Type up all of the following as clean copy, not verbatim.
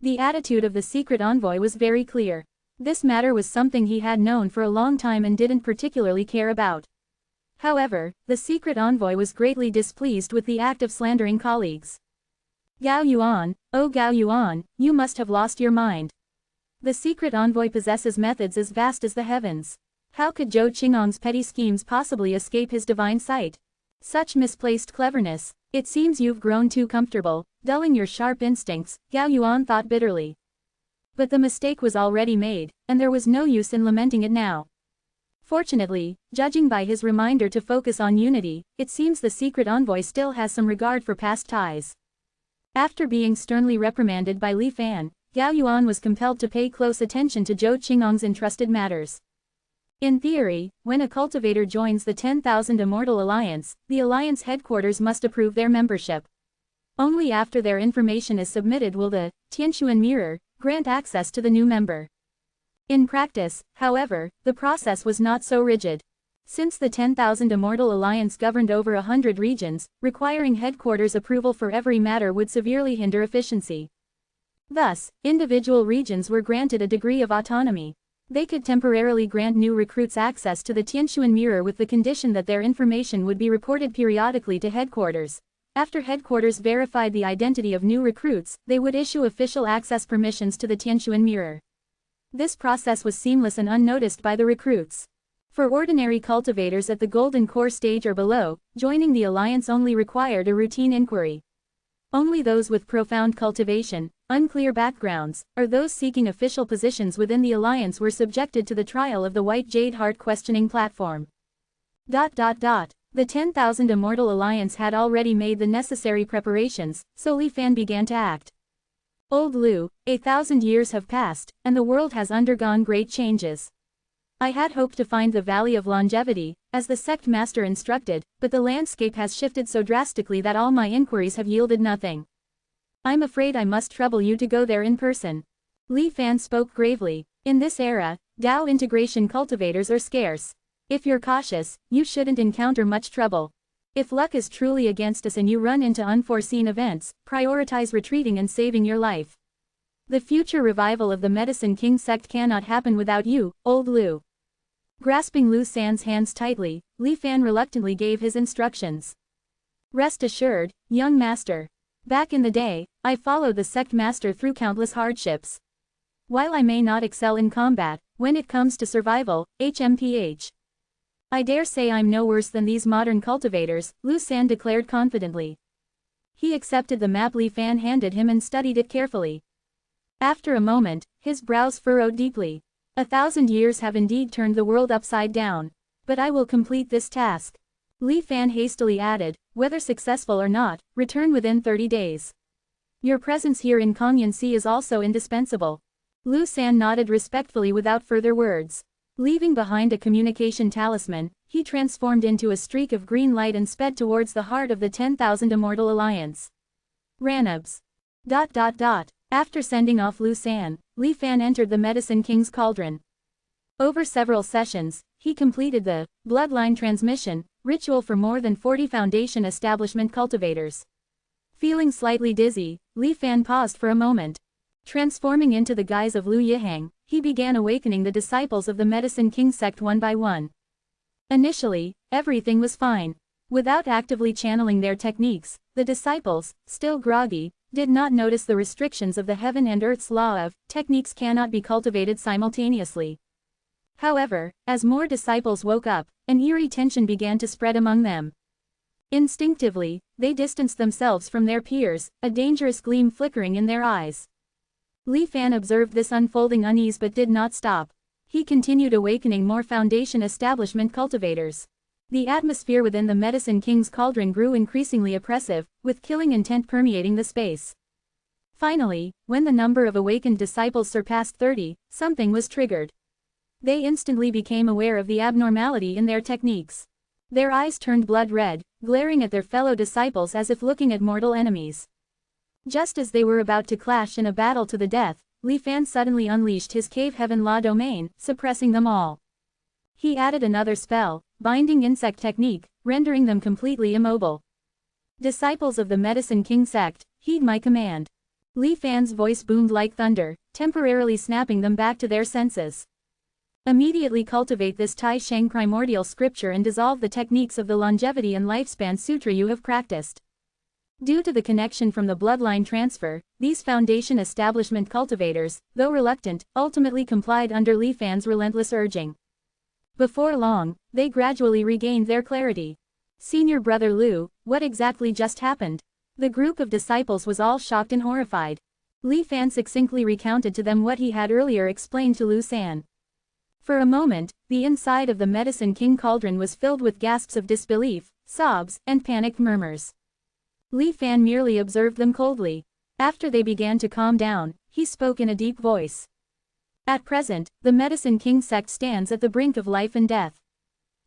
The attitude of the secret envoy was very clear. This matter was something he had known for a long time and didn't particularly care about. However, the secret envoy was greatly displeased with the act of slandering colleagues. Gao Yuan, oh Gao Yuan, you must have lost your mind. The secret envoy possesses methods as vast as the heavens. How could Zhou Qingong's petty schemes possibly escape his divine sight? Such misplaced cleverness. It seems you've grown too comfortable, dulling your sharp instincts, Gao Yuan thought bitterly. But the mistake was already made, and there was no use in lamenting it now. Fortunately, judging by his reminder to focus on unity, it seems the secret envoy still has some regard for past ties. After being sternly reprimanded by Li Fan, Gao Yuan was compelled to pay close attention to Zhou Qingong's entrusted matters. In theory, when a cultivator joins the 10,000 Immortal Alliance, the Alliance headquarters must approve their membership. Only after their information is submitted will the Tianquan Mirror grant access to the new member. In practice, however, the process was not so rigid. Since the 10,000 Immortal Alliance governed over 100 regions, requiring headquarters approval for every matter would severely hinder efficiency. Thus, individual regions were granted a degree of autonomy. They could temporarily grant new recruits access to the Tianquan Mirror with the condition that their information would be reported periodically to headquarters. After headquarters verified the identity of new recruits, they would issue official access permissions to the Tianquan Mirror. This process was seamless and unnoticed by the recruits. For ordinary cultivators at the Golden Core stage or below, joining the alliance only required a routine inquiry. Only those with profound cultivation, unclear backgrounds, or those seeking official positions within the alliance were subjected to the trial of the White Jade Heart questioning platform. The 10,000 Immortal Alliance had already made the necessary preparations, so Li Fan began to act. Old Liu, 1,000 years have passed, and the world has undergone great changes. I had hoped to find the Valley of Longevity, as the sect master instructed, but the landscape has shifted so drastically that all my inquiries have yielded nothing. I'm afraid I must trouble you to go there in person. Li Fan spoke gravely. In this era, Dao integration cultivators are scarce. If you're cautious, you shouldn't encounter much trouble. If luck is truly against us and you run into unforeseen events, prioritize retreating and saving your life. The future revival of the Medicine King sect cannot happen without you, old Liu. Grasping Lu San's hands tightly, Li Fan reluctantly gave his instructions. Rest assured, young master. Back in the day, I followed the sect master through countless hardships. While I may not excel in combat, when it comes to survival, I dare say I'm no worse than these modern cultivators, Lu San declared confidently. He accepted the map Li Fan handed him and studied it carefully. After a moment, his brows furrowed deeply. 1,000 years have indeed turned the world upside down. But I will complete this task. Li Fan hastily added, whether successful or not, return within 30 days. Your presence here in Kongyansi is also indispensable. Lu San nodded respectfully without further words. Leaving behind a communication talisman, he transformed into a streak of green light and sped towards the heart of the 10,000 Immortal Alliance. Ranubs. After sending off Lu San, Li Fan entered the Medicine King's cauldron. Over several sessions, he completed the bloodline transmission ritual for more than 40 Foundation establishment cultivators. Feeling slightly dizzy, Li Fan paused for a moment. Transforming into the guise of Lu Yihang, he began awakening the disciples of the Medicine King sect one by one. Initially, everything was fine. Without actively channeling their techniques, the disciples, still groggy, did not notice the restrictions of the heaven and earth's law of techniques cannot be cultivated simultaneously. However, as more disciples woke up, an eerie tension began to spread among them. Instinctively, they distanced themselves from their peers, a dangerous gleam flickering in their eyes. Li Fan observed this unfolding unease but did not stop. He continued awakening more Foundation establishment cultivators. The atmosphere within the Medicine King's cauldron grew increasingly oppressive, with killing intent permeating the space. Finally, when the number of awakened disciples surpassed 30, something was triggered. They instantly became aware of the abnormality in their techniques. Their eyes turned blood red, glaring at their fellow disciples as if looking at mortal enemies. Just as they were about to clash in a battle to the death, Li Fan suddenly unleashed his Cave Heaven Law domain, suppressing them all. He added another spell, Binding Insect Technique, rendering them completely immobile. Disciples of the Medicine King sect, heed my command. Li Fan's voice boomed like thunder, temporarily snapping them back to their senses. Immediately cultivate this Tai Sheng primordial scripture and dissolve the techniques of the longevity and lifespan sutra you have practiced. Due to the connection from the bloodline transfer, these foundation establishment cultivators, though reluctant, ultimately complied under Li Fan's relentless urging. Before long, they gradually regained their clarity. Senior Brother Liu, what exactly just happened? The group of disciples was all shocked and horrified. Li Fan succinctly recounted to them what he had earlier explained to Lu San. For a moment, the inside of the Medicine King cauldron was filled with gasps of disbelief, sobs, and panicked murmurs. Li Fan merely observed them coldly. After they began to calm down, he spoke in a deep voice. At present, the Medicine King sect stands at the brink of life and death.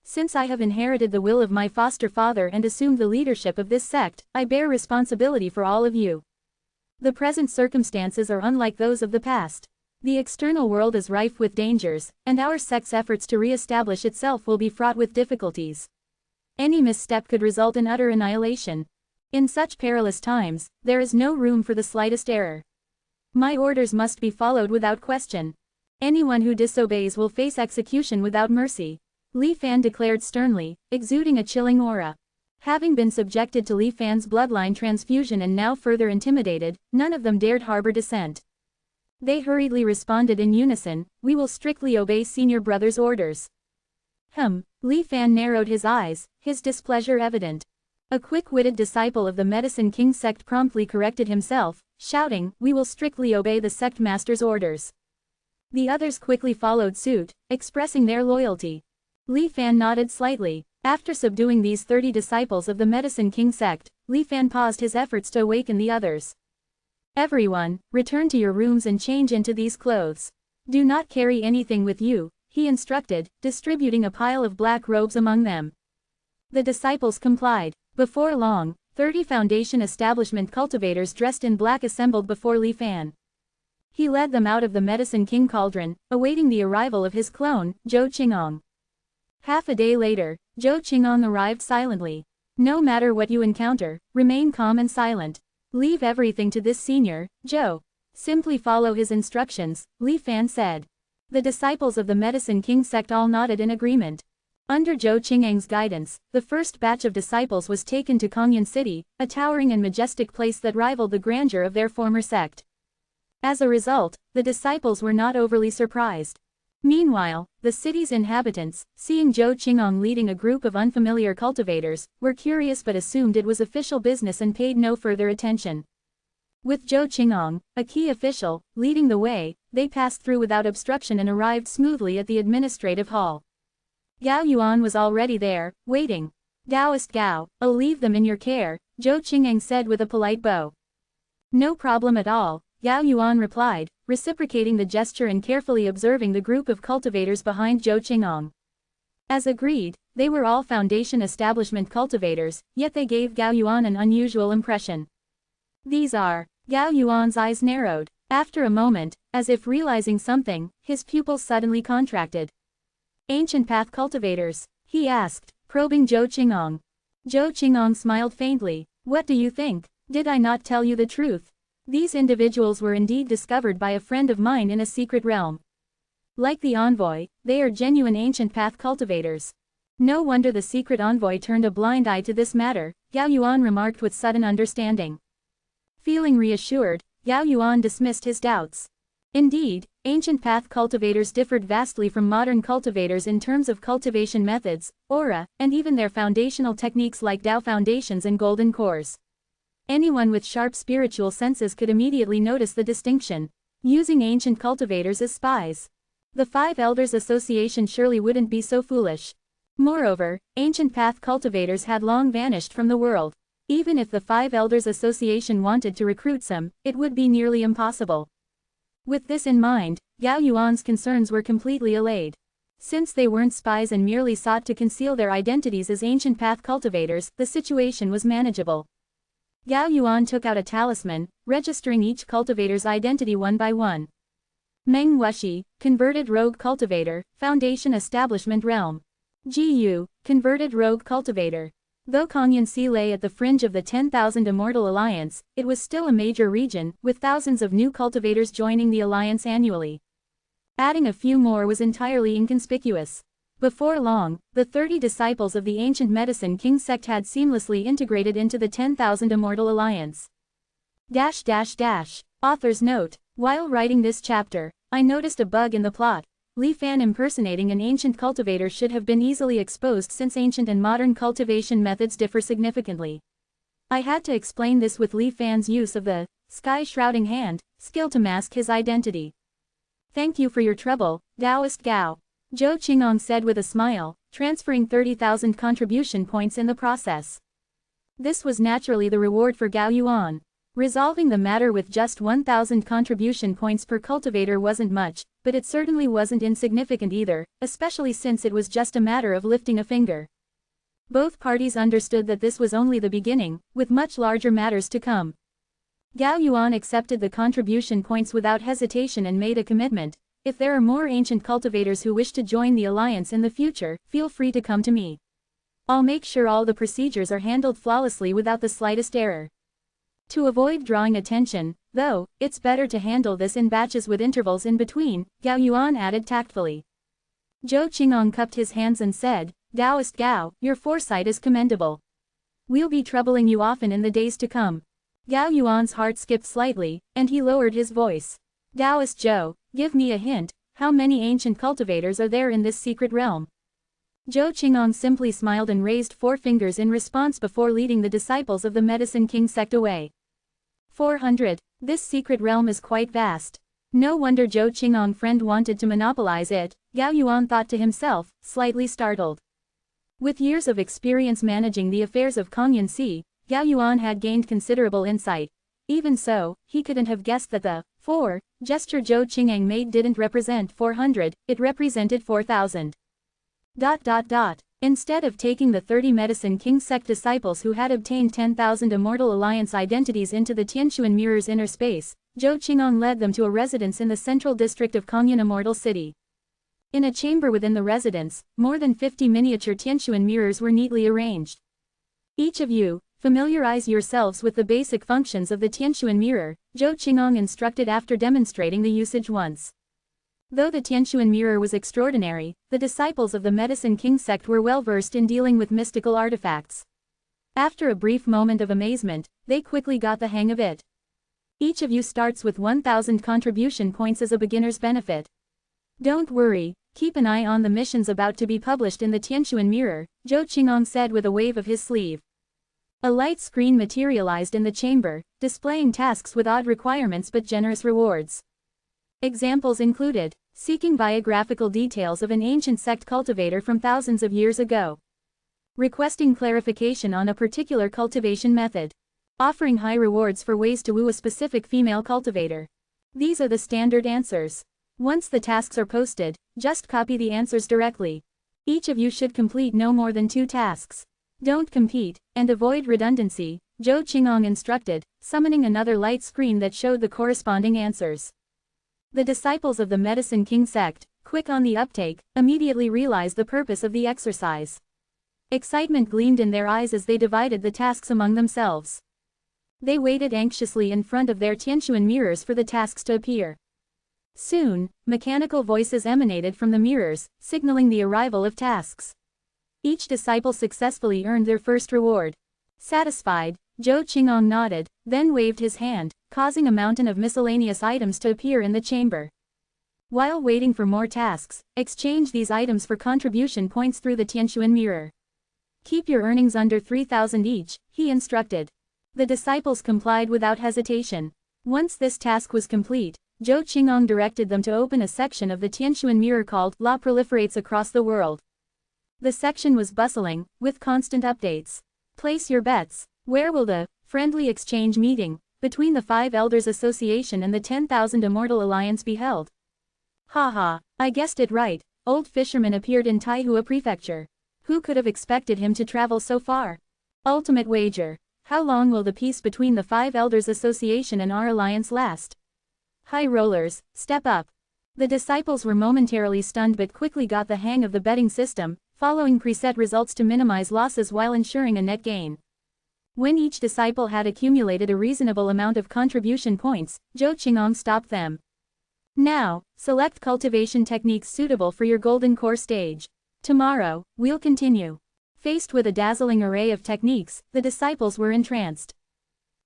Since I have inherited the will of my foster father and assumed the leadership of this sect, I bear responsibility for all of you. The present circumstances are unlike those of the past. The external world is rife with dangers, and our sect's efforts to re-establish itself will be fraught with difficulties. Any misstep could result in utter annihilation. In such perilous times, there is no room for the slightest error. My orders must be followed without question. Anyone who disobeys will face execution without mercy. Li Fan declared sternly, exuding a chilling aura. Having been subjected to Li Fan's bloodline transfusion and now further intimidated, none of them dared harbor dissent. They hurriedly responded in unison, "We will strictly obey Senior Brother's orders." Li Fan narrowed his eyes, his displeasure evident. A quick-witted disciple of the Medicine King sect promptly corrected himself, shouting, "We will strictly obey the sect master's orders." The others quickly followed suit, expressing their loyalty. Li Fan nodded slightly. After subduing these 30 disciples of the Medicine King sect, Li Fan paused his efforts to awaken the others. "Everyone, return to your rooms and change into these clothes. Do not carry anything with you," he instructed, distributing a pile of black robes among them. The disciples complied. Before long, 30 foundation establishment cultivators dressed in black assembled before Li Fan. He led them out of the Medicine King cauldron, awaiting the arrival of his clone, Zhou Qingong. Half a day later, Zhou Qingong arrived silently. "No matter what you encounter, remain calm and silent. Leave everything to this senior, Zhou. Simply follow his instructions," Li Fan said. The disciples of the Medicine King sect all nodded in agreement. Under Zhou Qingang's guidance, the first batch of disciples was taken to Kongyan City, a towering and majestic place that rivaled the grandeur of their former sect. As a result, the disciples were not overly surprised. Meanwhile, the city's inhabitants, seeing Zhou Qingong leading a group of unfamiliar cultivators, were curious but assumed it was official business and paid no further attention. With Zhou Qingong, a key official, leading the way, they passed through without obstruction and arrived smoothly at the administrative hall. Gao Yuan was already there, waiting. "Daoist Gao, I'll leave them in your care," Zhou Qingong said with a polite bow. "No problem at all," Gao Yuan replied, reciprocating the gesture and carefully observing the group of cultivators behind Zhou Qingong. As agreed, they were all foundation establishment cultivators, yet they gave Gao Yuan an unusual impression. "These are..." Gao Yuan's eyes narrowed. After a moment, as if realizing something, his pupils suddenly contracted. "Ancient path cultivators?" he asked, probing Zhou Qingong. Zhou Qingong smiled faintly. "What do you think? Did I not tell you the truth? These individuals were indeed discovered by a friend of mine in a secret realm. Like the envoy, they are genuine ancient path cultivators." "No wonder the secret envoy turned a blind eye to this matter," Gao Yuan remarked with sudden understanding. Feeling reassured, Gao Yuan dismissed his doubts. Indeed, ancient path cultivators differed vastly from modern cultivators in terms of cultivation methods, aura, and even their foundational techniques like Dao foundations and golden cores. Anyone with sharp spiritual senses could immediately notice the distinction. Using ancient cultivators as spies. The Five Elders Association surely wouldn't be so foolish. Moreover, ancient path cultivators had long vanished from the world. Even if the Five Elders Association wanted to recruit some, it would be nearly impossible. With this in mind, Gao Yuan's concerns were completely allayed. Since they weren't spies and merely sought to conceal their identities as ancient path cultivators, the situation was manageable. Gao Yuan took out a talisman, registering each cultivator's identity one by one. Meng Wuxi, converted rogue cultivator, Foundation Establishment Realm. Ji Yu, converted rogue cultivator. Though Congyensi lay at the fringe of the 10,000 Immortal Alliance, it was still a major region, with thousands of new cultivators joining the alliance annually. Adding a few more was entirely inconspicuous. Before long, the 30 disciples of the ancient Medicine King sect had seamlessly integrated into the 10,000 Immortal Alliance. Author's note: while writing this chapter, I noticed a bug in the plot. Li Fan impersonating an ancient cultivator should have been easily exposed since ancient and modern cultivation methods differ significantly. I had to explain this with Li Fan's use of the sky-shrouding hand skill to mask his identity. Thank you for your trouble, Taoist Gao. Zhou Qingong said with a smile, transferring 30,000 contribution points in the process. This was naturally the reward for Gao Yuan. Resolving the matter with just 1,000 contribution points per cultivator wasn't much, but it certainly wasn't insignificant either, especially since it was just a matter of lifting a finger. Both parties understood that this was only the beginning, with much larger matters to come. Gao Yuan accepted the contribution points without hesitation and made a commitment: if there are more ancient cultivators who wish to join the alliance in the future, feel free to come to me. I'll make sure all the procedures are handled flawlessly without the slightest error. To avoid drawing attention, though, it's better to handle this in batches with intervals in between, Gao Yuan added tactfully. Zhou Qingong cupped his hands and said, Taoist Gao, your foresight is commendable. We'll be troubling you often in the days to come. Gao Yuan's heart skipped slightly, and he lowered his voice. Taoist Zhou, give me a hint, how many ancient cultivators are there in this secret realm? Zhou Qingong simply smiled and raised 4 fingers in response before leading the disciples of the Medicine King sect away. 400. This secret realm is quite vast. No wonder Zhou Qingong friend wanted to monopolize it, Gao Yuan thought to himself, slightly startled. With years of experience managing the affairs of Congyensi, Gao Yuan had gained considerable insight. Even so, he couldn't have guessed that the 4 gesture Zhou Qingong made didn't represent 400, it represented 4,000. Instead of taking the 30 Medicine King sect disciples who had obtained 10,000 Immortal Alliance identities into the Tianshuan Mirror's inner space, Zhou Qingong led them to a residence in the central district of Congyen Immortal City. In a chamber within the residence, more than 50 miniature Tianshuan mirrors were neatly arranged. Each of you, familiarize yourselves with the basic functions of the Tianshuan mirror, Zhou Qingong instructed after demonstrating the usage once. Though the Tianshuan mirror was extraordinary, the disciples of the Medicine King sect were well versed in dealing with mystical artifacts. After a brief moment of amazement, they quickly got the hang of it. Each of you starts with 1,000 contribution points as a beginner's benefit. Don't worry, keep an eye on the missions about to be published in the Tianshuan mirror, Zhou Qingong said with a wave of his sleeve. A light screen materialized in the chamber, displaying tasks with odd requirements but generous rewards. Examples included, seeking biographical details of an ancient sect cultivator from thousands of years ago. Requesting clarification on a particular cultivation method. Offering high rewards for ways to woo a specific female cultivator. These are the standard answers. Once the tasks are posted, just copy the answers directly. Each of you should complete no more than 2 tasks. Don't compete, and avoid redundancy, Zhou Qingong instructed, summoning another light screen that showed the corresponding answers. The disciples of the Medicine King sect, quick on the uptake, immediately realized the purpose of the exercise. Excitement gleamed in their eyes as they divided the tasks among themselves. They waited anxiously in front of their Tianshuan mirrors for the tasks to appear. Soon, mechanical voices emanated from the mirrors, signaling the arrival of tasks. Each disciple successfully earned their first reward. Satisfied, Zhou Qingong nodded, then waved his hand, causing a mountain of miscellaneous items to appear in the chamber. While waiting for more tasks, exchange these items for contribution points through the Tianshuan mirror. Keep your earnings under 3,000 each, he instructed. The disciples complied without hesitation. Once this task was complete, Zhou Qingong directed them to open a section of the Tianshuan mirror called Law Proliferates Across the World. The section was bustling, with constant updates. Place your bets. Where will the friendly exchange meeting between the 5 Elders Association and the 10,000 Immortal Alliance be held? Haha, I guessed it right. Old fisherman appeared in Taihua Prefecture. Who could have expected him to travel so far? Ultimate wager. How long will the peace between the 5 Elders Association and our alliance last? High rollers, step up. The disciples were momentarily stunned but quickly got the hang of the betting system, following preset results to minimize losses while ensuring a net gain. When each disciple had accumulated a reasonable amount of contribution points, Zhou Qingong stopped them. Now, select cultivation techniques suitable for your golden core stage. Tomorrow, we'll continue. Faced with a dazzling array of techniques, the disciples were entranced.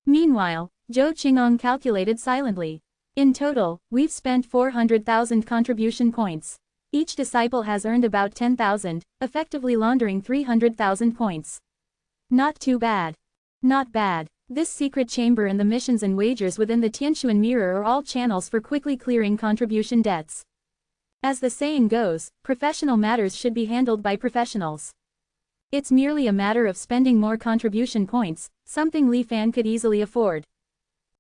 Meanwhile, Zhou Qingong calculated silently. In total, we've spent 400,000 contribution points. Each disciple has earned about 10,000, effectively laundering 300,000 points. Not too bad. Not bad. This secret chamber and the missions and wagers within the Tianquan mirror are all channels for quickly clearing contribution debts. As the saying goes, professional matters should be handled by professionals. It's merely a matter of spending more contribution points, something Li Fan could easily afford.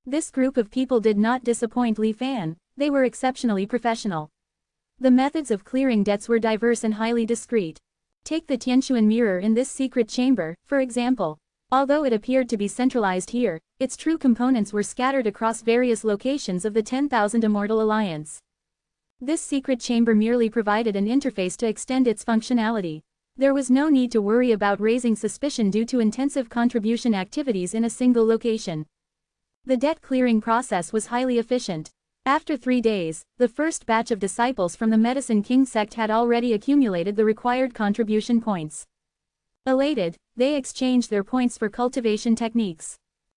This group of people did not disappoint Li Fan, they were exceptionally professional. The methods of clearing debts were diverse and highly discreet. Take the Tianquan mirror in this secret chamber, for example. Although it appeared to be centralized here, its true components were scattered across various locations of the 10,000 Immortal Alliance. This secret chamber merely provided an interface to extend its functionality. There was no need to worry about raising suspicion due to intensive contribution activities in a single location. The debt clearing process was highly efficient. After 3 days, the first batch of disciples from the Medicine King sect had already accumulated the required contribution points. Elated, they exchanged their points for cultivation techniques.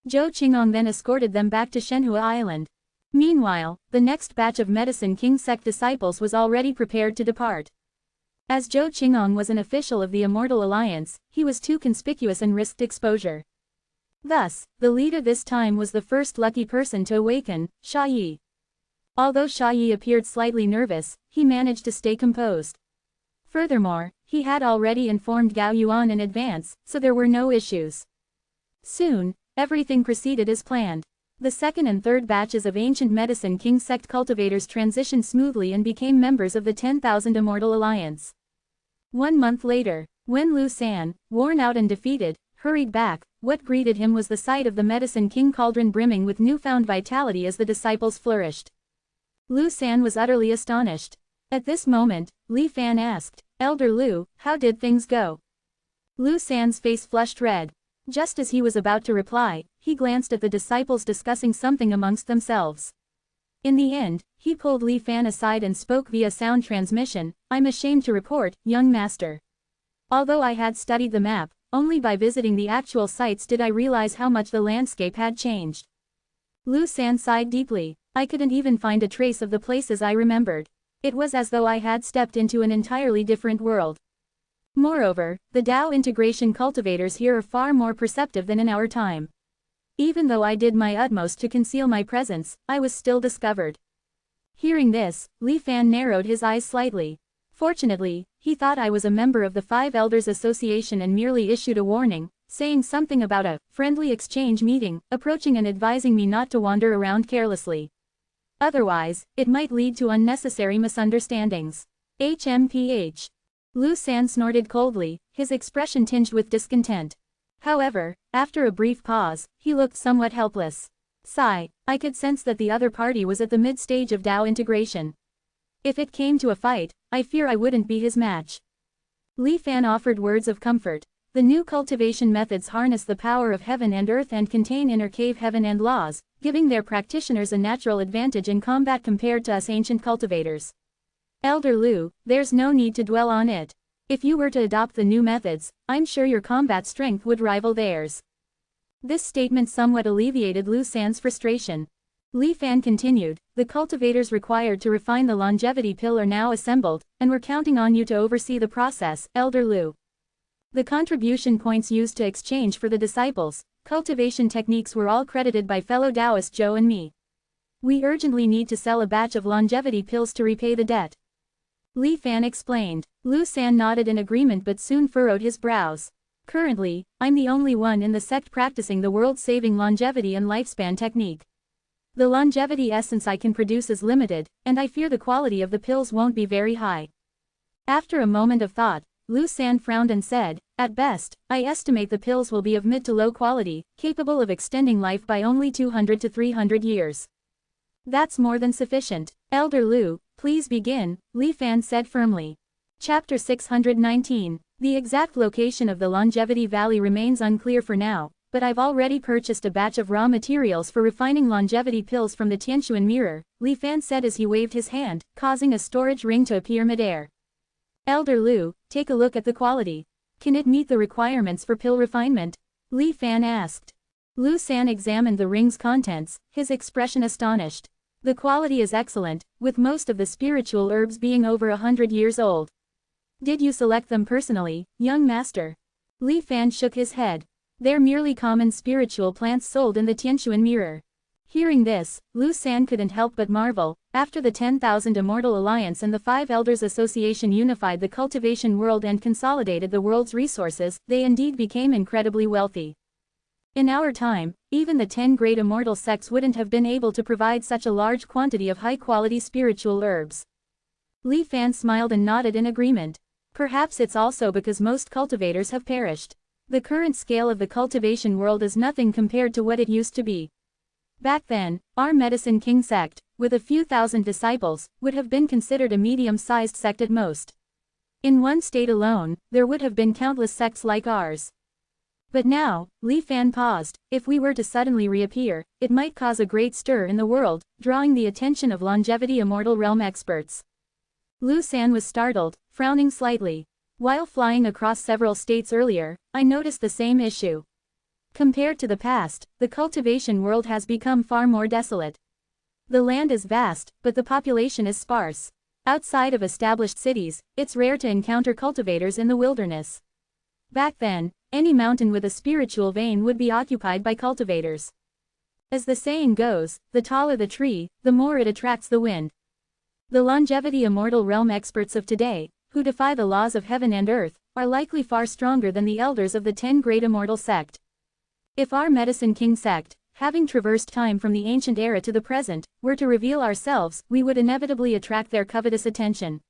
Zhou Qingong then escorted them back to Shenhua Island. Meanwhile, the next batch of Medicine King sect disciples was already prepared to depart. As Zhou Qingong was an official of the Immortal Alliance, he was too conspicuous and risked exposure. Thus, the leader this time was the first lucky person to awaken, Sha Yi. Although Sha Yi appeared slightly nervous, he managed to stay composed. Furthermore, he had already informed Gao Yuan in advance, so there were no issues. Soon, everything proceeded as planned. The second and third batches of ancient Medicine King sect cultivators transitioned smoothly and became members of the 10,000 Immortal Alliance. 1 month later, when Lu San, worn out and defeated, hurried back, what greeted him was the sight of the Medicine King cauldron brimming with newfound vitality as the disciples flourished. Lu San was utterly astonished. At this moment, Li Fan asked, "Elder Lu, how did things go?" Lu San's face flushed red. Just as he was about to reply, he glanced at the disciples discussing something amongst themselves. In the end, he pulled Li Fan aside and spoke via sound transmission, "I'm ashamed to report, young master. Although I had studied the map, only by visiting the actual sites did I realize how much the landscape had changed." Lu San sighed deeply. "I couldn't even find a trace of the places I remembered. It was as though I had stepped into an entirely different world. Moreover, the Dao integration cultivators here are far more perceptive than in our time. Even though I did my utmost to conceal my presence, I was still discovered." Hearing this, Li Fan narrowed his eyes slightly. Fortunately, he thought I was a member of the Five Elders Association and merely issued a warning, saying something about a friendly exchange meeting, approaching and advising me not to wander around carelessly. Otherwise, it might lead to unnecessary misunderstandings. HMPH. Lu San snorted coldly, his expression tinged with discontent. However, after a brief pause, he looked somewhat helpless. Sigh, I could sense that the other party was at the mid-stage of Dao integration. If it came to a fight, I fear I wouldn't be his match. Li Fan offered words of comfort. The new cultivation methods harness the power of heaven and earth and contain inner cave heaven and laws, giving their practitioners a natural advantage in combat compared to us ancient cultivators. Elder Lu, there's no need to dwell on it. If you were to adopt the new methods, I'm sure your combat strength would rival theirs." This statement somewhat alleviated Lu San's frustration. Li Fan continued, "The cultivators required to refine the longevity pill are now assembled, and we're counting on you to oversee the process, Elder Lu. The contribution points used to exchange for the disciples, cultivation techniques were all credited by fellow Taoist Zhou and me. We urgently need to sell a batch of longevity pills to repay the debt." Li Fan explained. Lu San nodded in agreement but soon furrowed his brows. "Currently, I'm the only one in the sect practicing the world-saving longevity and lifespan technique. The longevity essence I can produce is limited, and I fear the quality of the pills won't be very high." After a moment of thought, Lu San frowned and said, "At best, I estimate the pills will be of mid to low quality, capable of extending life by only 200 to 300 years. That's more than sufficient. Elder Lu, please begin," Li Fan said firmly. Chapter 619. The exact location of the Longevity Valley remains unclear for now, but I've already purchased a batch of raw materials for refining longevity pills from the Tianquan mirror, Li Fan said as he waved his hand, causing a storage ring to appear midair. Elder Lu, take a look at the quality. Can it meet the requirements for pill refinement? Li Fan asked. Lu San examined the ring's contents, his expression astonished. The quality is excellent, with most of the spiritual herbs being over 100 years old. Did you select them personally, young master? Li Fan shook his head. They're merely common spiritual plants sold in the Tianquan mirror. Hearing this, Lu San couldn't help but marvel. After the 10,000 Immortal Alliance and the 5 Elders Association unified the cultivation world and consolidated the world's resources, they indeed became incredibly wealthy. In our time, even the 10 great immortal sects wouldn't have been able to provide such a large quantity of high-quality spiritual herbs. Li Fan smiled and nodded in agreement. Perhaps it's also because most cultivators have perished. The current scale of the cultivation world is nothing compared to what it used to be. Back then, our Medicine King sect, with a few thousand disciples, would have been considered a medium-sized sect at most. In one state alone, there would have been countless sects like ours. But now, Li Fan paused, if we were to suddenly reappear, it might cause a great stir in the world, drawing the attention of longevity immortal realm experts. Lu San was startled, frowning slightly. While flying across several states earlier, I noticed the same issue. Compared to the past, the cultivation world has become far more desolate. The land is vast, but the population is sparse. Outside of established cities, it's rare to encounter cultivators in the wilderness. Back then, any mountain with a spiritual vein would be occupied by cultivators. As the saying goes, the taller the tree, the more it attracts the wind. The longevity immortal realm experts of today, who defy the laws of heaven and earth, are likely far stronger than the elders of the 10 great immortal sect. If our Medicine King sect, having traversed time from the ancient era to the present, were to reveal ourselves, we would inevitably attract their covetous attention.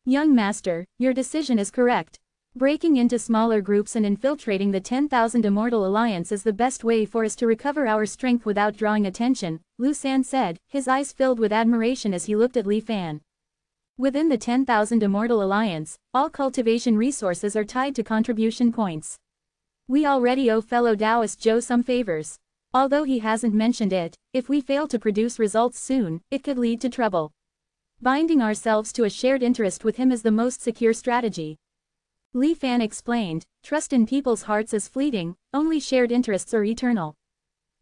Young master, your decision is correct. Breaking into smaller groups and infiltrating the 10,000 Immortal Alliance is the best way for us to recover our strength without drawing attention, Lu San said, his eyes filled with admiration as he looked at Li Fan. Within the 10,000 Immortal Alliance, all cultivation resources are tied to contribution points. We already owe fellow Taoist Zhou some favors. Although he hasn't mentioned it, if we fail to produce results soon, it could lead to trouble. Binding ourselves to a shared interest with him is the most secure strategy. Li Fan explained, trust in people's hearts is fleeting, only shared interests are eternal.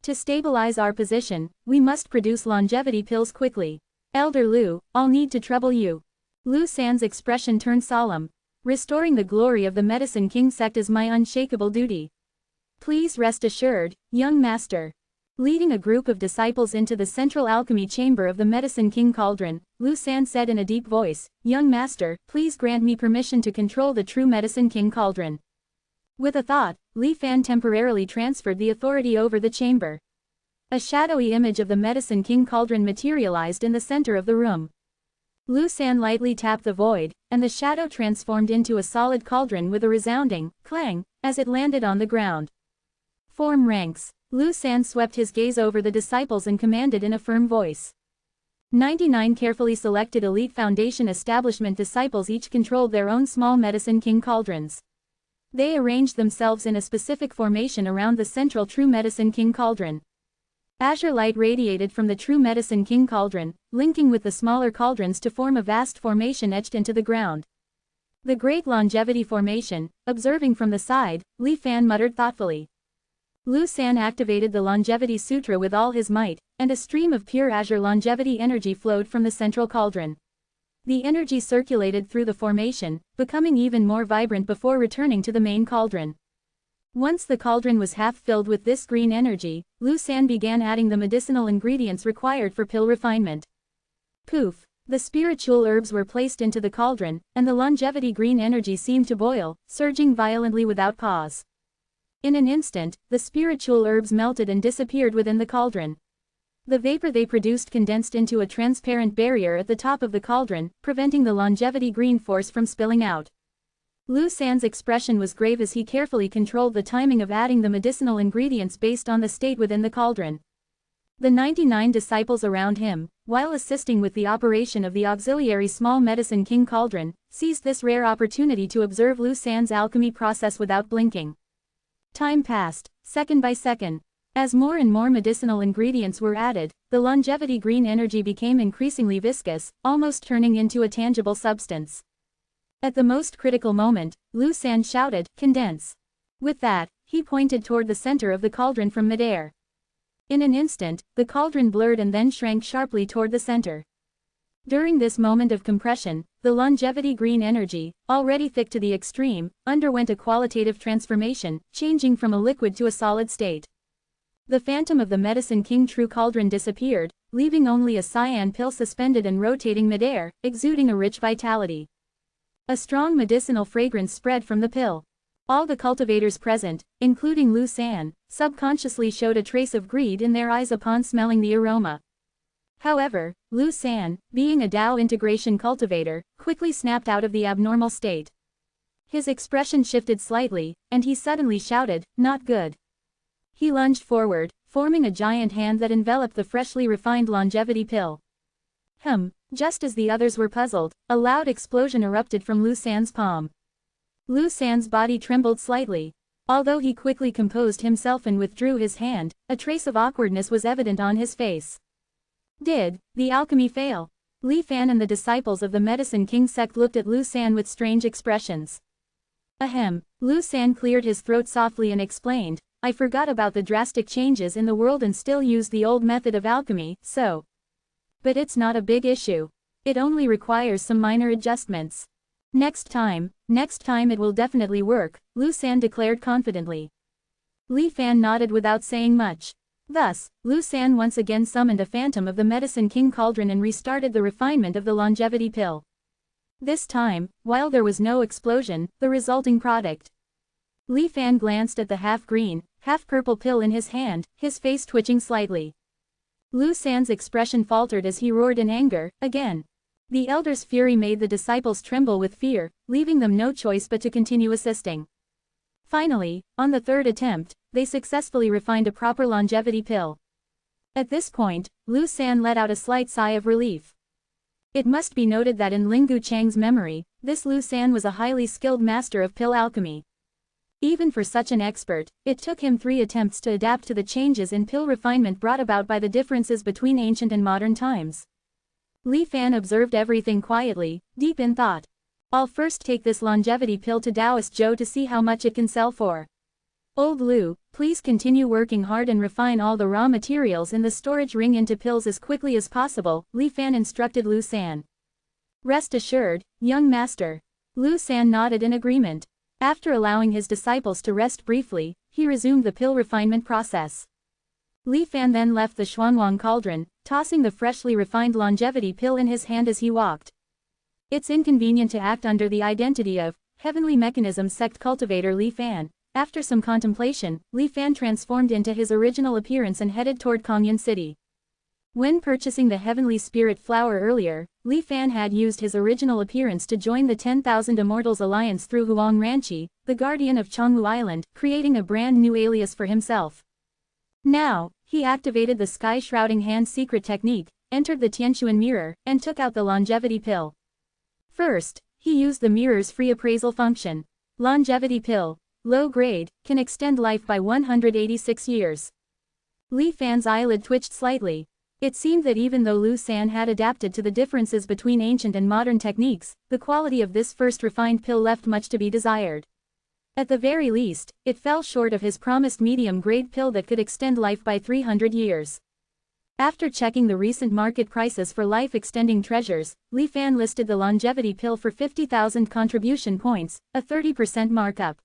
To stabilize our position, we must produce longevity pills quickly. Elder Lu, I'll need to trouble you. Lu San's expression turned solemn. Restoring the glory of the Medicine King sect is my unshakable duty. Please rest assured, young master. Leading a group of disciples into the central alchemy chamber of the Medicine King cauldron, Lu San said in a deep voice, young master, please grant me permission to control the true Medicine King cauldron. With a thought, Li Fan temporarily transferred the authority over the chamber. A shadowy image of the Medicine King cauldron materialized in the center of the room. Lu San lightly tapped the void, and the shadow transformed into a solid cauldron with a resounding clang as it landed on the ground. Form ranks. Lu San swept his gaze over the disciples and commanded in a firm voice. 99 carefully selected elite Foundation establishment disciples each controlled their own small Medicine King cauldrons. They arranged themselves in a specific formation around the central True Medicine King cauldron. Azure light radiated from the True Medicine King cauldron, linking with the smaller cauldrons to form a vast formation etched into the ground. The Great Longevity Formation, observing from the side, Li Fan muttered thoughtfully. Lu San activated the Longevity Sutra with all his might, and a stream of pure azure longevity energy flowed from the central cauldron. The energy circulated through the formation, becoming even more vibrant before returning to the main cauldron. Once the cauldron was half filled with this green energy, Lu San began adding the medicinal ingredients required for pill refinement. Poof! The spiritual herbs were placed into the cauldron, and the longevity green energy seemed to boil, surging violently without pause. In an instant, the spiritual herbs melted and disappeared within the cauldron. The vapor they produced condensed into a transparent barrier at the top of the cauldron, preventing the longevity green force from spilling out. Lu San's expression was grave as he carefully controlled the timing of adding the medicinal ingredients based on the state within the cauldron. The 99 disciples around him, while assisting with the operation of the auxiliary small medicine king cauldron, seized this rare opportunity to observe Lu San's alchemy process without blinking. Time passed, second by second. As more and more medicinal ingredients were added, the longevity green energy became increasingly viscous, almost turning into a tangible substance. At the most critical moment, Lu San shouted, "Condense!" With that, he pointed toward the center of the cauldron from midair. In an instant, the cauldron blurred and then shrank sharply toward the center. During this moment of compression, the longevity green energy, already thick to the extreme, underwent a qualitative transformation, changing from a liquid to a solid state. The phantom of the Medicine King True Cauldron disappeared, leaving only a cyan pill suspended and rotating midair, exuding a rich vitality. A strong medicinal fragrance spread from the pill. All the cultivators present, including Lu San, subconsciously showed a trace of greed in their eyes upon smelling the aroma. However, Lu San, being a Dao integration cultivator, quickly snapped out of the abnormal state. His expression shifted slightly, and he suddenly shouted, "Not good." He lunged forward, forming a giant hand that enveloped the freshly refined longevity pill. Just as the others were puzzled, a loud explosion erupted from Lu San's palm. Lu San's body trembled slightly. Although he quickly composed himself and withdrew his hand, a trace of awkwardness was evident on his face. Did the alchemy fail? Li Fan and the disciples of the Medicine King sect looked at Lu San with strange expressions. Lu San cleared his throat softly and explained, "I forgot about the drastic changes in the world and still used the old method of alchemy, so. But it's not a big issue. It only requires some minor adjustments. Next time it will definitely work," Lu San declared confidently. Li Fan nodded without saying much. Thus, Lu San once again summoned a phantom of the Medicine King Cauldron and restarted the refinement of the longevity pill. This time, while there was no explosion, the resulting product. Li Fan glanced at the half-green, half-purple pill in his hand, his face twitching slightly. Lu San's expression faltered as he roared in anger, again. The elder's fury made the disciples tremble with fear, leaving them no choice but to continue assisting. Finally, on the third attempt, they successfully refined a proper longevity pill. At this point, Lu San let out a slight sigh of relief. It must be noted that in Lingu Chang's memory, this Lu San was a highly skilled master of pill alchemy. Even for such an expert, it took him 3 attempts to adapt to the changes in pill refinement brought about by the differences between ancient and modern times. Li Fan observed everything quietly, deep in thought. "I'll first take this longevity pill to Taoist Joe to see how much it can sell for. Old Lu, please continue working hard and refine all the raw materials in the storage ring into pills as quickly as possible," Li Fan instructed Lu San. "Rest assured, young master." Lu San nodded in agreement. After allowing his disciples to rest briefly, he resumed the pill refinement process. Li Fan then left the Xuanwang cauldron, tossing the freshly refined longevity pill in his hand as he walked. It's inconvenient to act under the identity of Heavenly Mechanism sect cultivator Li Fan. After some contemplation, Li Fan transformed into his original appearance and headed toward Kongyan City. When purchasing the Heavenly Spirit Flower earlier, Li Fan had used his original appearance to join the 10,000 Immortals Alliance through Huang Ranchi, the guardian of Chongwu Island, creating a brand new alias for himself. Now, he activated the Sky Shrouding Hand secret technique, entered the Tianquan mirror, and took out the longevity pill. First, he used the mirror's free appraisal function. Longevity pill, low grade, can extend life by 186 years. Li Fan's eyelid twitched slightly. It seemed that even though Lu San had adapted to the differences between ancient and modern techniques, the quality of this first refined pill left much to be desired. At the very least, it fell short of his promised medium-grade pill that could extend life by 300 years. After checking the recent market prices for life-extending treasures, Li Fan listed the longevity pill for 50,000 contribution points, a 30% markup.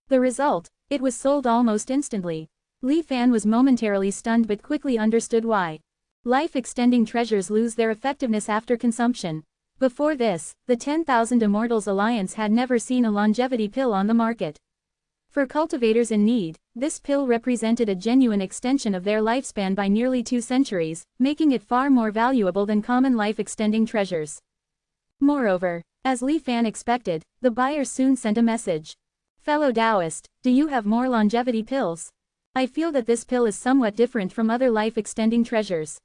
The result? It was sold almost instantly. Li Fan was momentarily stunned but quickly understood why. Life-extending treasures lose their effectiveness after consumption. Before this, the 10,000 Immortals Alliance had never seen a longevity pill on the market. For cultivators in need, this pill represented a genuine extension of their lifespan by nearly 2 centuries, making it far more valuable than common life-extending treasures. Moreover, as Li Fan expected, the buyer soon sent a message. "Fellow Taoist, do you have more longevity pills? I feel that this pill is somewhat different from other life-extending treasures.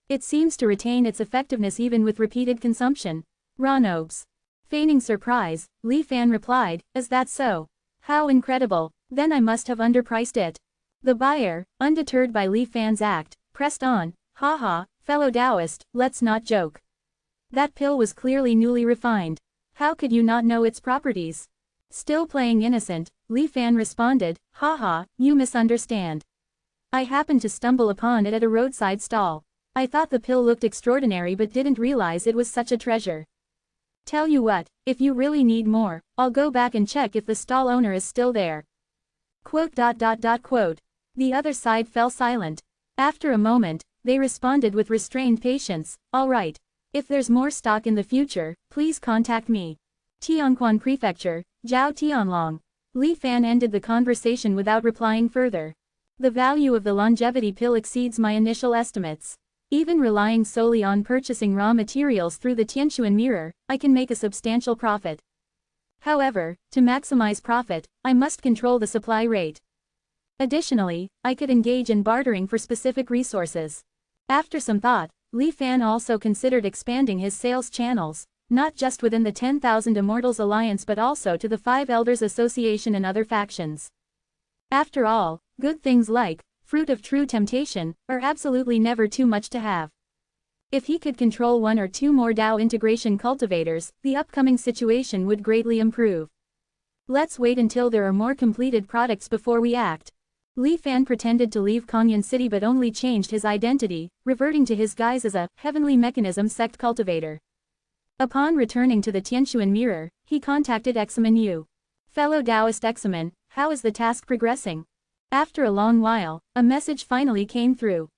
It seems to retain its effectiveness even with repeated consumption. Ronobes. Feigning surprise, Li Fan replied, "Is that so? How incredible, then I must have underpriced it." The buyer, undeterred by Li Fan's act, pressed on, "Haha, fellow Taoist, let's not joke. That pill was clearly newly refined. How could you not know its properties?" Still playing innocent, Li Fan responded, "Haha, you misunderstand. I happened to stumble upon it at a roadside stall. I thought the pill looked extraordinary but didn't realize it was such a treasure. Tell you what, if you really need more, I'll go back and check if the stall owner is still there." Quote. The other side fell silent. After a moment, they responded with restrained patience, "All right. If there's more stock in the future, please contact me. Tianquan Prefecture, Zhao Tianlong." Li Fan ended the conversation without replying further. "The value of the longevity pill exceeds my initial estimates. Even relying solely on purchasing raw materials through the Tianquan mirror, I can make a substantial profit. However, to maximize profit, I must control the supply rate. Additionally, I could engage in bartering for specific resources." After some thought, Li Fan also considered expanding his sales channels, not just within the 10,000 Immortals Alliance but also to the Five Elders Association and other factions. After all, good things like fruit of true temptation are absolutely never too much to have. If he could control one or two more Dao integration cultivators, the upcoming situation would greatly improve. "Let's wait until there are more completed products before we act." Li Fan pretended to leave Kongyan City but only changed his identity, reverting to his guise as a heavenly mechanism sect cultivator. Upon returning to the Tianquan mirror, he contacted Examen Yu. "Fellow Taoist Examen, how is the task progressing?" After a long while, a message finally came through.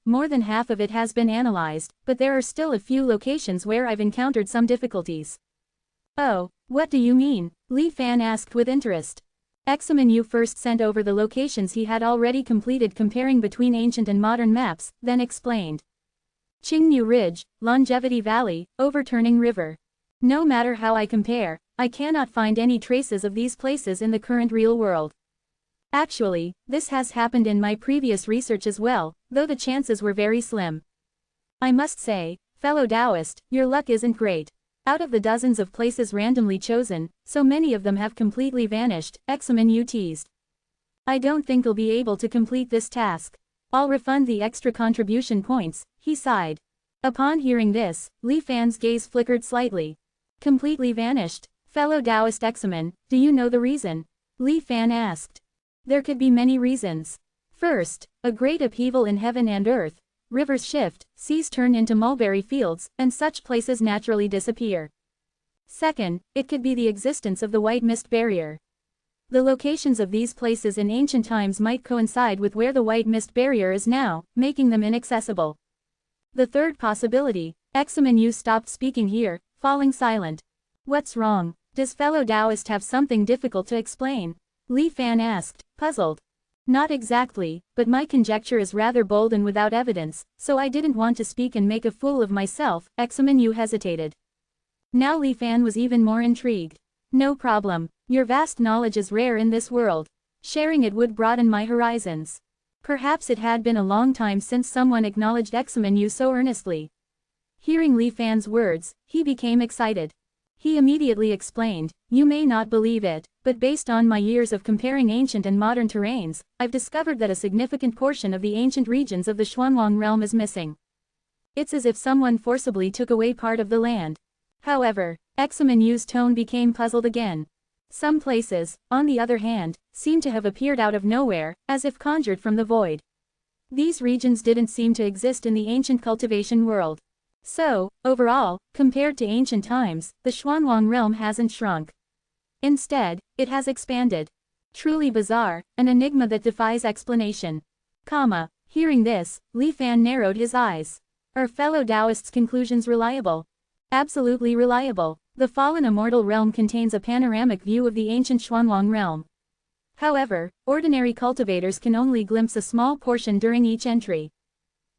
More than half of it has been analyzed, but there are still a few locations where I've encountered some difficulties." "Oh, what do you mean?" Li Fan asked with interest. Examen Yu first sent over the locations he had already completed comparing between ancient and modern maps, then explained. Qingnu Ridge, Longevity Valley, Overturning River. No matter how I compare, I cannot find any traces of these places in the current real world. Actually, this has happened in my previous research as well, though the chances were very slim. I must say, fellow Taoist, your luck isn't great. Out of the dozens of places randomly chosen, so many of them have completely vanished, Examen Yu teased. "I don't think I'll be able to complete this task. I'll refund the extra contribution points," he sighed. Upon hearing this, Li Fan's gaze flickered slightly. "Completely vanished? Fellow Taoist Examen, do you know the reason?" Li Fan asked. "There could be many reasons. First, a great upheaval in heaven and earth. Rivers shift, seas turn into mulberry fields, and such places naturally disappear. Second, it could be the existence of the white mist barrier. The locations of these places in ancient times might coincide with where the white mist barrier is now, making them inaccessible. The third possibility." Examen Yu stopped speaking here, falling silent. "What's wrong? Does fellow Taoist have something difficult to explain?" Li Fan asked, puzzled. "Not exactly, but my conjecture is rather bold and without evidence, so I didn't want to speak and make a fool of myself." Examen Yu hesitated. Now Li Fan was even more intrigued. "No problem. Your vast knowledge is rare in this world. Sharing it would broaden my horizons." Perhaps it had been a long time since someone acknowledged Examen Yu so earnestly. Hearing Li Fan's words, he became excited. He immediately explained, "You may not believe it, but based on my years of comparing ancient and modern terrains, I've discovered that a significant portion of the ancient regions of the Xuanwang realm is missing. It's as if someone forcibly took away part of the land." However, Examen Yu's tone became puzzled again. Some places, on the other hand, seemed to have appeared out of nowhere, as if conjured from the void. These regions didn't seem to exist in the ancient cultivation world. So, overall, compared to ancient times, the Xuanwang realm hasn't shrunk. Instead, it has expanded. Truly bizarre, an enigma that defies explanation. Hearing this, Li Fan narrowed his eyes. Are fellow Taoists' conclusions reliable? Absolutely reliable. The fallen immortal realm contains a panoramic view of the ancient Xuanwang realm. However, ordinary cultivators can only glimpse a small portion during each entry.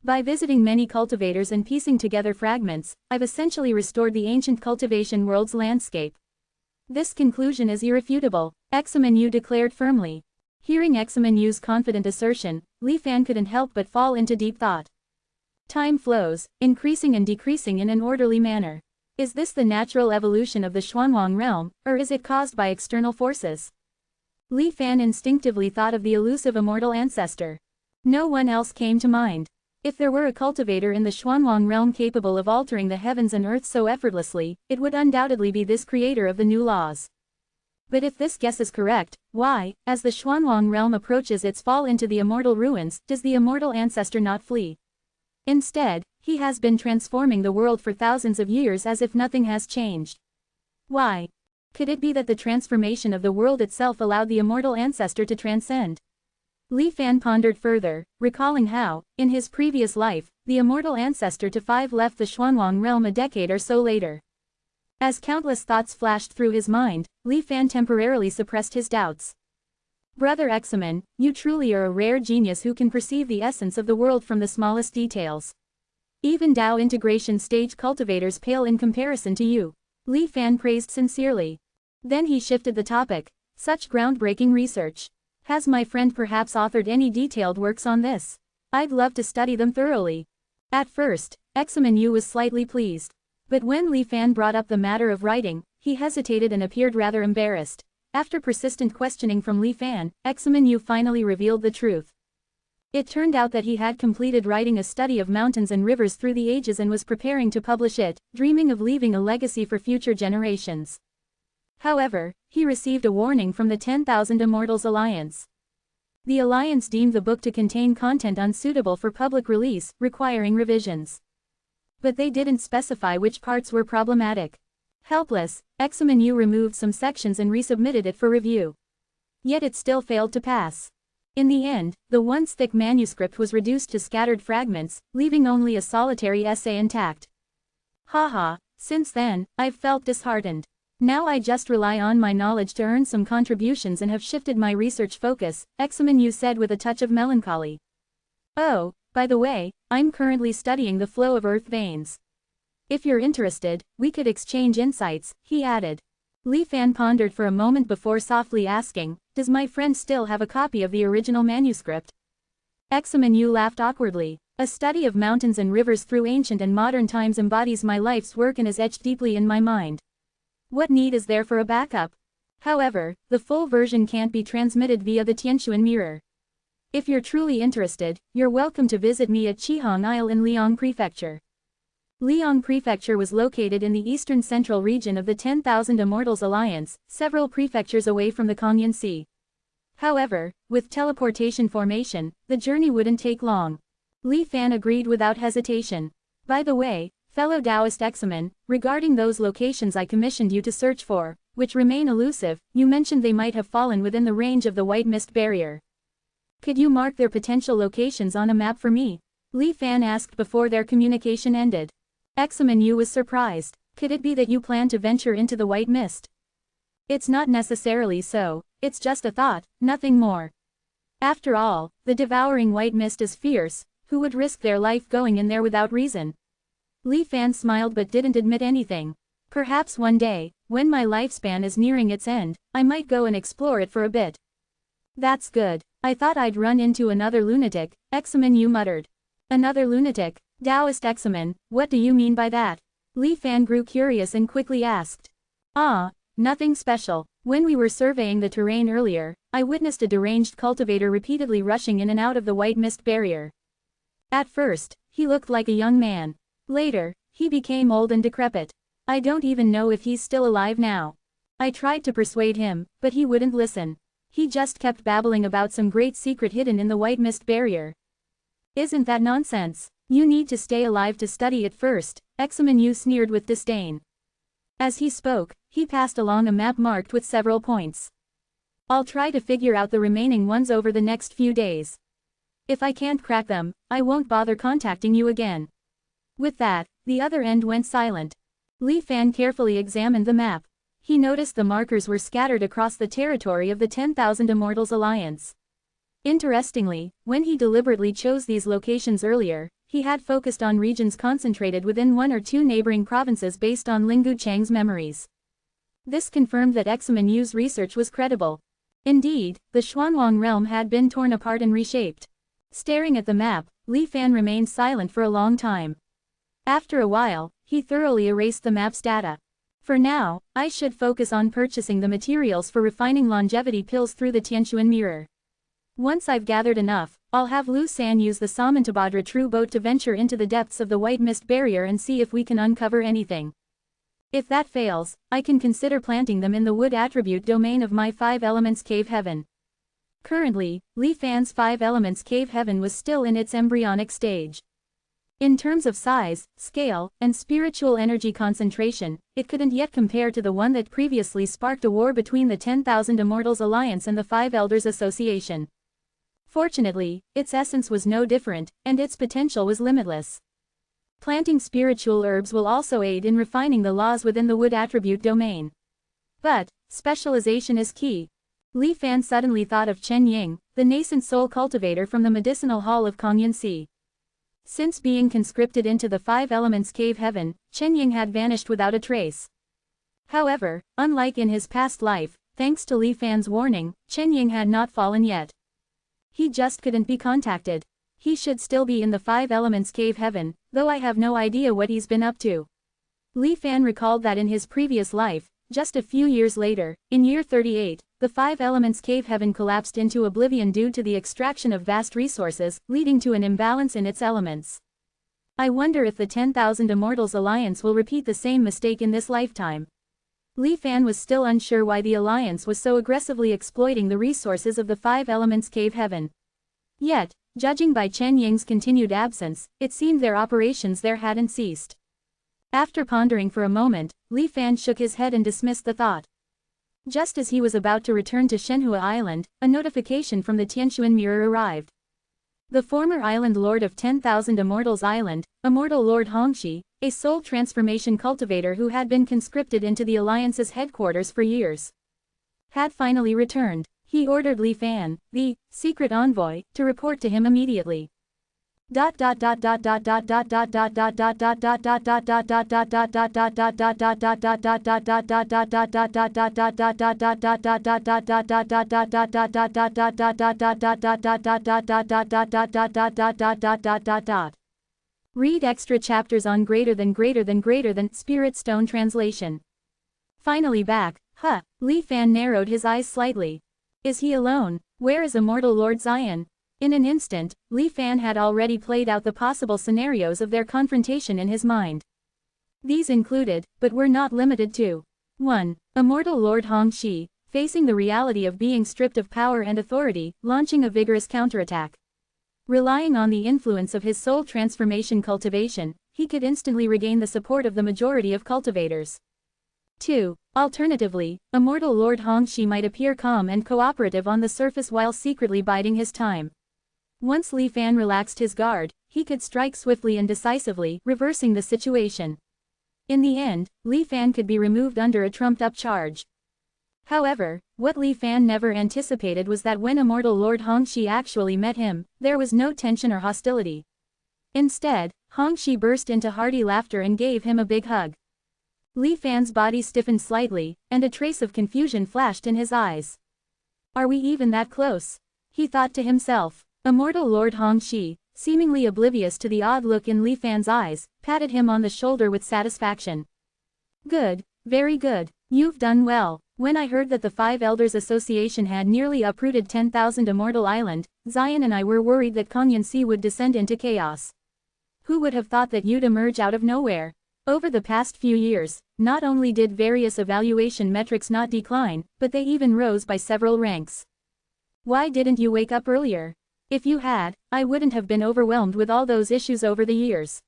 By visiting many cultivators and piecing together fragments, I've essentially restored the ancient cultivation world's landscape. This conclusion is irrefutable, Examen Yu declared firmly. Hearing Examen Yu's confident assertion, Li Fan couldn't help but fall into deep thought. Time flows, increasing and decreasing in an orderly manner. Is this the natural evolution of the Xuanwang realm, or is it caused by external forces? Li Fan instinctively thought of the elusive immortal ancestor. No one else came to mind. If there were a cultivator in the Xuanwang realm capable of altering the heavens and earth so effortlessly, it would undoubtedly be this creator of the new laws. But if this guess is correct, why, as the Xuanwang realm approaches its fall into the immortal ruins, does the immortal ancestor not flee? Instead, he has been transforming the world for thousands of years as if nothing has changed. Why? Could it be that the transformation of the world itself allowed the immortal ancestor to transcend? Li Fan pondered further, recalling how, in his previous life, the immortal ancestor to 5 left the Xuanwang realm a decade or so later. As countless thoughts flashed through his mind, Li Fan temporarily suppressed his doubts. Brother Examen, you truly are a rare genius who can perceive the essence of the world from the smallest details. Even Dao integration stage cultivators pale in comparison to you. Li Fan praised sincerely. Then he shifted the topic. Such groundbreaking research. Has my friend perhaps authored any detailed works on this? I'd love to study them thoroughly. At first, Examen Yu was slightly pleased. But when Li Fan brought up the matter of writing, he hesitated and appeared rather embarrassed. After persistent questioning from Li Fan, Examen Yu finally revealed the truth. It turned out that he had completed writing a study of mountains and rivers through the ages and was preparing to publish it, dreaming of leaving a legacy for future generations. However, he received a warning from the 10,000 Immortals Alliance. The Alliance deemed the book to contain content unsuitable for public release, requiring revisions. But they didn't specify which parts were problematic. Helpless, Examen Yu removed some sections and resubmitted it for review. Yet it still failed to pass. In the end, the once thick manuscript was reduced to scattered fragments, leaving only a solitary essay intact. Haha, since then, I've felt disheartened. Now I just rely on my knowledge to earn some contributions and have shifted my research focus, Examen Yu said with a touch of melancholy. Oh, by the way, I'm currently studying the flow of earth veins. If you're interested, we could exchange insights, he added. Li Fan pondered for a moment before softly asking, does my friend still have a copy of the original manuscript? Examen Yu laughed awkwardly. A study of mountains and rivers through ancient and modern times embodies my life's work and is etched deeply in my mind. What need is there for a backup? However, the full version can't be transmitted via the Tianshuan mirror. If you're truly interested, you're welcome to visit me at Qihong Isle in Liang Prefecture. Liang Prefecture was located in the eastern central region of the 10,000 Immortals Alliance, several prefectures away from the Kongyan Sea. However, with teleportation formation, the journey wouldn't take long. Li Fan agreed without hesitation. By the way, fellow Taoist Examen, regarding those locations I commissioned you to search for, which remain elusive, you mentioned they might have fallen within the range of the white mist barrier. Could you mark their potential locations on a map for me? Li Fan asked before their communication ended. Examen Yu was surprised. Could it be that you plan to venture into the white mist? It's not necessarily so, it's just a thought, nothing more. After all, the devouring white mist is fierce, who would risk their life going in there without reason? Li Fan smiled but didn't admit anything. Perhaps one day, when my lifespan is nearing its end, I might go and explore it for a bit. That's good. I thought I'd run into another lunatic, Examen Yu muttered. Another lunatic? Taoist Examen, what do you mean by that? Li Fan grew curious and quickly asked. Ah, nothing special. When we were surveying the terrain earlier, I witnessed a deranged cultivator repeatedly rushing in and out of the white mist barrier. At first, he looked like a young man. Later, he became old and decrepit. I don't even know if he's still alive now. I tried to persuade him, but he wouldn't listen. He just kept babbling about some great secret hidden in the white mist barrier. Isn't that nonsense? You need to stay alive to study it first, Examen Yu sneered with disdain. As he spoke, he passed along a map marked with several points. I'll try to figure out the remaining ones over the next few days. If I can't crack them, I won't bother contacting you again. With that, the other end went silent. Li Fan carefully examined the map. He noticed the markers were scattered across the territory of the 10,000 Immortals Alliance. Interestingly, when he deliberately chose these locations earlier, he had focused on regions concentrated within one or two neighboring provinces based on Lingu Chang's memories. This confirmed that Examen Yu's research was credible. Indeed, the Xuanwang realm had been torn apart and reshaped. Staring at the map, Li Fan remained silent for a long time. After a while, he thoroughly erased the map's data. For now, I should focus on purchasing the materials for refining longevity pills through the Tianquan mirror. Once I've gathered enough, I'll have Lu San use the Samantabhadra true boat to venture into the depths of the white mist barrier and see if we can uncover anything. If that fails, I can consider planting them in the wood attribute domain of my 5 elements cave heaven. Currently, Li Fan's 5 elements cave heaven was still in its embryonic stage. In terms of size, scale, and spiritual energy concentration, it couldn't yet compare to the one that previously sparked a war between the 10,000 Immortals Alliance and the 5 Elders Association. Fortunately, its essence was no different, and its potential was limitless. Planting spiritual herbs will also aid in refining the laws within the wood attribute domain. But, specialization is key. Li Fan suddenly thought of Chen Ying, the nascent soul cultivator from the medicinal hall of Kongyansi. Since being conscripted into the 5 elements cave heaven, Chen Ying had vanished without a trace. However, unlike in his past life, thanks to Li Fan's warning, Chen Ying had not fallen yet. He just couldn't be contacted. He should still be in the 5 elements cave heaven, though I have no idea what he's been up to. Li Fan recalled that in his previous life, just a few years later, in year 38, the 5 elements cave heaven collapsed into oblivion due to the extraction of vast resources, leading to an imbalance in its elements. I wonder if the 10,000 Immortals Alliance will repeat the same mistake in this lifetime. Li Fan was still unsure why the Alliance was so aggressively exploiting the resources of the 5 elements cave heaven. Yet, judging by Chen Ying's continued absence, it seemed their operations there hadn't ceased. After pondering for a moment, Li Fan shook his head and dismissed the thought. Just as he was about to return to Shenhua Island, a notification from the Tianquan mirror arrived. The former island lord of 10,000 Immortals Island, Immortal Lord Hongxi, a soul transformation cultivator who had been conscripted into the Alliance's headquarters for years, had finally returned. He ordered Li Fan, the secret envoy, to report to him immediately. Read extra chapters on greater than Spirit Stone translation. Finally back, Li Fan narrowed his eyes slightly. Is he alone? Where is Immortal Lord Zion? In an instant, Li Fan had already played out the possible scenarios of their confrontation in his mind. These included, but were not limited to: 1. Immortal Lord Hongxi, facing the reality of being stripped of power and authority, launching a vigorous counterattack. Relying on the influence of his soul transformation cultivation, he could instantly regain the support of the majority of cultivators. 2. Alternatively, Immortal Lord Hongxi might appear calm and cooperative on the surface while secretly biding his time. Once Li Fan relaxed his guard, he could strike swiftly and decisively, reversing the situation. In the end, Li Fan could be removed under a trumped-up charge. However, what Li Fan never anticipated was that when Immortal Lord Hongxi actually met him, there was no tension or hostility. Instead, Hongxi burst into hearty laughter and gave him a big hug. Li Fan's body stiffened slightly, and a trace of confusion flashed in his eyes. Are we even that close? He thought to himself. Immortal Lord Hongxi, seemingly oblivious to the odd look in Li Fan's eyes, patted him on the shoulder with satisfaction. Good, very good, you've done well. When I heard that the 5 Elders Association had nearly uprooted 10,000 Immortal Island, Zion and I were worried that Kongyansi would descend into chaos. Who would have thought that you'd emerge out of nowhere? Over the past few years, not only did various evaluation metrics not decline, but they even rose by several ranks. Why didn't you wake up earlier? If you had, I wouldn't have been overwhelmed with all those issues over the years.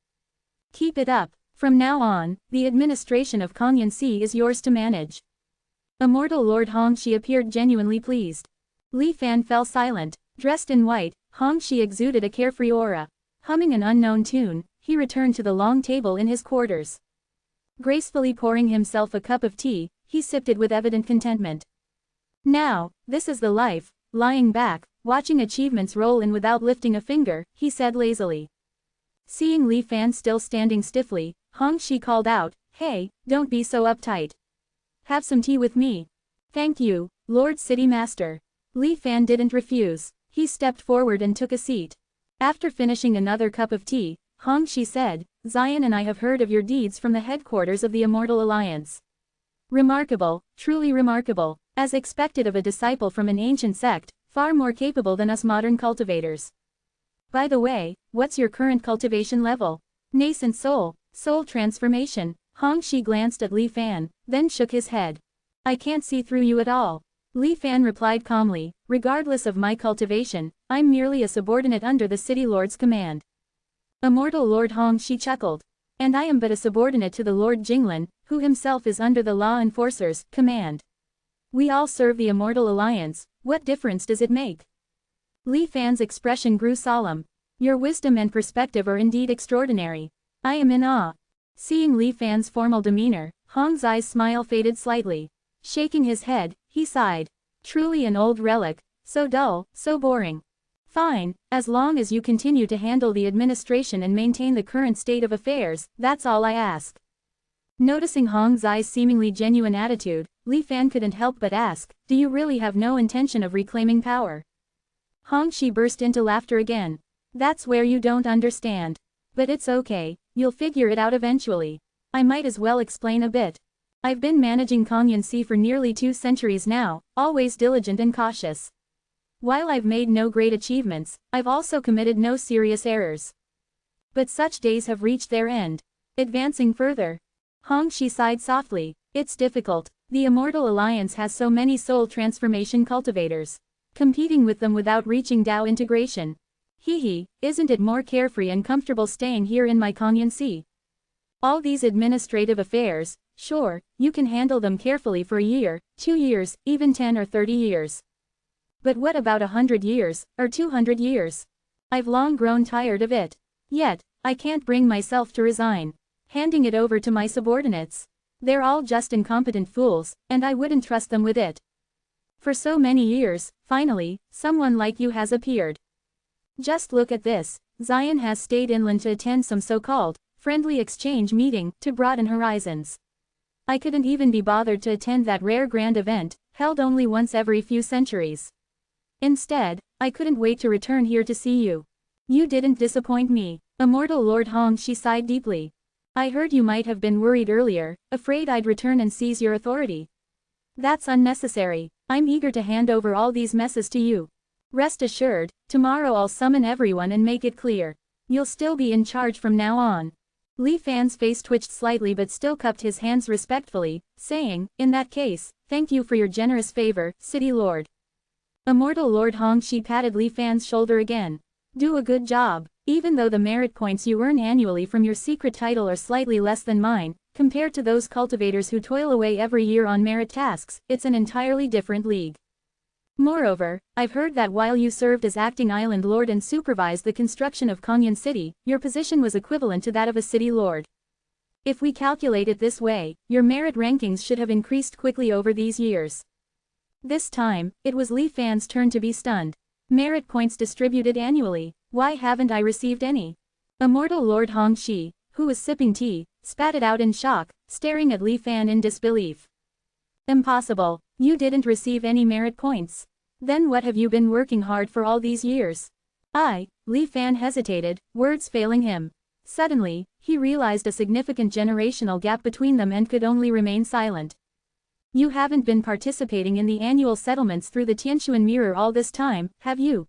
Keep it up. From now on, the administration of Kongyansi is yours to manage. Immortal Lord Hongxi appeared genuinely pleased. Li Fan fell silent. Dressed in white, Hongxi exuded a carefree aura. Humming an unknown tune, he returned to the long table in his quarters. Gracefully pouring himself a cup of tea, he sipped it with evident contentment. Now, this is the life. Lying back, watching achievements roll in without lifting a finger, he said lazily. Seeing Li Fan still standing stiffly, Hongxi called out, "Hey, don't be so uptight. Have some tea with me." "Thank you, Lord City Master." Li Fan didn't refuse. He stepped forward and took a seat. After finishing another cup of tea, Hong Shi said, Zion and I have heard of your deeds from the headquarters of the Immortal Alliance. Remarkable, truly remarkable, as expected of a disciple from an ancient sect, far more capable than us modern cultivators. By the way, what's your current cultivation level? Nascent soul transformation. Hong Shi glanced at Li Fan, then shook his head. I can't see through you at all. Li Fan replied calmly, regardless of my cultivation, I'm merely a subordinate under the city lord's command. Immortal Lord Hong Shi chuckled. And I am but a subordinate to the Lord Jinglin, who himself is under the law enforcer's command. We all serve the Immortal Alliance, what difference does it make? Li Fan's expression grew solemn. Your wisdom and perspective are indeed extraordinary. I am in awe. Seeing Li Fan's formal demeanor, Hong Zai's smile faded slightly. Shaking his head, he sighed. Truly an old relic, so dull, so boring. Fine, as long as you continue to handle the administration and maintain the current state of affairs, that's all I ask. Noticing Hong Zai's seemingly genuine attitude, Li Fan couldn't help but ask, do you really have no intention of reclaiming power? Hong Shi burst into laughter again. That's where you don't understand. But it's okay, you'll figure it out eventually. I might as well explain a bit. I've been managing Congyancy for nearly 2 centuries now, always diligent and cautious. While I've made no great achievements, I've also committed no serious errors. But such days have reached their end. Advancing further. Hong Shi sighed softly. It's difficult. The Immortal Alliance has so many soul transformation cultivators. Competing with them without reaching Dao integration. Isn't it more carefree and comfortable staying here in my Congyancy? All these administrative affairs, sure, you can handle them carefully for a year, 2 years, even 10 or 30 years. But what about 100 years, or 200 years? I've long grown tired of it. Yet, I can't bring myself to resign. Handing it over to my subordinates. They're all just incompetent fools, and I wouldn't trust them with it. For so many years, finally, someone like you has appeared. Just look at this, Zion has stayed inland to attend some so-called friendly exchange meeting to broaden horizons. I couldn't even be bothered to attend that rare grand event, held only once every few centuries. Instead, I couldn't wait to return here to see you. You didn't disappoint me. Immortal Lord Hong Shi sighed deeply. I heard you might have been worried earlier, afraid I'd return and seize your authority. That's unnecessary. I'm eager to hand over all these messes to you. Rest assured, tomorrow I'll summon everyone and make it clear. You'll still be in charge from now on. Li Fan's face twitched slightly but still cupped his hands respectfully, saying, in that case, thank you for your generous favor, City Lord. Immortal Lord Hong Shi patted Li Fan's shoulder again. Do a good job. Even though the merit points you earn annually from your secret title are slightly less than mine, compared to those cultivators who toil away every year on merit tasks, it's an entirely different league. Moreover, I've heard that while you served as acting island lord and supervised the construction of Congyan City, your position was equivalent to that of a city lord. If we calculate it this way, your merit rankings should have increased quickly over these years. This time, it was Li Fan's turn to be stunned. Merit points distributed annually, why haven't I received any? Immortal Lord Hong Shi, who was sipping tea, spat it out in shock, staring at Li Fan in disbelief. Impossible, you didn't receive any merit points. Then what have you been working hard for all these years? Li Fan hesitated, words failing him. Suddenly, he realized a significant generational gap between them and could only remain silent. You haven't been participating in the annual settlements through the Tianshuan Mirror all this time, have you?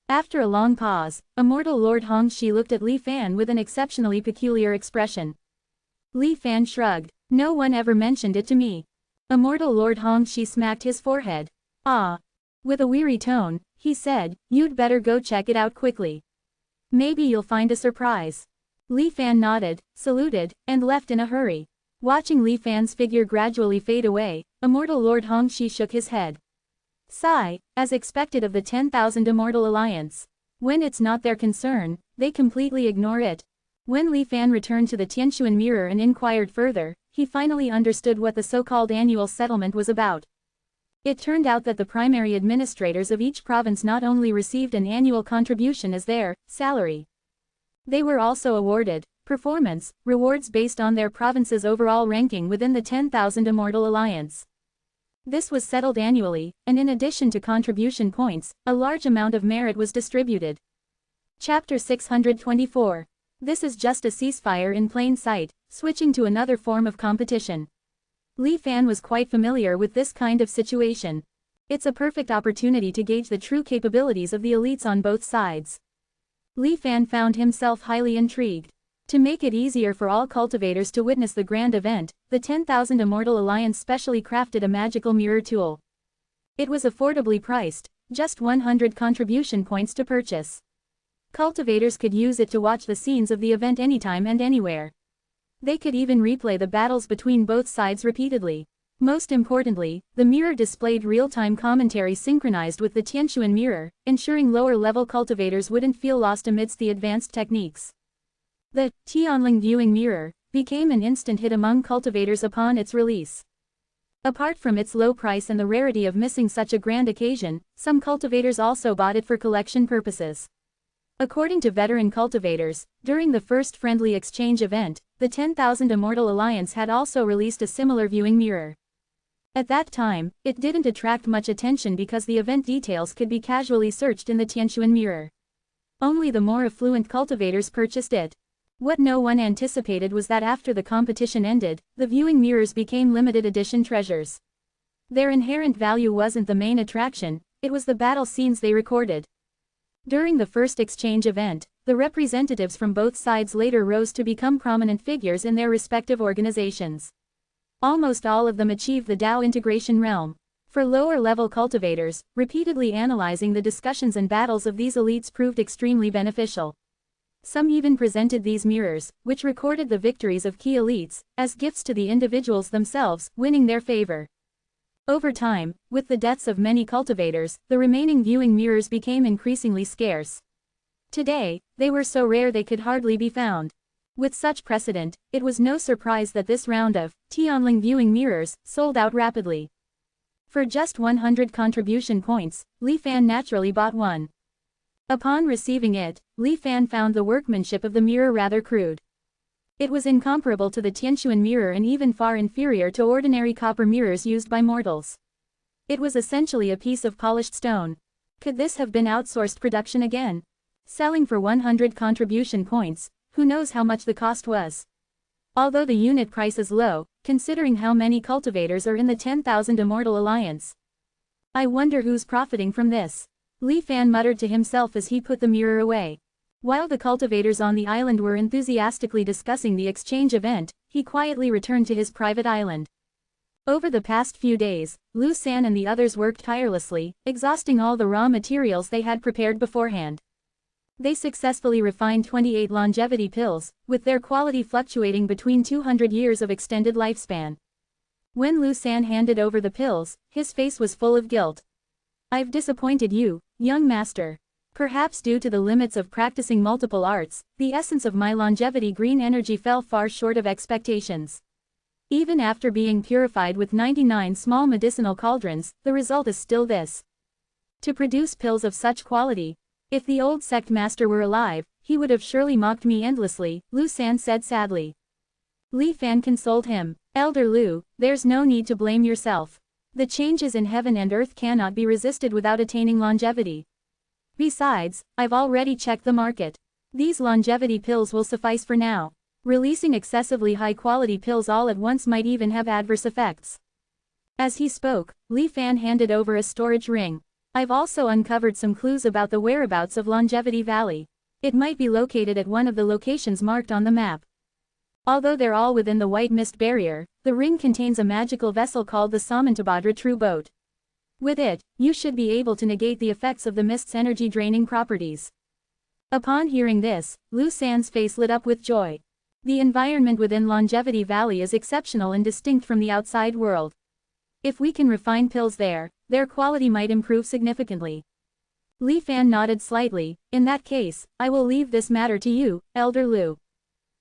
After a long pause, Immortal Lord Hong Shi looked at Li Fan with an exceptionally peculiar expression. Li Fan shrugged. No one ever mentioned it to me. Immortal Lord Hong Shi smacked his forehead. With a weary tone, he said, you'd better go check it out quickly. Maybe you'll find a surprise. Li Fan nodded, saluted, and left in a hurry. Watching Li Fan's figure gradually fade away, Immortal Lord Hong Shi shook his head. Sigh, as expected of the 10,000 Immortal Alliance. When it's not their concern, they completely ignore it. When Li Fan returned to the Tianshuan Mirror and inquired further, he finally understood what the so-called annual settlement was about. It turned out that the primary administrators of each province not only received an annual contribution as their salary. They were also awarded performance rewards based on their province's overall ranking within the 10,000 Immortal Alliance. This was settled annually, and in addition to contribution points, a large amount of merit was distributed. Chapter 624. This is just a ceasefire in plain sight, switching to another form of competition. Li Fan was quite familiar with this kind of situation. It's a perfect opportunity to gauge the true capabilities of the elites on both sides. Li Fan found himself highly intrigued. To make it easier for all cultivators to witness the grand event, the 10,000 Immortal Alliance specially crafted a magical mirror tool. It was affordably priced, just 100 contribution points to purchase. Cultivators could use it to watch the scenes of the event anytime and anywhere. They could even replay the battles between both sides repeatedly. Most importantly, the mirror displayed real-time commentary synchronized with the Tianshuan mirror, ensuring lower-level cultivators wouldn't feel lost amidst the advanced techniques. The Tianling viewing mirror became an instant hit among cultivators upon its release. Apart from its low price and the rarity of missing such a grand occasion, some cultivators also bought it for collection purposes. According to veteran cultivators, during the first friendly exchange event, the 10,000 Immortal Alliance had also released a similar viewing mirror. At that time, it didn't attract much attention because the event details could be casually searched in the Tianshuan mirror. Only the more affluent cultivators purchased it. What no one anticipated was that after the competition ended, the viewing mirrors became limited edition treasures. Their inherent value wasn't the main attraction, it was the battle scenes they recorded. During the first exchange event, the representatives from both sides later rose to become prominent figures in their respective organizations. Almost all of them achieved the Dao integration realm. For lower-level cultivators, repeatedly analyzing the discussions and battles of these elites proved extremely beneficial. Some even presented these mirrors, which recorded the victories of key elites, as gifts to the individuals themselves, winning their favor. Over time, with the deaths of many cultivators, the remaining viewing mirrors became increasingly scarce. Today, they were so rare they could hardly be found. With such precedent, it was no surprise that this round of Tianling viewing mirrors sold out rapidly. For just 100 contribution points, Li Fan naturally bought one. Upon receiving it, Li Fan found the workmanship of the mirror rather crude. It was incomparable to the Tianshuan mirror and even far inferior to ordinary copper mirrors used by mortals. It was essentially a piece of polished stone. Could this have been outsourced production again? Selling for 100 contribution points, who knows how much the cost was? Although the unit price is low, considering how many cultivators are in the 10,000 Immortal Alliance. I wonder who's profiting from this. Li Fan muttered to himself as he put the mirror away. While the cultivators on the island were enthusiastically discussing the exchange event, he quietly returned to his private island. Over the past few days, Lu San and the others worked tirelessly, exhausting all the raw materials they had prepared beforehand. They successfully refined 28 longevity pills, with their quality fluctuating between 200 years of extended lifespan. When Lu San handed over the pills, his face was full of guilt. I've disappointed you, young master. Perhaps due to the limits of practicing multiple arts, the essence of my longevity green energy fell far short of expectations. Even after being purified with 99 small medicinal cauldrons, the result is still this. To produce pills of such quality. If the old sect master were alive, he would have surely mocked me endlessly, Lu San said sadly. Li Fan consoled him. Elder Lu, there's no need to blame yourself. The changes in heaven and earth cannot be resisted without attaining longevity. Besides, I've already checked the market. These longevity pills will suffice for now. Releasing excessively high-quality pills all at once might even have adverse effects. As he spoke, Li Fan handed over a storage ring. I've also uncovered some clues about the whereabouts of Longevity Valley. It might be located at one of the locations marked on the map. Although they're all within the white mist barrier, the ring contains a magical vessel called the Samantabhadra True Boat. With it, you should be able to negate the effects of the mist's energy-draining properties. Upon hearing this, Lu San's face lit up with joy. The environment within Longevity Valley is exceptional and distinct from the outside world. If we can refine pills there, their quality might improve significantly. Li Fan nodded slightly. In that case, I will leave this matter to you, Elder Lu.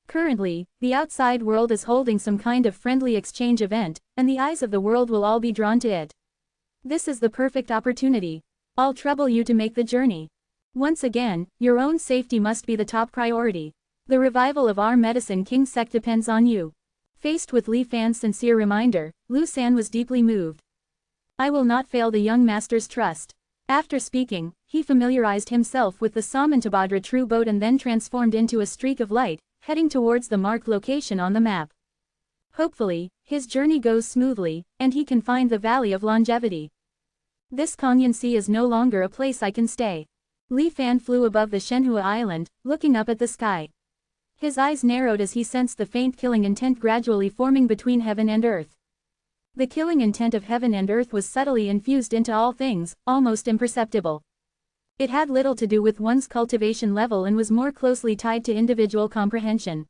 Currently, the outside world is holding some kind of friendly exchange event, and the eyes of the world will all be drawn to it. This is the perfect opportunity. I'll trouble you to make the journey. Once again, your own safety must be the top priority. The revival of our Medicine King sect depends on you. Faced with Li Fan's sincere reminder, Lu San was deeply moved. I will not fail the young master's trust. After speaking, he familiarized himself with the Samantabhadra true boat and then transformed into a streak of light, heading towards the marked location on the map. Hopefully, his journey goes smoothly, and he can find the Valley of Longevity. This Kangyun Sea is no longer a place I can stay. Li Fan flew above the Shenhua Island, looking up at the sky. His eyes narrowed as he sensed the faint killing intent gradually forming between heaven and earth. The killing intent of heaven and earth was subtly infused into all things, almost imperceptible. It had little to do with one's cultivation level and was more closely tied to individual comprehension.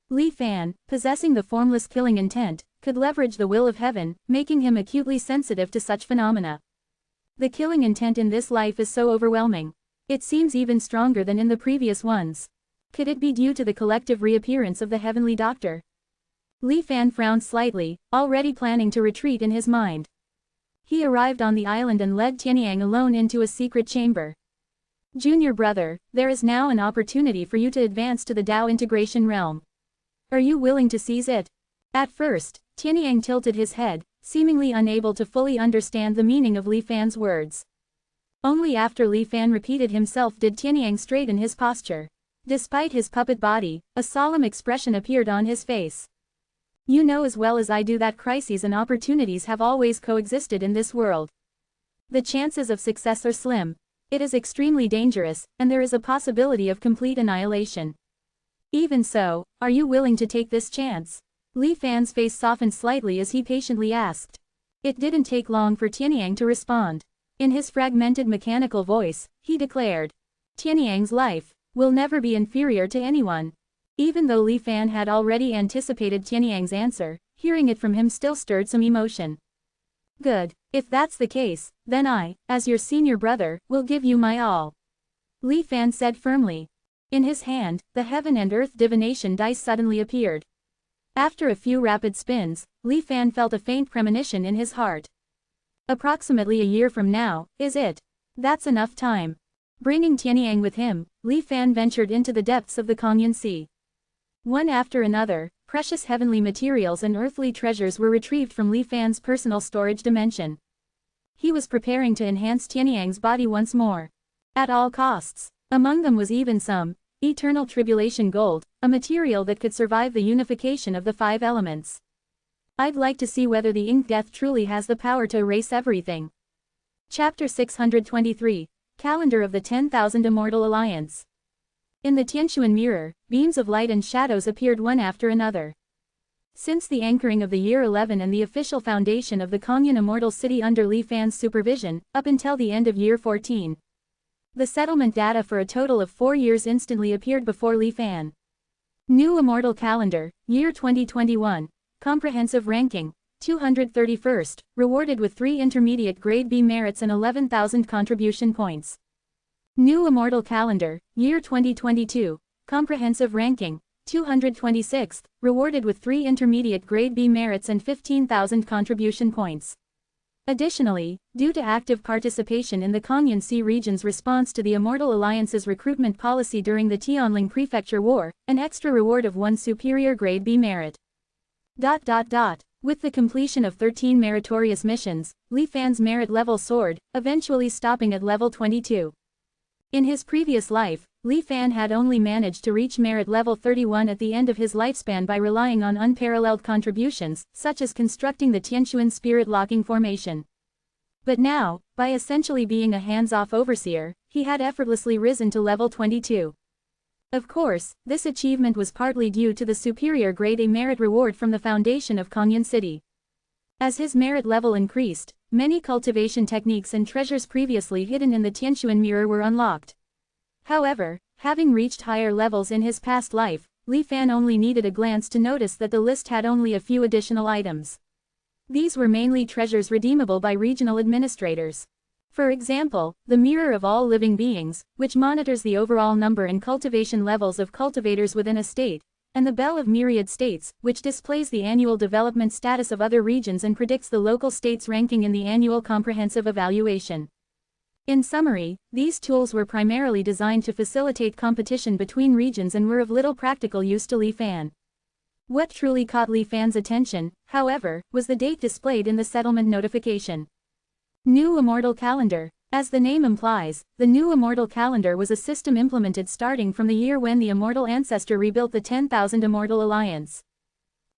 Li Fan, possessing the formless killing intent, could leverage the will of heaven, making him acutely sensitive to such phenomena. The killing intent in this life is so overwhelming. It seems even stronger than in the previous ones. Could it be due to the collective reappearance of the heavenly doctor? Li Fan frowned slightly, already planning to retreat in his mind. He arrived on the island and led Tianyang alone into a secret chamber. Junior brother, there is now an opportunity for you to advance to the Tao integration realm. Are you willing to seize it? At first, Tianyang tilted his head, seemingly unable to fully understand the meaning of Li Fan's words. Only after Li Fan repeated himself did Tianyang straighten his posture. Despite his puppet body, a solemn expression appeared on his face. You know as well as I do that crises and opportunities have always coexisted in this world. The chances of success are slim. It is extremely dangerous, and there is a possibility of complete annihilation. Even so, are you willing to take this chance? Li Fan's face softened slightly as he patiently asked. It didn't take long for Tianyang to respond. In his fragmented mechanical voice, he declared, Tianyang's life will never be inferior to anyone. Even though Li Fan had already anticipated Tianyang's answer, hearing it from him still stirred some emotion. Good, if that's the case, then I, as your senior brother, will give you my all. Li Fan said firmly. In his hand, the heaven and earth divination dice suddenly appeared. After a few rapid spins, Li Fan felt a faint premonition in his heart. Approximately a year from now, is it? That's enough time. Bringing Tianyang with him, Li Fan ventured into the depths of the Kangyun Sea. One after another, precious heavenly materials and earthly treasures were retrieved from Li Fan's personal storage dimension. He was preparing to enhance Tianyang's body once more. At all costs. Among them was even some eternal tribulation gold, a material that could survive the unification of the 5 elements. I'd like to see whether the ink death truly has the power to erase everything. Chapter 623, Calendar of the 10,000 Immortal Alliance. In the Tianquan mirror, beams of light and shadows appeared one after another. Since the anchoring of the year 11 and the official foundation of the Kangyun Immortal City under Li Fan's supervision, up until the end of year 14. The settlement data for a total of 4 years instantly appeared before Li Fan. New Immortal Calendar, Year 2021, Comprehensive Ranking, 231st, rewarded with 3 intermediate grade B merits and 11,000 contribution points. New Immortal Calendar, Year 2022, Comprehensive Ranking, 226th, rewarded with 3 intermediate grade B merits and 15,000 contribution points. Additionally, due to active participation in the Kangyun Sea region's response to the Immortal Alliance's recruitment policy during the Tianling Prefecture War, an extra reward of 1 superior grade B merit. With the completion of 13 meritorious missions, Li Fan's merit level soared, eventually stopping at level 22. In his previous life, Li Fan had only managed to reach merit level 31 at the end of his lifespan by relying on unparalleled contributions, such as constructing the Tianquan Spirit Locking Formation. But now, by essentially being a hands-off overseer, he had effortlessly risen to level 22. Of course, this achievement was partly due to the superior grade A merit reward from the foundation of Kangyun City. As his merit level increased, many cultivation techniques and treasures previously hidden in the Tianquan mirror were unlocked. However, having reached higher levels in his past life, Li Fan only needed a glance to notice that the list had only a few additional items. These were mainly treasures redeemable by regional administrators. For example, the Mirror of All Living Beings, which monitors the overall number and cultivation levels of cultivators within a state, and the Bell of Myriad States, which displays the annual development status of other regions and predicts the local state's ranking in the annual comprehensive evaluation. In summary, these tools were primarily designed to facilitate competition between regions and were of little practical use to Li Fan. What truly caught Li Fan's attention, however, was the date displayed in the settlement notification. New Immortal Calendar. As the name implies, the new Immortal Calendar was a system implemented starting from the year when the Immortal Ancestor rebuilt the 10,000 Immortal Alliance.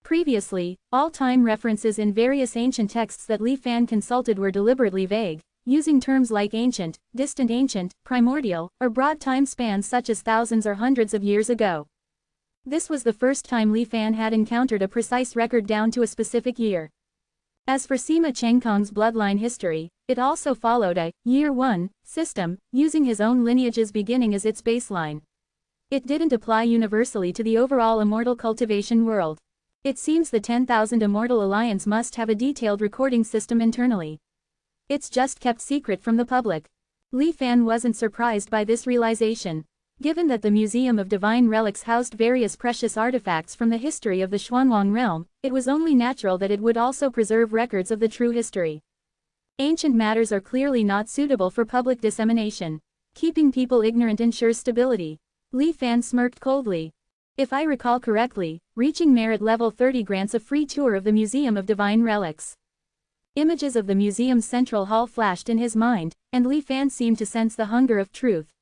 Previously, all time references in various ancient texts that Li Fan consulted were deliberately vague, using terms like ancient, distant ancient, primordial, or broad time spans such as thousands or hundreds of years ago. This was the first time Li Fan had encountered a precise record down to a specific year. As for Sima Chengkong's bloodline history, it also followed a Year 1 system, using his own lineage's beginning as its baseline. It didn't apply universally to the overall immortal cultivation world. It seems the 10,000 Immortal Alliance must have a detailed recording system internally. It's just kept secret from the public. Li Fan wasn't surprised by this realization. Given that the Museum of Divine Relics housed various precious artifacts from the history of the Xuanwang realm, it was only natural that it would also preserve records of the true history. Ancient matters are clearly not suitable for public dissemination. Keeping people ignorant ensures stability. Li Fan smirked coldly. If I recall correctly, reaching merit level 30 grants a free tour of the Museum of Divine Relics. Images of the museum's central hall flashed in his mind, and Li Fan seemed to sense the hunger of truth.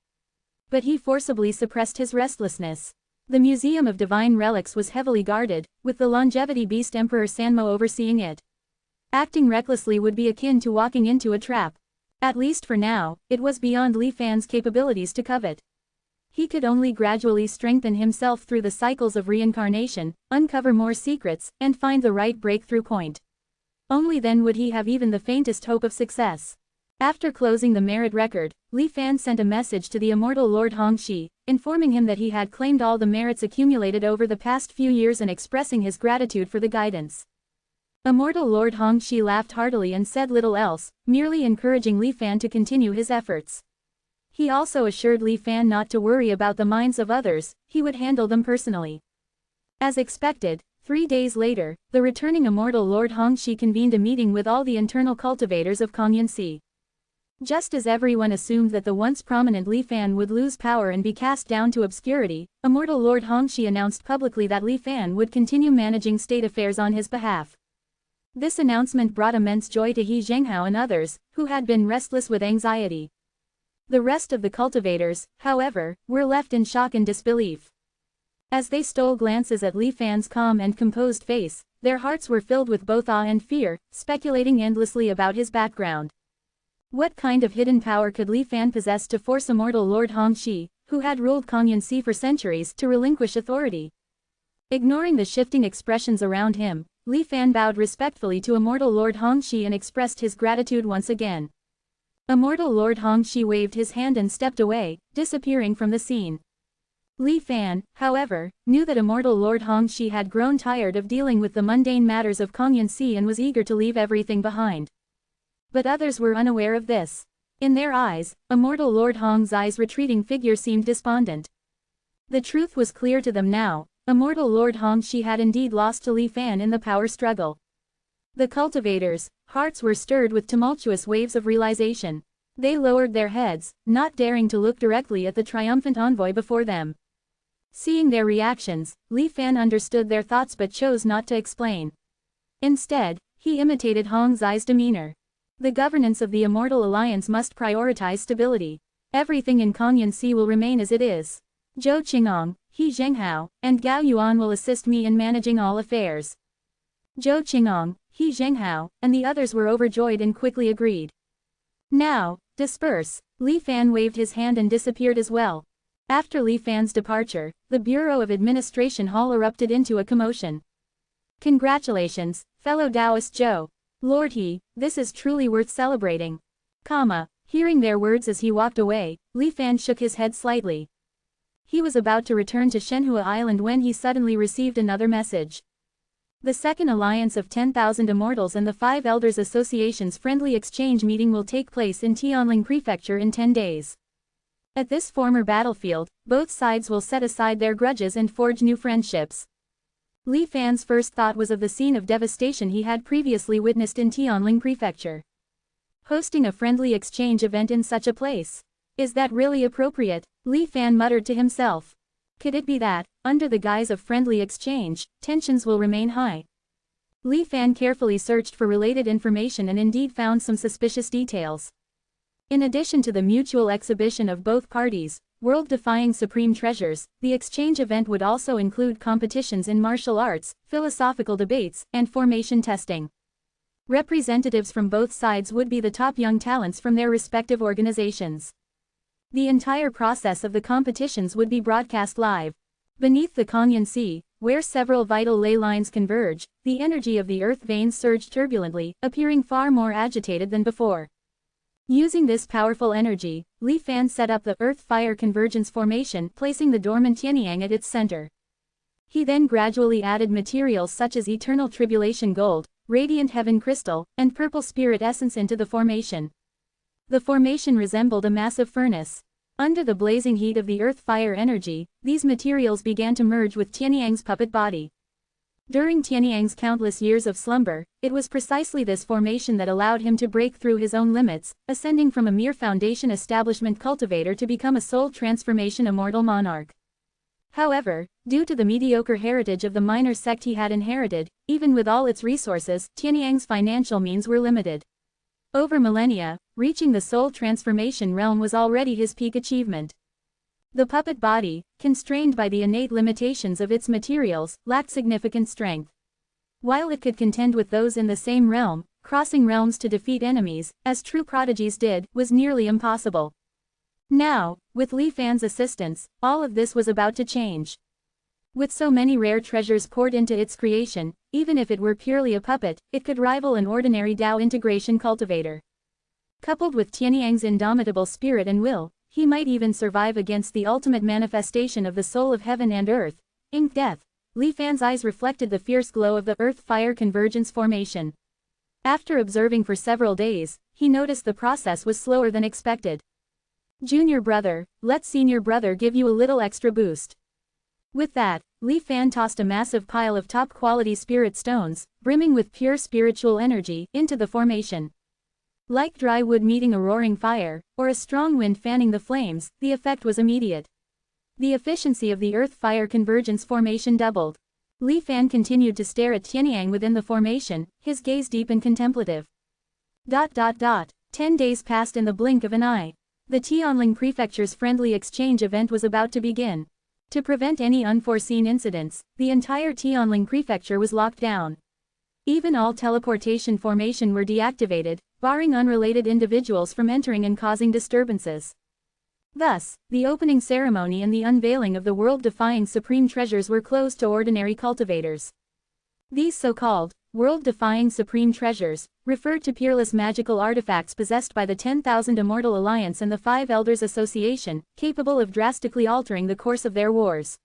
But he forcibly suppressed his restlessness. The Museum of Divine Relics was heavily guarded, with the longevity beast Emperor Sanmo overseeing it. Acting recklessly would be akin to walking into a trap. At least for now, it was beyond Li Fan's capabilities to covet. He could only gradually strengthen himself through the cycles of reincarnation, uncover more secrets, and find the right breakthrough point. Only then would he have even the faintest hope of success. After closing the merit record, Li Fan sent a message to the immortal Lord Hongxi, informing him that he had claimed all the merits accumulated over the past few years and expressing his gratitude for the guidance. Immortal Lord Hongxi laughed heartily and said little else, merely encouraging Li Fan to continue his efforts. He also assured Li Fan not to worry about the minds of others, he would handle them personally. As expected, 3 days later, the returning immortal Lord Hongxi convened a meeting with all the internal cultivators of Kongyansi. Just as everyone assumed that the once prominent Li Fan would lose power and be cast down to obscurity, immortal Lord Hongxi announced publicly that Li Fan would continue managing state affairs on his behalf. This announcement brought immense joy to He Zhenghao and others, who had been restless with anxiety. The rest of the cultivators, however, were left in shock and disbelief. As they stole glances at Li Fan's calm and composed face, their hearts were filled with both awe and fear, speculating endlessly about his background. What kind of hidden power could Li Fan possess to force immortal Lord Hongxi, who had ruled Kongyansi for centuries, to relinquish authority? Ignoring the shifting expressions around him, Li Fan bowed respectfully to immortal Lord Hongxi and expressed his gratitude once again. Immortal Lord Hongxi waved his hand and stepped away, disappearing from the scene. Li Fan, however, knew that immortal Lord Hongxi had grown tired of dealing with the mundane matters of Kongyansi and was eager to leave everything behind. But others were unaware of this. In their eyes, immortal Lord Hongxi's retreating figure seemed despondent. The truth was clear to them now, immortal Lord Hongxi had indeed lost to Li Fan in the power struggle. The cultivators' hearts were stirred with tumultuous waves of realization. They lowered their heads, not daring to look directly at the triumphant envoy before them. Seeing their reactions, Li Fan understood their thoughts but chose not to explain. Instead, he imitated Hongxi's demeanor. The governance of the Immortal Alliance must prioritize stability. Everything in Kongyansi will remain as it is. Zhou Qingong, He Zhenghao, and Gao Yuan will assist me in managing all affairs. Zhou Qingong, He Zhenghao, and the others were overjoyed and quickly agreed. Now, disperse. Li Fan waved his hand and disappeared as well. After Li Fan's departure, the Bureau of Administration Hall erupted into a commotion. Congratulations, fellow Taoist Zhou. Lord He, this is truly worth celebrating. Hearing their words as he walked away, Li Fan shook his head slightly. He was about to return to Shenhua Island when he suddenly received another message. The Second Alliance of 10,000 Immortals and the 5 Elders Association's friendly exchange meeting will take place in Tianling Prefecture in 10 days. At this former battlefield, both sides will set aside their grudges and forge new friendships. Li Fan's first thought was of the scene of devastation he had previously witnessed in Tianling Prefecture. Hosting a friendly exchange event in such a place. Is that really appropriate? Li Fan muttered to himself. Could it be that, under the guise of friendly exchange, tensions will remain high? Li Fan carefully searched for related information and indeed found some suspicious details. In addition to the mutual exhibition of both parties, world-defying supreme treasures, the exchange event would also include competitions in martial arts, philosophical debates, and formation testing. Representatives from both sides would be the top young talents from their respective organizations. The entire process of the competitions would be broadcast live. Beneath the Kanyan Sea, where several vital ley lines converge, the energy of the earth veins surged turbulently, appearing far more agitated than before. Using this powerful energy, Li Fan set up the Earth-Fire Convergence Formation, placing the dormant Tianyang at its center. He then gradually added materials such as Eternal Tribulation Gold, Radiant Heaven Crystal, and Purple Spirit Essence into the formation. The formation resembled a massive furnace. Under the blazing heat of the earth-fire energy, these materials began to merge with Tianyang's puppet body. During Tianyang's countless years of slumber, it was precisely this formation that allowed him to break through his own limits, ascending from a mere foundation establishment cultivator to become a soul transformation immortal monarch. However, due to the mediocre heritage of the minor sect he had inherited, even with all its resources, Tianyang's financial means were limited. Over millennia, reaching the soul transformation realm was already his peak achievement. The puppet body, constrained by the innate limitations of its materials, lacked significant strength. While it could contend with those in the same realm, crossing realms to defeat enemies, as true prodigies did, was nearly impossible. Now, with Li Fan's assistance, all of this was about to change. With so many rare treasures poured into its creation, even if it were purely a puppet, it could rival an ordinary Dao integration cultivator. Coupled with Tianyang's indomitable spirit and will, he might even survive against the ultimate manifestation of the soul of heaven and earth, ink death. Li Fan's eyes reflected the fierce glow of the Earth-Fire Convergence Formation. After observing for several days, he noticed the process was slower than expected. Junior brother, let senior brother give you a little extra boost. With that, Li Fan tossed a massive pile of top-quality spirit stones, brimming with pure spiritual energy, into the formation. Like dry wood meeting a roaring fire, or a strong wind fanning the flames, the effect was immediate. The efficiency of the Earth-Fire Convergence Formation doubled. Li Fan continued to stare at Tianyang within the formation, his gaze deep and contemplative. 10 days passed in the blink of an eye. The Tianling Prefecture's friendly exchange event was about to begin. To prevent any unforeseen incidents, the entire Tianling Prefecture was locked down. Even all teleportation formation were deactivated, barring unrelated individuals from entering and causing disturbances. Thus, the opening ceremony and the unveiling of the world-defying supreme treasures were closed to ordinary cultivators. These so-called world-defying supreme treasures referred to peerless magical artifacts possessed by the 10,000 Immortal Alliance and the Five Elders Association, capable of drastically altering the course of their wars.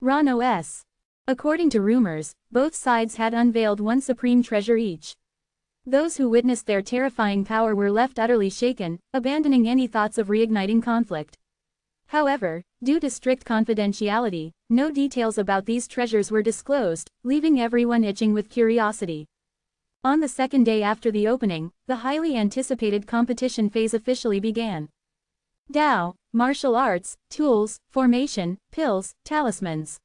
Ron-OS. According to rumors, both sides had unveiled one supreme treasure each. Those who witnessed their terrifying power were left utterly shaken, abandoning any thoughts of reigniting conflict. However, due to strict confidentiality, no details about these treasures were disclosed, leaving everyone itching with curiosity. On the second day after the opening, the highly anticipated competition phase officially began. Dao, martial arts, tools, formation, pills, talismans.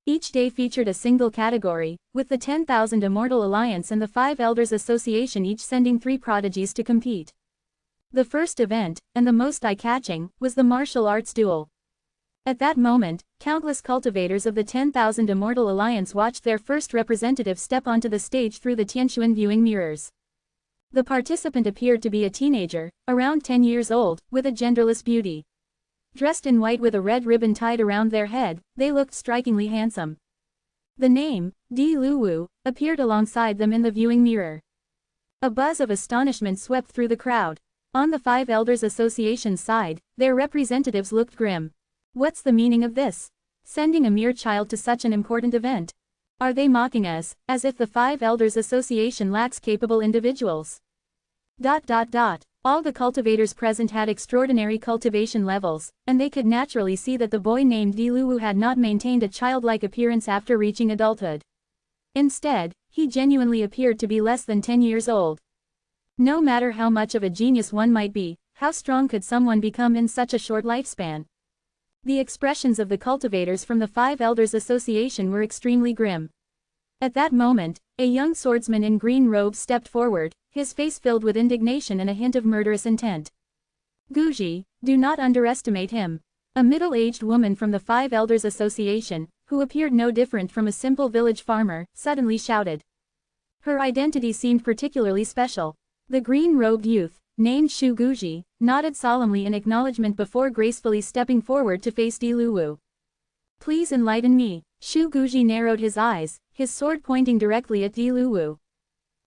Each day featured a single category, with the 10,000 Immortal Alliance and the Five Elders Association each sending 3 prodigies to compete. The first event, and the most eye-catching, was the martial arts duel. At that moment, countless cultivators of the 10,000 Immortal Alliance watched their first representative step onto the stage through the Tianshuan viewing mirrors. The participant appeared to be a teenager, around 10 years old, with a genderless beauty. Dressed in white with a red ribbon tied around their head, they looked strikingly handsome. The name, Di Luwu, appeared alongside them in the viewing mirror. A buzz of astonishment swept through the crowd. On the Five Elders Association's side, their representatives looked grim. What's the meaning of this? Sending a mere child to such an important event? Are they mocking us, as if the Five Elders Association lacks capable individuals? All the cultivators present had extraordinary cultivation levels, and they could naturally see that the boy named Di Luwu had not maintained a childlike appearance after reaching adulthood. Instead, he genuinely appeared to be less than 10 years old. No matter how much of a genius one might be, how strong could someone become in such a short lifespan? The expressions of the cultivators from the Five Elders Association were extremely grim. At that moment, A young swordsman in green robes stepped forward, his face filled with indignation and a hint of murderous intent. Guji, do not underestimate him. A middle-aged woman from the Five Elders Association, who appeared no different from a simple village farmer, suddenly shouted. Her identity seemed particularly special. The green-robed youth, named Shu Guji, nodded solemnly in acknowledgement before gracefully stepping forward to face Di Luwu. Please enlighten me. Shu Guji narrowed his eyes, his sword pointing directly at Di Luwu.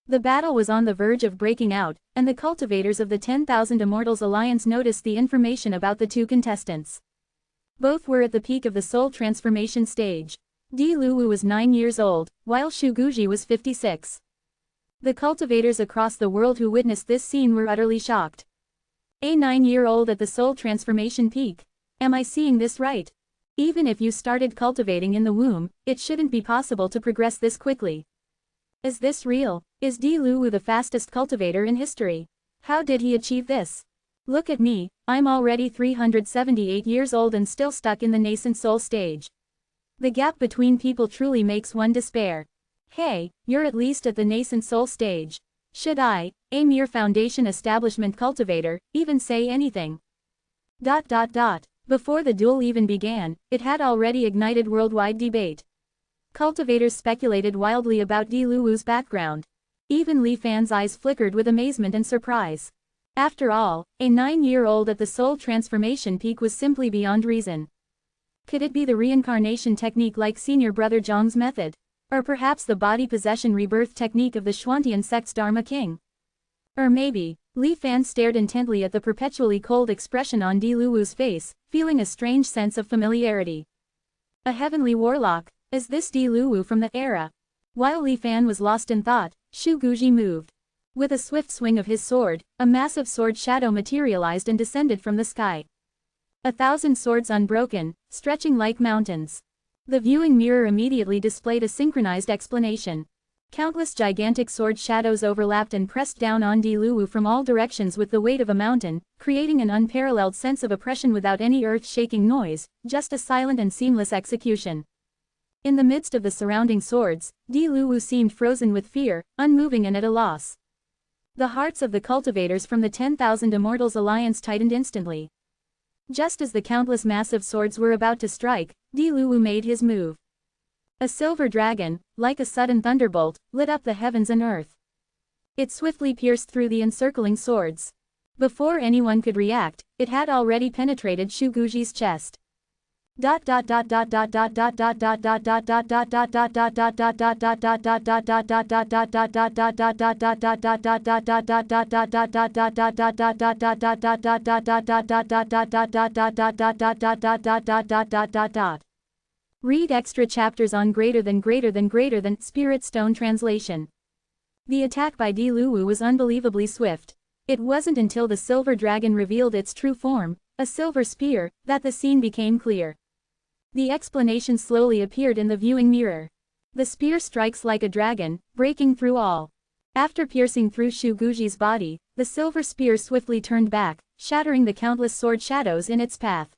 The battle was on the verge of breaking out, and the cultivators of the 10,000 Immortals Alliance noticed the information about the two contestants. Both were at the peak of the soul transformation stage. Di Luwu was 9 years old, while Shu Guji was 56. The cultivators across the world who witnessed this scene were utterly shocked. A 9-year-old at the soul transformation peak. Am I seeing this right? Even if you started cultivating in the womb, it shouldn't be possible to progress this quickly. Is this real? Is Di Luwu the fastest cultivator in history? How did he achieve this? Look at me, I'm already 378 years old and still stuck in the nascent soul stage. The gap between people truly makes one despair. Hey, you're at least at the nascent soul stage. Should I, a mere foundation establishment cultivator, even say anything? Before the duel even began, it had already ignited worldwide debate. Cultivators speculated wildly about Di Luwu's background. Even Li Fan's eyes flickered with amazement and surprise. After all, a 9-year-old at the soul transformation peak was simply beyond reason. Could it be the reincarnation technique like senior brother Zhang's method? Or perhaps the body possession rebirth technique of the Xuantian sect's Dharma King? Or maybe, Li Fan stared intently at the perpetually cold expression on Di Luwu's face, feeling a strange sense of familiarity. A heavenly warlock, is this Di Luwu from that era? While Li Fan was lost in thought, Shu Guji moved. With a swift swing of his sword, a massive sword shadow materialized and descended from the sky. 1,000 swords unbroken, stretching like mountains. The viewing mirror immediately displayed a synchronized explanation. Countless gigantic sword shadows overlapped and pressed down on Di Luwu from all directions with the weight of a mountain, creating an unparalleled sense of oppression without any earth-shaking noise, just a silent and seamless execution. In the midst of the surrounding swords, Di Luwu seemed frozen with fear, unmoving and at a loss. The hearts of the cultivators from the 10,000 Immortals Alliance tightened instantly. Just as the countless massive swords were about to strike, Di Luwu made his move. A silver dragon, like a sudden thunderbolt, lit up the heavens and earth. It swiftly pierced through the encircling swords. Before anyone could react, it had already penetrated Shu Guji's chest. Read extra chapters on greater than Spirit Stone translation. The attack by Di Luwu was unbelievably swift. It wasn't until the silver dragon revealed its true form, a silver spear, that the scene became clear. The explanation slowly appeared in the viewing mirror. The spear strikes like a dragon, breaking through all. After piercing through Shu Guji's body, the silver spear swiftly turned back, shattering the countless sword shadows in its path.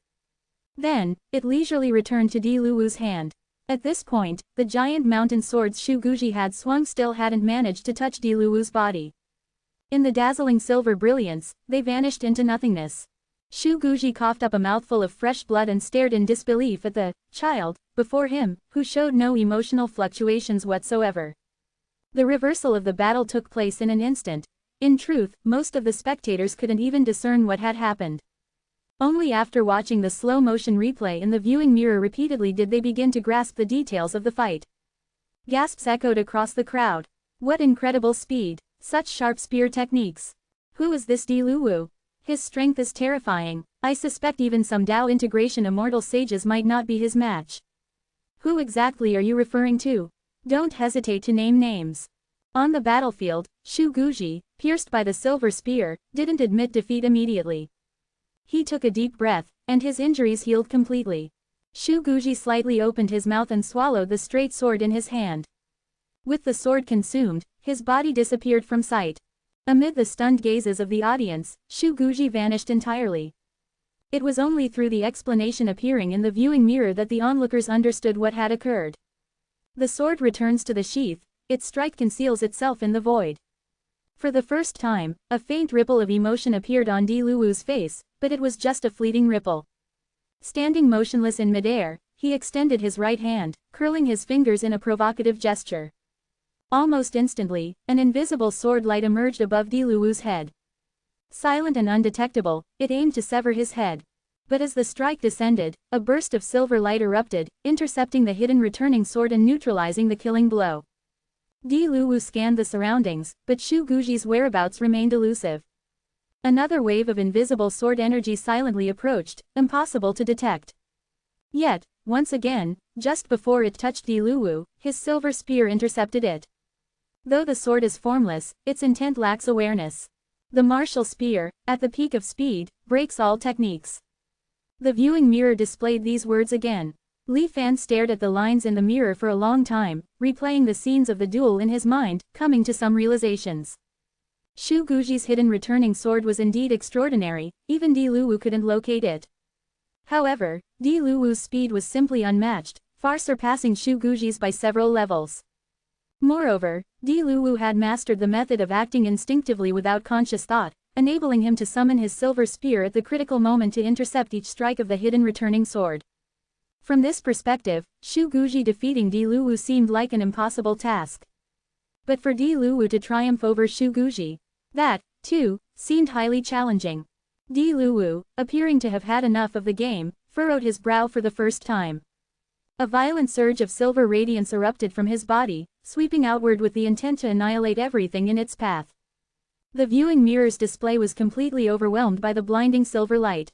Then, it leisurely returned to Di Luwu's hand. At this point, the giant mountain swords Shu Guji had swung still hadn't managed to touch Di Luwu's body. In the dazzling silver brilliance, they vanished into nothingness. Shu Guji coughed up a mouthful of fresh blood and stared in disbelief at the child before him, who showed no emotional fluctuations whatsoever. The reversal of the battle took place in an instant. In truth, most of the spectators couldn't even discern what had happened. Only after watching the slow-motion replay in the viewing mirror repeatedly did they begin to grasp the details of the fight. Gasps echoed across the crowd. What incredible speed! Such sharp spear techniques! Who is this Di Luwu? His strength is terrifying. I suspect even some Dao integration immortal sages might not be his match. Who exactly are you referring to? Don't hesitate to name names. On the battlefield, Shu Guji, pierced by the silver spear, didn't admit defeat immediately. He took a deep breath, and his injuries healed completely. Shu Guji slightly opened his mouth and swallowed the straight sword in his hand. With the sword consumed, his body disappeared from sight. Amid the stunned gazes of the audience, Shu Guji vanished entirely. It was only through the explanation appearing in the viewing mirror that the onlookers understood what had occurred. The sword returns to the sheath, its strike conceals itself in the void. For the first time, a faint ripple of emotion appeared on Di Luwu's face, but it was just a fleeting ripple. Standing motionless in midair, he extended his right hand, curling his fingers in a provocative gesture. Almost instantly, an invisible sword light emerged above Di Luwu's head. Silent and undetectable, it aimed to sever his head. But as the strike descended, a burst of silver light erupted, intercepting the hidden returning sword and neutralizing the killing blow. Di Luwu scanned the surroundings, but Shu Guji's whereabouts remained elusive. Another wave of invisible sword energy silently approached, impossible to detect. Yet, once again, just before it touched Di Luwu, his silver spear intercepted it. Though the sword is formless, its intent lacks awareness. The martial spear, at the peak of speed, breaks all techniques. The viewing mirror displayed these words again. Li Fan stared at the lines in the mirror for a long time, replaying the scenes of the duel in his mind, coming to some realizations. Shu Guji's hidden returning sword was indeed extraordinary, even Di Luwu couldn't locate it. However, Di Luwu's speed was simply unmatched, far surpassing Shu Guji's by several levels. Moreover, Di Luwu had mastered the method of acting instinctively without conscious thought, enabling him to summon his silver spear at the critical moment to intercept each strike of the hidden returning sword. From this perspective, Shu Guji defeating Di Luwu seemed like an impossible task. But for Di Luwu to triumph over Shu Guji, that, too, seemed highly challenging. Di Luwu, appearing to have had enough of the game, furrowed his brow for the first time. A violent surge of silver radiance erupted from his body, sweeping outward with the intent to annihilate everything in its path. The viewing mirror's display was completely overwhelmed by the blinding silver light.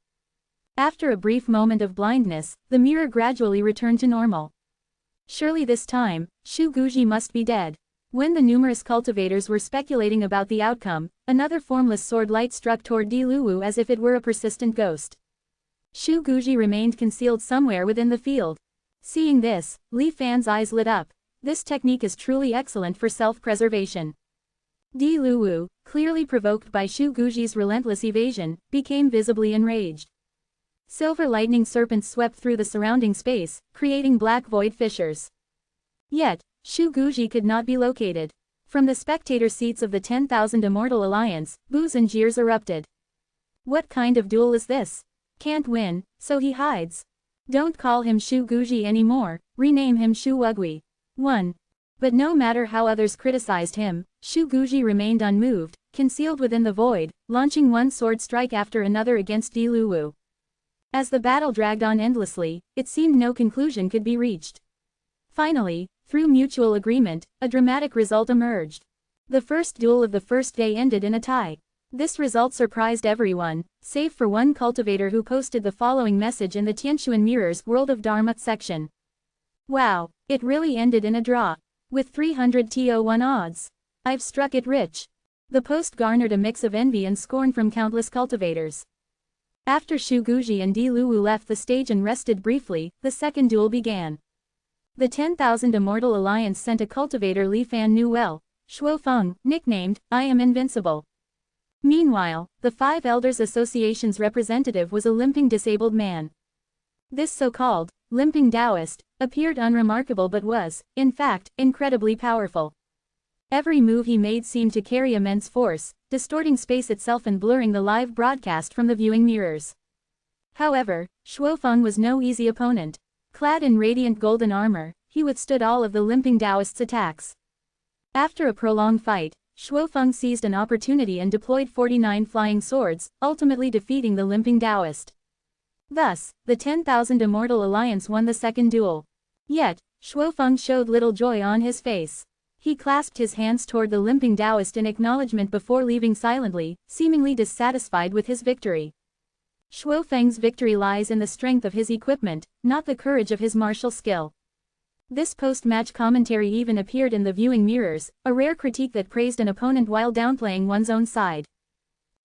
After a brief moment of blindness, the mirror gradually returned to normal. Surely this time, Shu Guji must be dead. When the numerous cultivators were speculating about the outcome, another formless sword light struck toward Di Luwu as if it were a persistent ghost. Shu Guji remained concealed somewhere within the field. Seeing this, Li Fan's eyes lit up. This technique is truly excellent for self-preservation. Di Luwu, clearly provoked by Shu Guji's relentless evasion, became visibly enraged. Silver lightning serpents swept through the surrounding space, creating black void fissures. Yet, Shu Guji could not be located. From the spectator seats of the 10,000 Immortal Alliance, boos and jeers erupted. What kind of duel is this? Can't win, so he hides. Don't call him Shu Guji anymore, rename him Shu Wugui. 1. But no matter how others criticized him, Shu Guji remained unmoved, concealed within the void, launching one sword strike after another against Di Luwu. As the battle dragged on endlessly, it seemed no conclusion could be reached. Finally, through mutual agreement, a dramatic result emerged. The first duel of the first day ended in a tie. This result surprised everyone, save for one cultivator who posted the following message in the Tianshuan Mirror's World of Dharma section. Wow, it really ended in a draw. With 300 to 1 odds. I've struck it rich. The post garnered a mix of envy and scorn from countless cultivators. After Shu Guji and Di Luwu left the stage and rested briefly, the second duel began. The 10,000 Immortal Alliance sent a cultivator Li Fan knew well, Shuo Feng, nicknamed, I Am Invincible. Meanwhile, the Five Elders Association's representative was a limping disabled man. This so-called, limping Taoist, appeared unremarkable but was, in fact, incredibly powerful. Every move he made seemed to carry immense force, distorting space itself and blurring the live broadcast from the viewing mirrors. However, Shuo Feng was no easy opponent. Clad in radiant golden armor, he withstood all of the limping Taoist's attacks. After a prolonged fight, Shuo Feng seized an opportunity and deployed 49 flying swords, ultimately defeating the limping Taoist. Thus, the 10,000 Immortal Alliance won the second duel. Yet, Shuo Feng showed little joy on his face. He clasped his hands toward the limping Taoist in acknowledgement before leaving silently, seemingly dissatisfied with his victory. Shuo Feng's victory lies in the strength of his equipment, not the courage of his martial skill. This post-match commentary even appeared in the viewing mirrors, a rare critique that praised an opponent while downplaying one's own side.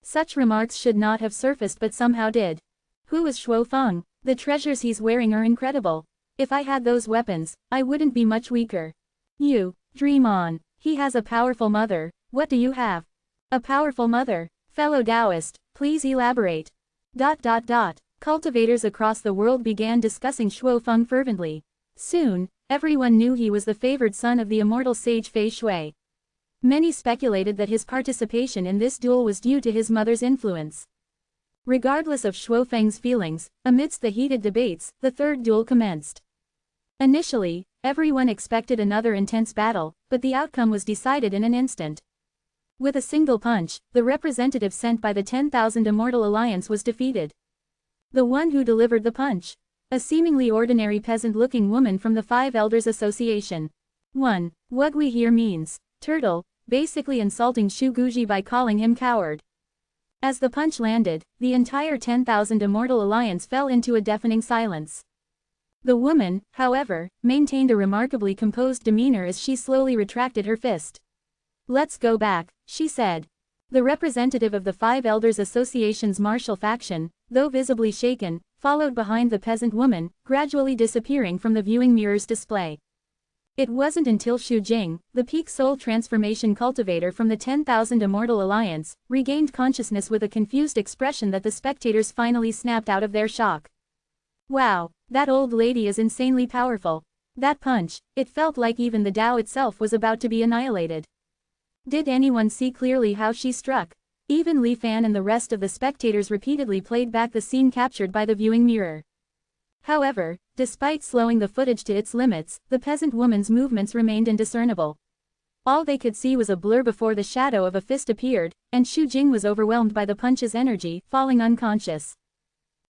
Such remarks should not have surfaced but somehow did. Who is Shuo Feng? The treasures he's wearing are incredible. If I had those weapons, I wouldn't be much weaker. You, dream on. He has a powerful mother. What do you have? A powerful mother. Fellow Taoist, please elaborate. Cultivators across the world began discussing Shuo Feng fervently. Soon, everyone knew he was the favored son of the immortal sage Fei Shui. Many speculated that his participation in this duel was due to his mother's influence. Regardless of Shuo Feng's feelings, amidst the heated debates, the third duel commenced. Initially, everyone expected another intense battle, but the outcome was decided in an instant. With a single punch, the representative sent by the 10,000 Immortal Alliance was defeated. The one who delivered the punch? A seemingly ordinary peasant-looking woman from the Five Elders Association. 1. Wugui here means turtle, basically insulting Shu Guji by calling him coward. As the punch landed, the entire 10,000 Immortal Alliance fell into a deafening silence. The woman, however, maintained a remarkably composed demeanor as she slowly retracted her fist. "Let's go back," she said. The representative of the Five Elders Association's martial faction, though visibly shaken, followed behind the peasant woman, gradually disappearing from the viewing mirror's display. It wasn't until Xu Jing, the peak soul transformation cultivator from the 10,000 Immortal Alliance, regained consciousness with a confused expression that the spectators finally snapped out of their shock. Wow, that old lady is insanely powerful. That punch, it felt like even the Tao itself was about to be annihilated. Did anyone see clearly how she struck? Even Li Fan and the rest of the spectators repeatedly played back the scene captured by the viewing mirror. However, despite slowing the footage to its limits, the peasant woman's movements remained indiscernible. All they could see was a blur before the shadow of a fist appeared, and Xu Jing was overwhelmed by the punch's energy, falling unconscious.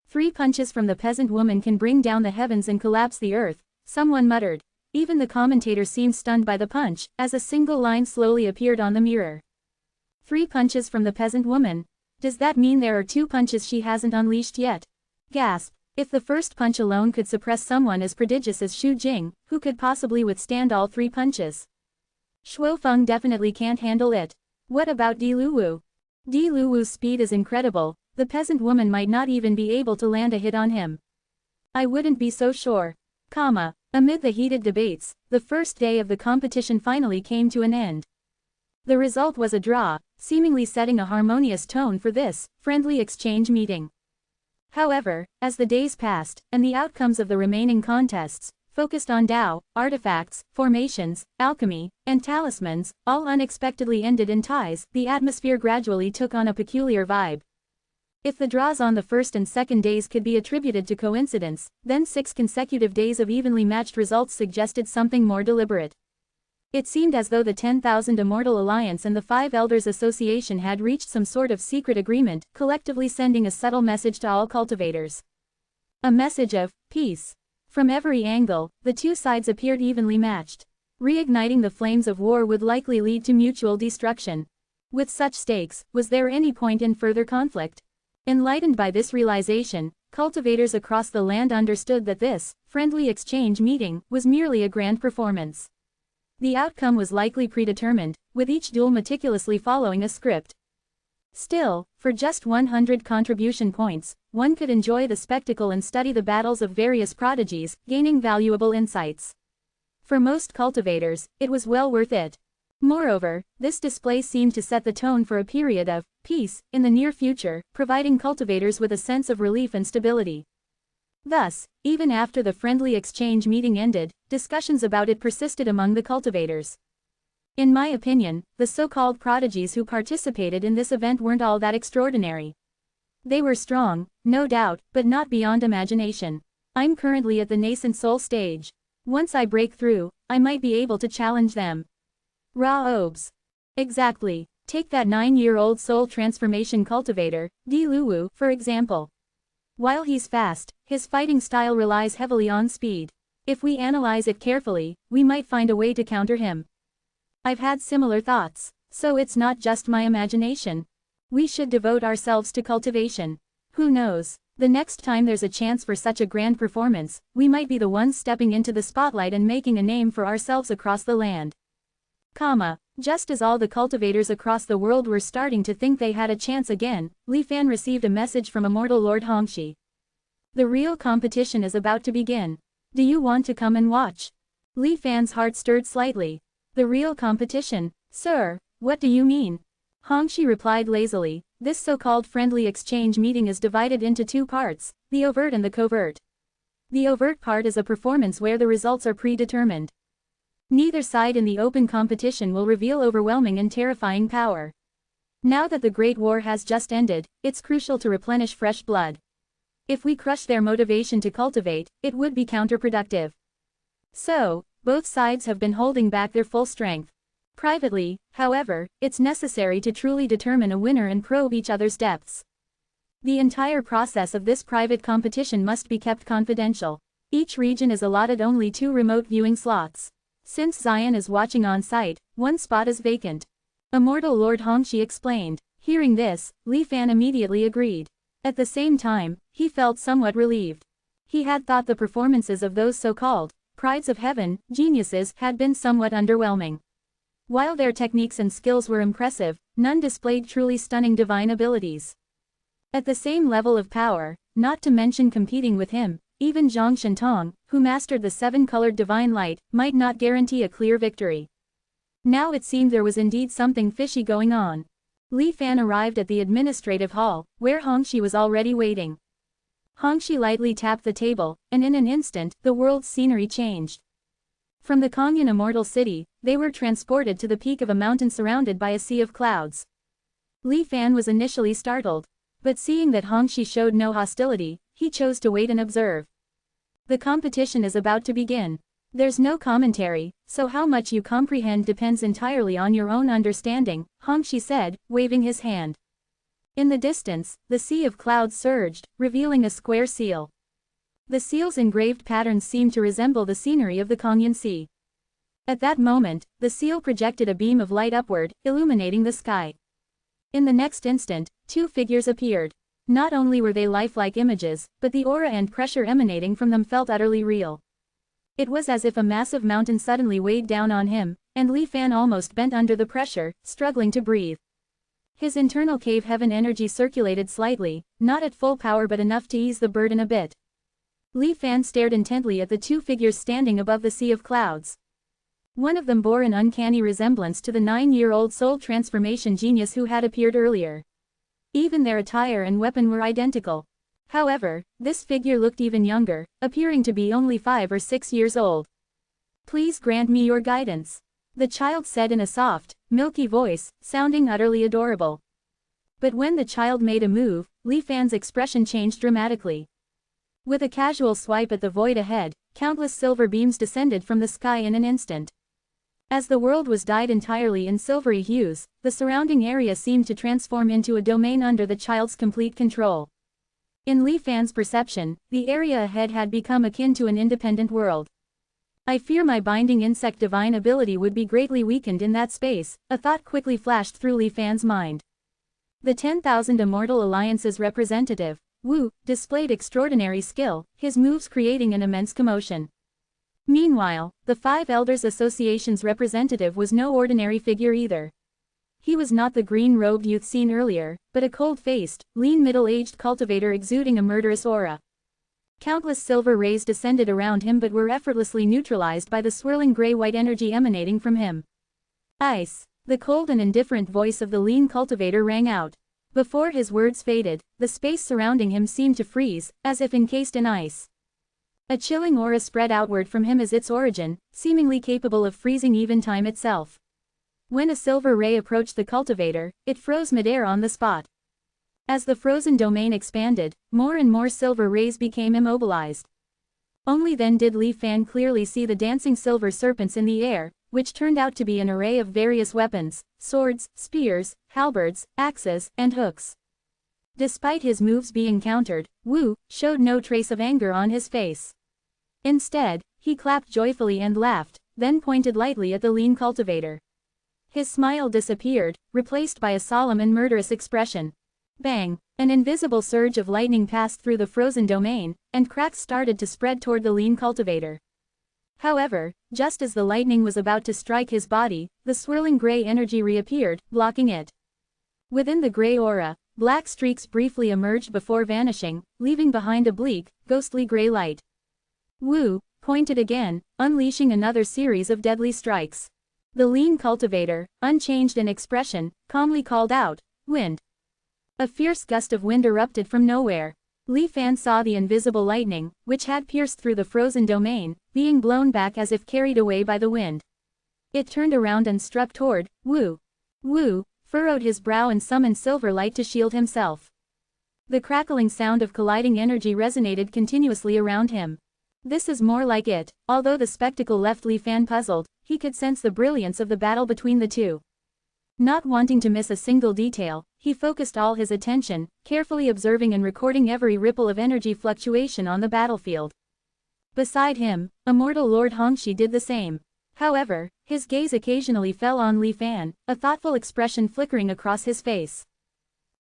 3 punches from the peasant woman can bring down the heavens and collapse the earth, someone muttered. Even the commentator seemed stunned by the punch, as a single line slowly appeared on the mirror. 3 punches from the peasant woman. Does that mean there are 2 punches she hasn't unleashed yet? Gasp. If the first punch alone could suppress someone as prodigious as Xu Jing, who could possibly withstand all 3 punches? Shuo Feng definitely can't handle it. What about Di Luwu? Di Luwu's speed is incredible, the peasant woman might not even be able to land a hit on him. I wouldn't be so sure. Amid the heated debates, the first day of the competition finally came to an end. The result was a draw, seemingly setting a harmonious tone for this friendly exchange meeting. However, as the days passed, and the outcomes of the remaining contests, focused on Tao, artifacts, formations, alchemy, and talismans, all unexpectedly ended in ties, the atmosphere gradually took on a peculiar vibe. If the draws on the first and second days could be attributed to coincidence, then 6 consecutive days of evenly matched results suggested something more deliberate. It seemed as though the 10,000 Immortal Alliance and the Five Elders Association had reached some sort of secret agreement, collectively sending a subtle message to all cultivators. A message of peace. From every angle, the 2 sides appeared evenly matched. Reigniting the flames of war would likely lead to mutual destruction. With such stakes, was there any point in further conflict? Enlightened by this realization, cultivators across the land understood that this friendly exchange meeting was merely a grand performance. The outcome was likely predetermined, with each duel meticulously following a script. Still, for just 100 contribution points, one could enjoy the spectacle and study the battles of various prodigies, gaining valuable insights. For most cultivators, it was well worth it. Moreover, this display seemed to set the tone for a period of peace in the near future, providing cultivators with a sense of relief and stability. Thus, even after the friendly exchange meeting ended, discussions about it persisted among the cultivators. In my opinion, the so-called prodigies who participated in this event weren't all that extraordinary. They were strong, no doubt, but not beyond imagination. I'm currently at the nascent soul stage. Once I break through, I might be able to challenge them. Ra Obes. Exactly. Take that 9-year-old soul transformation cultivator, Di Luwu, for example. While he's fast, his fighting style relies heavily on speed. If we analyze it carefully, we might find a way to counter him. I've had similar thoughts, so it's not just my imagination. We should devote ourselves to cultivation. Who knows, the next time there's a chance for such a grand performance, we might be the ones stepping into the spotlight and making a name for ourselves across the land. Just as all the cultivators across the world were starting to think they had a chance again, Li Fan received a message from Immortal Lord Hongxi. The real competition is about to begin. Do you want to come and watch? Li Fan's heart stirred slightly. The real competition? Sir, what do you mean? Hongxi replied lazily, this so-called friendly exchange meeting is divided into 2 parts, the overt and the covert. The overt part is a performance where the results are predetermined. Neither side in the open competition will reveal overwhelming and terrifying power. Now that the Great War has just ended, it's crucial to replenish fresh blood. If we crush their motivation to cultivate, it would be counterproductive. So, both sides have been holding back their full strength. Privately, however, it's necessary to truly determine a winner and probe each other's depths. The entire process of this private competition must be kept confidential. Each region is allotted only 2 remote viewing slots. Since Zion is watching on site, 1 spot is vacant. Immortal Lord Hongxi explained. Hearing this, Li Fan immediately agreed. At the same time, he felt somewhat relieved. He had thought the performances of those so-called prides of heaven, geniuses, had been somewhat underwhelming. While their techniques and skills were impressive, none displayed truly stunning divine abilities. At the same level of power, not to mention competing with him, even Zhang Shentong, who mastered the 7-colored divine light, might not guarantee a clear victory. Now it seemed there was indeed something fishy going on. Li Fan arrived at the administrative hall, where Hongxi was already waiting. Hongxi lightly tapped the table, and in an instant, the world's scenery changed. From the Kongyan Immortal City, they were transported to the peak of a mountain surrounded by a sea of clouds. Li Fan was initially startled. But seeing that Hongxi showed no hostility, he chose to wait and observe. The competition is about to begin. There's no commentary, so how much you comprehend depends entirely on your own understanding, Hongxi said, waving his hand. In the distance, the sea of clouds surged, revealing a square seal. The seal's engraved patterns seemed to resemble the scenery of the Kongyan Sea. At that moment, the seal projected a beam of light upward, illuminating the sky. In the next instant, 2 figures appeared. Not only were they lifelike images, but the aura and pressure emanating from them felt utterly real. It was as if a massive mountain suddenly weighed down on him, and Li Fan almost bent under the pressure, struggling to breathe. His internal cave heaven energy circulated slightly, not at full power but enough to ease the burden a bit. Li Fan stared intently at the 2 figures standing above the sea of clouds. One of them bore an uncanny resemblance to the 9-year-old soul transformation genius who had appeared earlier. Even their attire and weapon were identical. However, this figure looked even younger, appearing to be only 5 or 6 years old. Please grant me your guidance, the child said in a soft, milky voice, sounding utterly adorable. But when the child made a move, Li Fan's expression changed dramatically. With a casual swipe at the void ahead, countless silver beams descended from the sky in an instant. As the world was dyed entirely in silvery hues, the surrounding area seemed to transform into a domain under the child's complete control. In Li Fan's perception, the area ahead had become akin to an independent world. I fear my binding insect divine ability would be greatly weakened in that space, a thought quickly flashed through Li Fan's mind. The 10,000 Immortal Alliance's representative, Wu, displayed extraordinary skill, his moves creating an immense commotion. Meanwhile, the 5 Elders Association's representative was no ordinary figure either. He was not the green-robed youth seen earlier, but a cold-faced, lean middle-aged cultivator exuding a murderous aura. Countless silver rays descended around him but were effortlessly neutralized by the swirling gray-white energy emanating from him. Ice! The cold and indifferent voice of the lean cultivator rang out. Before his words faded, the space surrounding him seemed to freeze, as if encased in ice. A chilling aura spread outward from him as its origin, seemingly capable of freezing even time itself. When a silver ray approached the cultivator, it froze midair on the spot. As the frozen domain expanded, more and more silver rays became immobilized. Only then did Li Fan clearly see the dancing silver serpents in the air, which turned out to be an array of various weapons, swords, spears, halberds, axes, and hooks. Despite his moves being countered, Wu showed no trace of anger on his face. Instead, he clapped joyfully and laughed, then pointed lightly at the lean cultivator. His smile disappeared, replaced by a solemn and murderous expression. Bang! An invisible surge of lightning passed through the frozen domain, and cracks started to spread toward the lean cultivator. However, just as the lightning was about to strike his body, the swirling gray energy reappeared, blocking it. Within the gray aura, black streaks briefly emerged before vanishing, leaving behind a bleak, ghostly gray light. Wu pointed again, unleashing another series of deadly strikes. The lean cultivator, unchanged in expression, calmly called out, "Wind!" A fierce gust of wind erupted from nowhere. Li Fan saw the invisible lightning, which had pierced through the frozen domain, being blown back as if carried away by the wind. It turned around and struck toward Wu. Wu furrowed his brow and summoned silver light to shield himself. The crackling sound of colliding energy resonated continuously around him. This is more like it. Although the spectacle left Li Fan puzzled, he could sense the brilliance of the battle between the two. Not wanting to miss a single detail, he focused all his attention, carefully observing and recording every ripple of energy fluctuation on the battlefield. Beside him, Immortal Lord Hongxi did the same. However, his gaze occasionally fell on Li Fan, a thoughtful expression flickering across his face.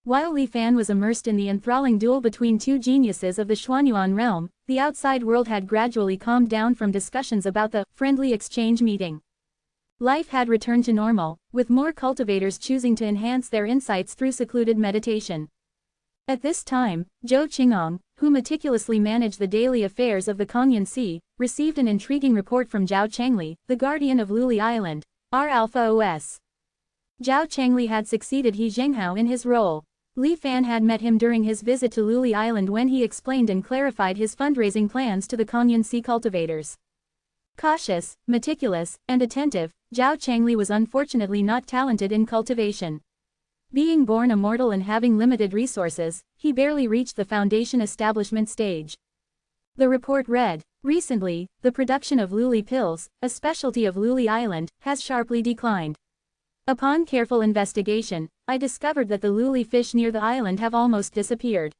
While Li Fan was immersed in the enthralling duel between two geniuses of the Xuanyuan realm, the outside world had gradually calmed down from discussions about the friendly exchange meeting. Life had returned to normal, with more cultivators choosing to enhance their insights through secluded meditation. At this time, Zhou Qingong, who meticulously managed the daily affairs of the Kongyan Sea, received an intriguing report from Zhao Changli, the guardian of Luli Island, R-Alpha-OS. Zhao Changli had succeeded He Zhenghao in his role. Li Fan had met him during his visit to Luli Island when he explained and clarified his fundraising plans to the Kongyan Sea cultivators. Cautious, meticulous, and attentive, Zhao Changli was unfortunately not talented in cultivation. Being born immortal and having limited resources, he barely reached the foundation establishment stage. The report read, "Recently, the production of Luli pills, a specialty of Luli Island, has sharply declined. Upon careful investigation, I discovered that the Luli fish near the island have almost disappeared.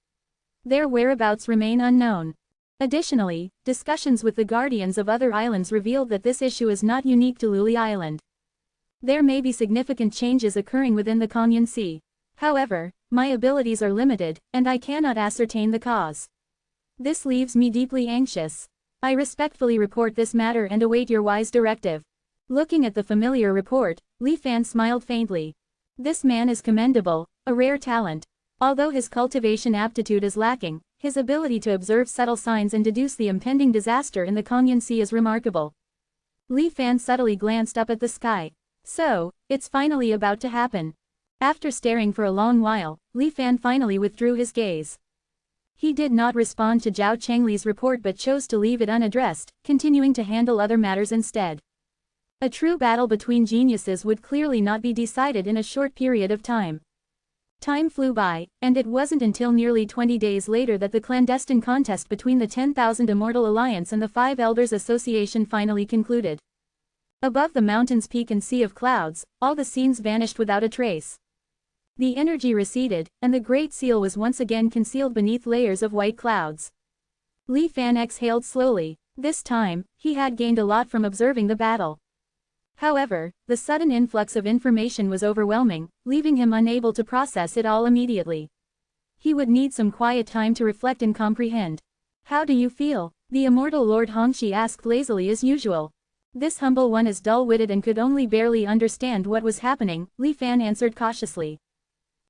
Their whereabouts remain unknown. Additionally, discussions with the guardians of other islands revealed that this issue is not unique to Luli Island. There may be significant changes occurring within the Kongyan Sea. However, my abilities are limited, and I cannot ascertain the cause. This leaves me deeply anxious. I respectfully report this matter and await your wise directive." Looking at the familiar report, Li Fan smiled faintly. This man is commendable, a rare talent. Although his cultivation aptitude is lacking, his ability to observe subtle signs and deduce the impending disaster in the Kongyan Sea is remarkable. Li Fan subtly glanced up at the sky. So, it's finally about to happen. After staring for a long while, Li Fan finally withdrew his gaze. He did not respond to Zhao Changli's report but chose to leave it unaddressed, continuing to handle other matters instead. A true battle between geniuses would clearly not be decided in a short period of time. Time flew by, and it wasn't until nearly 20 days later that the clandestine contest between the 10,000 Immortal Alliance and the Five Elders Association finally concluded. Above the mountain's peak and sea of clouds, all the scenes vanished without a trace. The energy receded, and the Great Seal was once again concealed beneath layers of white clouds. Li Fan exhaled slowly. This time, he had gained a lot from observing the battle. However, the sudden influx of information was overwhelming, leaving him unable to process it all immediately. He would need some quiet time to reflect and comprehend. "How do you feel?" the immortal Lord Hongxi asked lazily as usual. This humble one is dull-witted and could only barely understand what was happening, Li Fan answered cautiously.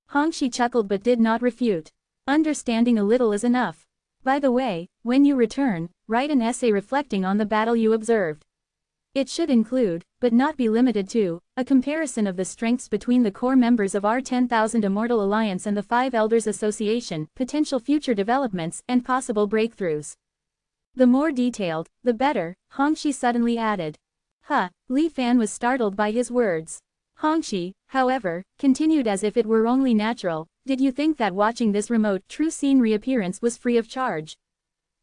Hongxi chuckled but did not refute. "Understanding a little is enough. By the way, when you return, write an essay reflecting on the battle you observed. It should include, but not be limited to, a comparison of the strengths between the core members of our 10,000 Immortal Alliance and the Five Elders Association, potential future developments, and possible breakthroughs. The more detailed, the better," Hongxi suddenly added. Li Fan was startled by his words. Hongxi, however, continued as if it were only natural, "Did you think that watching this remote, true scene reappearance was free of charge?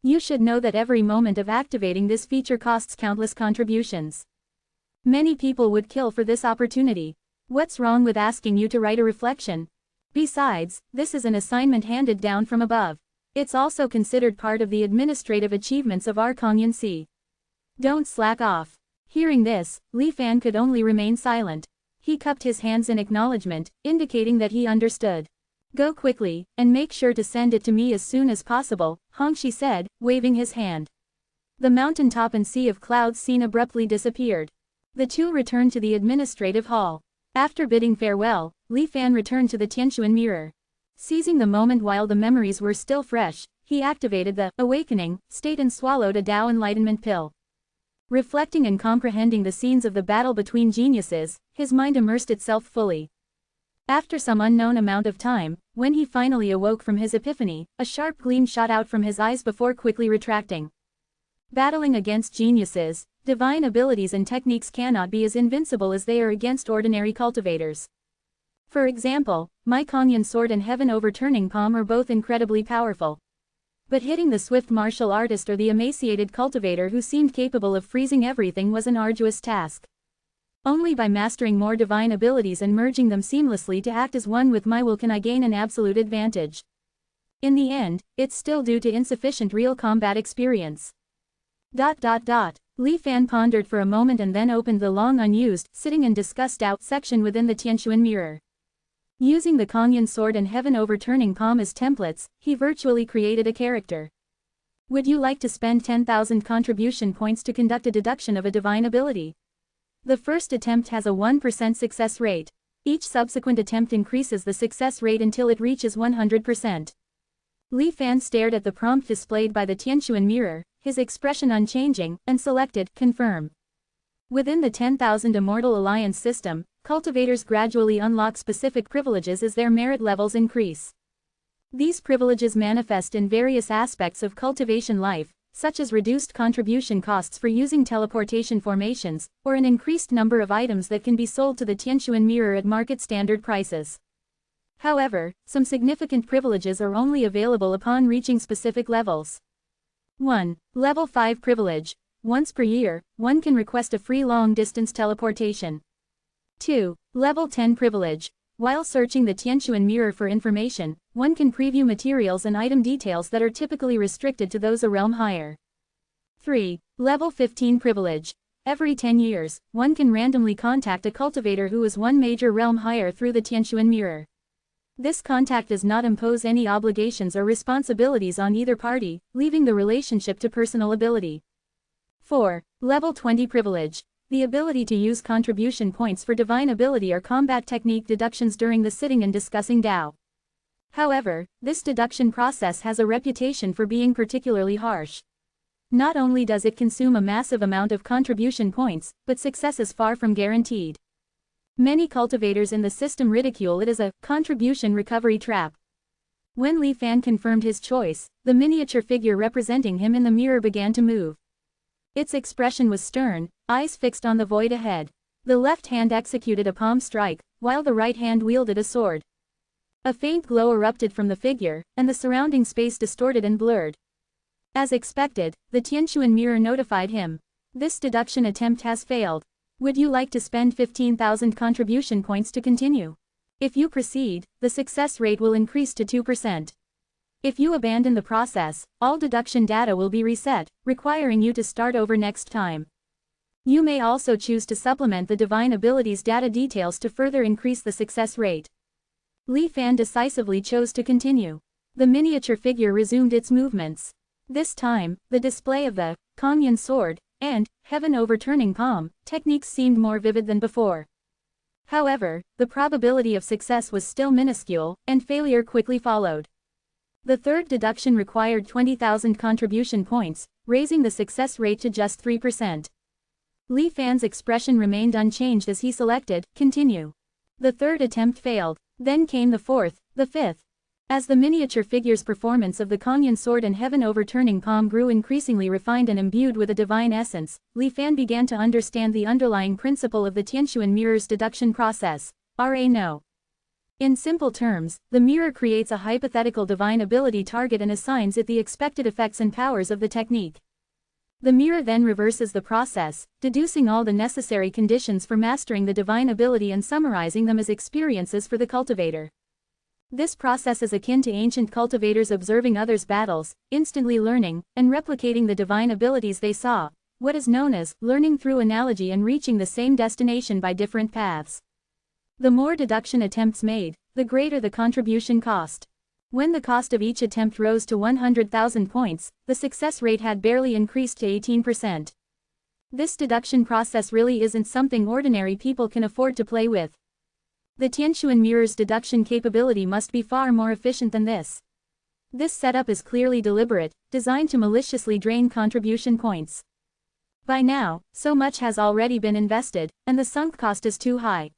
You should know that every moment of activating this feature costs countless contributions. Many people would kill for this opportunity. What's wrong with asking you to write a reflection? Besides, this is an assignment handed down from above. It's also considered part of the administrative achievements of our Kongyan Sea. Don't slack off." Hearing this, Li Fan could only remain silent. He cupped his hands in acknowledgement, indicating that he understood. "Go quickly, and make sure to send it to me as soon as possible," Hongxi said, waving his hand. The mountaintop and sea of clouds scene abruptly disappeared. The two returned to the administrative hall. After bidding farewell, Li Fan returned to the Tianquan mirror. Seizing the moment while the memories were still fresh, he activated the awakening state and swallowed a Tao enlightenment pill. Reflecting and comprehending the scenes of the battle between geniuses, his mind immersed itself fully. After some unknown amount of time, when he finally awoke from his epiphany, a sharp gleam shot out from his eyes before quickly retracting. Battling against geniuses, divine abilities and techniques cannot be as invincible as they are against ordinary cultivators. For example, my Kangyun sword and heaven overturning palm are both incredibly powerful. But hitting the swift martial artist or the emaciated cultivator who seemed capable of freezing everything was an arduous task. Only by mastering more divine abilities and merging them seamlessly to act as one with my will can I gain an absolute advantage. In the end, it's still due to insufficient real combat experience. Li Fan pondered for a moment and then opened the long unused, sitting and discussed out section within the Tianquan mirror. Using the Kangyun sword and heaven overturning palm as templates, he virtually created a character. Would you like to spend 10,000 contribution points to conduct a deduction of a divine ability? The first attempt has a 1% success rate. Each subsequent attempt increases the success rate until it reaches 100%. Li Fan stared at the prompt displayed by the Tianquan mirror, his expression unchanging, and selected Confirm. Within the 10,000 Immortal Alliance system, cultivators gradually unlock specific privileges as their merit levels increase. These privileges manifest in various aspects of cultivation life, such as reduced contribution costs for using teleportation formations, or an increased number of items that can be sold to the Tianquan mirror at market standard prices. However, some significant privileges are only available upon reaching specific levels. 1. Level 5 privilege. Once per year, one can request a free long-distance teleportation. 2. Level 10 privilege. While searching the Tianquan mirror for information, one can preview materials and item details that are typically restricted to those a realm higher. 3. Level 15 privilege. Every 10 years, one can randomly contact a cultivator who is one major realm higher through the Tianquan mirror. This contact does not impose any obligations or responsibilities on either party, leaving the relationship to personal ability. 4. Level 20 privilege. The ability to use contribution points for divine ability or combat technique deductions during the sitting and discussing Tao. However, this deduction process has a reputation for being particularly harsh. Not only does it consume a massive amount of contribution points, but success is far from guaranteed. Many cultivators in the system ridicule it as a contribution recovery trap. When Li Fan confirmed his choice, the miniature figure representing him in the mirror began to move. Its expression was stern, eyes fixed on the void ahead. The left hand executed a palm strike, while the right hand wielded a sword. A faint glow erupted from the figure, and the surrounding space distorted and blurred. As expected, the Tianquan mirror notified him. This deduction attempt has failed. Would you like to spend 15,000 contribution points to continue? If you proceed, the success rate will increase to 2%. If you abandon the process, all deduction data will be reset, requiring you to start over next time. You may also choose to supplement the divine abilities data details to further increase the success rate. Li Fan decisively chose to continue. The miniature figure resumed its movements. This time, the display of the Kangyun sword and heaven overturning palm techniques seemed more vivid than before. However, the probability of success was still minuscule, and failure quickly followed. The third deduction required 20,000 contribution points, raising the success rate to just 3%. Li Fan's expression remained unchanged as he selected Continue. The third attempt failed. Then came the fourth, the fifth. As the miniature figure's performance of the Kangyun sword and heaven overturning palm grew increasingly refined and imbued with a divine essence, Li Fan began to understand the underlying principle of the Tianquan mirror's deduction process. No. In simple terms, the mirror creates a hypothetical divine ability target and assigns it the expected effects and powers of the technique. The mirror then reverses the process, deducing all the necessary conditions for mastering the divine ability and summarizing them as experiences for the cultivator. This process is akin to ancient cultivators observing others' battles, instantly learning, and replicating the divine abilities they saw, what is known as learning through analogy and reaching the same destination by different paths. The more deduction attempts made, the greater the contribution cost. When the cost of each attempt rose to 100,000 points, the success rate had barely increased to 18%. This deduction process really isn't something ordinary people can afford to play with. The Tianquan mirror's deduction capability must be far more efficient than this. This setup is clearly deliberate, designed to maliciously drain contribution points. By now, so much has already been invested, and the sunk cost is too high.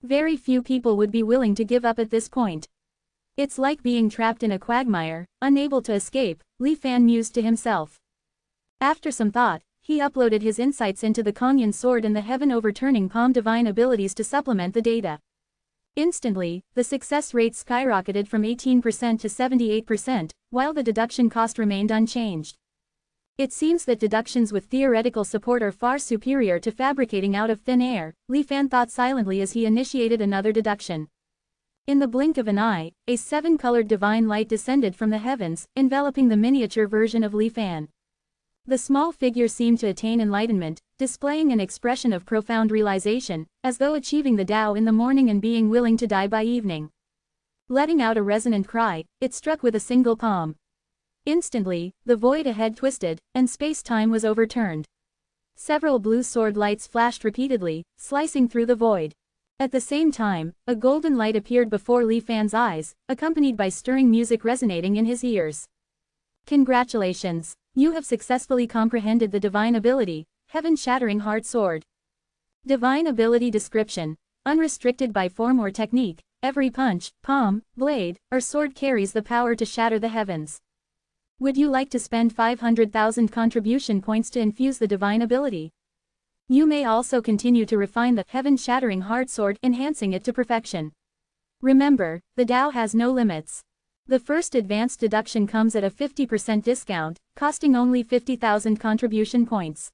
Very few people would be willing to give up at this point. It's like being trapped in a quagmire, unable to escape, Li Fan mused to himself. After some thought, he uploaded his insights into the Kanyan sword and the heaven-overturning palm divine abilities to supplement the data. Instantly, the success rate skyrocketed from 18% to 78%, while the deduction cost remained unchanged. It seems that deductions with theoretical support are far superior to fabricating out of thin air, Li Fan thought silently as he initiated another deduction. In the blink of an eye, a 7-colored divine light descended from the heavens, enveloping the miniature version of Li Fan. The small figure seemed to attain enlightenment, displaying an expression of profound realization, as though achieving the Tao in the morning and being willing to die by evening. Letting out a resonant cry, it struck with a single palm. Instantly, the void ahead twisted, and space-time was overturned. Several blue sword lights flashed repeatedly, slicing through the void. At the same time, a golden light appeared before Li Fan's eyes, accompanied by stirring music resonating in his ears. Congratulations! You have successfully comprehended the divine ability, Heaven-Shattering Heart Sword. Divine ability description: unrestricted by form or technique, every punch, palm, blade, or sword carries the power to shatter the heavens. Would you like to spend 500,000 contribution points to infuse the divine ability? You may also continue to refine the Heaven-Shattering Heart Sword, enhancing it to perfection. Remember, the Tao has no limits. The first advanced deduction comes at a 50% discount, costing only 50,000 contribution points.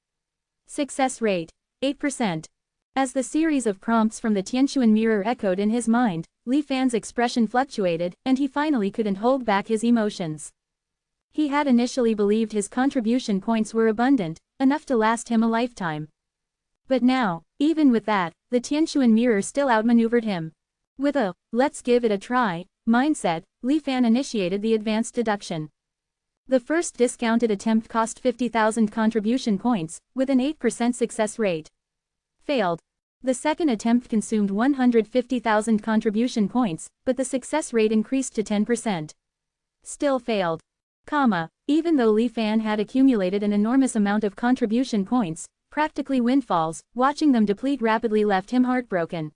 Success rate: 8%. As the series of prompts from the Tianquan mirror echoed in his mind, Li Fan's expression fluctuated, and he finally couldn't hold back his emotions. He had initially believed his contribution points were abundant, enough to last him a lifetime. But now, even with that, the Tianquan mirror still outmaneuvered him. With a "let's give it a try" mindset, Li Fan initiated the advanced deduction. The first discounted attempt cost 50,000 contribution points, with an 8% success rate. Failed. The second attempt consumed 150,000 contribution points, but the success rate increased to 10%. Still failed. Even though Li Fan had accumulated an enormous amount of contribution points, practically windfalls, watching them deplete rapidly left him heartbroken.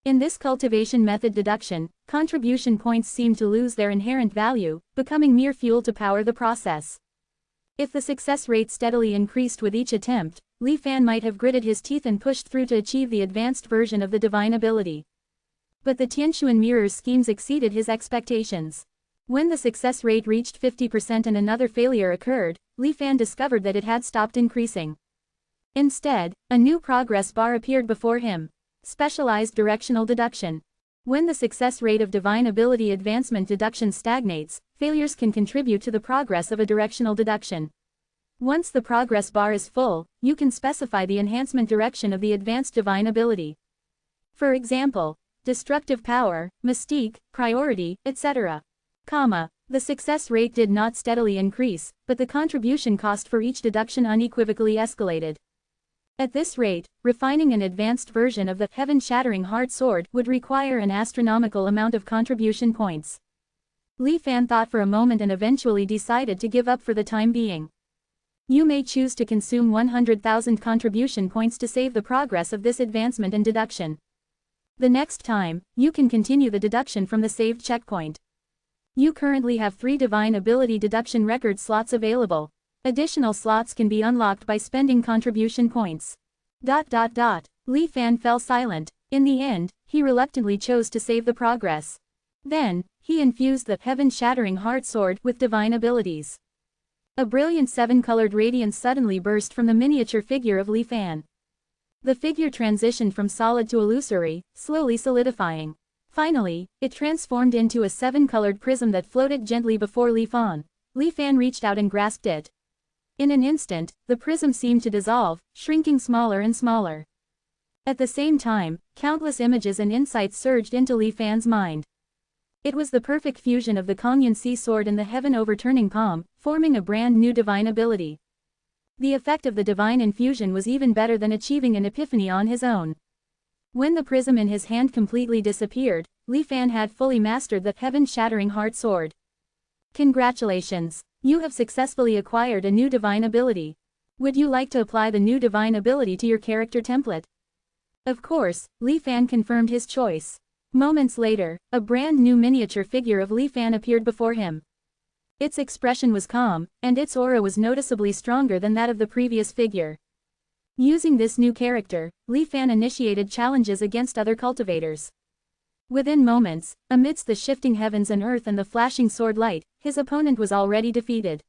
In this cultivation method deduction, contribution points seem to lose their inherent value, becoming mere fuel to power the process. If the success rate steadily increased with each attempt, Li Fan might have gritted his teeth and pushed through to achieve the advanced version of the divine ability. But the Tianquan mirror's schemes exceeded his expectations. When the success rate reached 50% and another failure occurred, Li Fan discovered that it had stopped increasing. Instead, a new progress bar appeared before him. Specialized directional deduction. When the success rate of divine ability advancement deduction stagnates, failures can contribute to the progress of a directional deduction. Once the progress bar is full, you can specify the enhancement direction of the advanced divine ability. For example, destructive power, mystique, priority, etc. The success rate did not steadily increase, but the contribution cost for each deduction unequivocally escalated. At this rate, refining an advanced version of the Heaven-Shattering Heart Sword would require an astronomical amount of contribution points. Li Fan thought for a moment and eventually decided to give up for the time being. You may choose to consume 100,000 contribution points to save the progress of this advancement and deduction. The next time, you can continue the deduction from the saved checkpoint. You currently have 3 divine ability deduction record slots available. Additional slots can be unlocked by spending contribution points. Li Fan fell silent. In the end, he reluctantly chose to save the progress. Then, he infused the Heaven-Shattering Heart Sword with divine abilities. A brilliant 7-colored radiance suddenly burst from the miniature figure of Li Fan. The figure transitioned from solid to illusory, slowly solidifying. Finally, it transformed into a 7-colored prism that floated gently before Li Fan. Li Fan reached out and grasped it. In an instant, the prism seemed to dissolve, shrinking smaller and smaller. At the same time, countless images and insights surged into Li Fan's mind. It was the perfect fusion of the Kanyan Sea Sword and the heaven-overturning palm, forming a brand new divine ability. The effect of the divine infusion was even better than achieving an epiphany on his own. When the prism in his hand completely disappeared, Li Fan had fully mastered the Heaven-Shattering Heart Sword. Congratulations! You have successfully acquired a new divine ability. Would you like to apply the new divine ability to your character template? Of course, Li Fan confirmed his choice. Moments later, a brand new miniature figure of Li Fan appeared before him. Its expression was calm, and its aura was noticeably stronger than that of the previous figure. Using this new character, Li Fan initiated challenges against other cultivators. Within moments, amidst the shifting heavens and earth and the flashing sword light, his opponent was already defeated.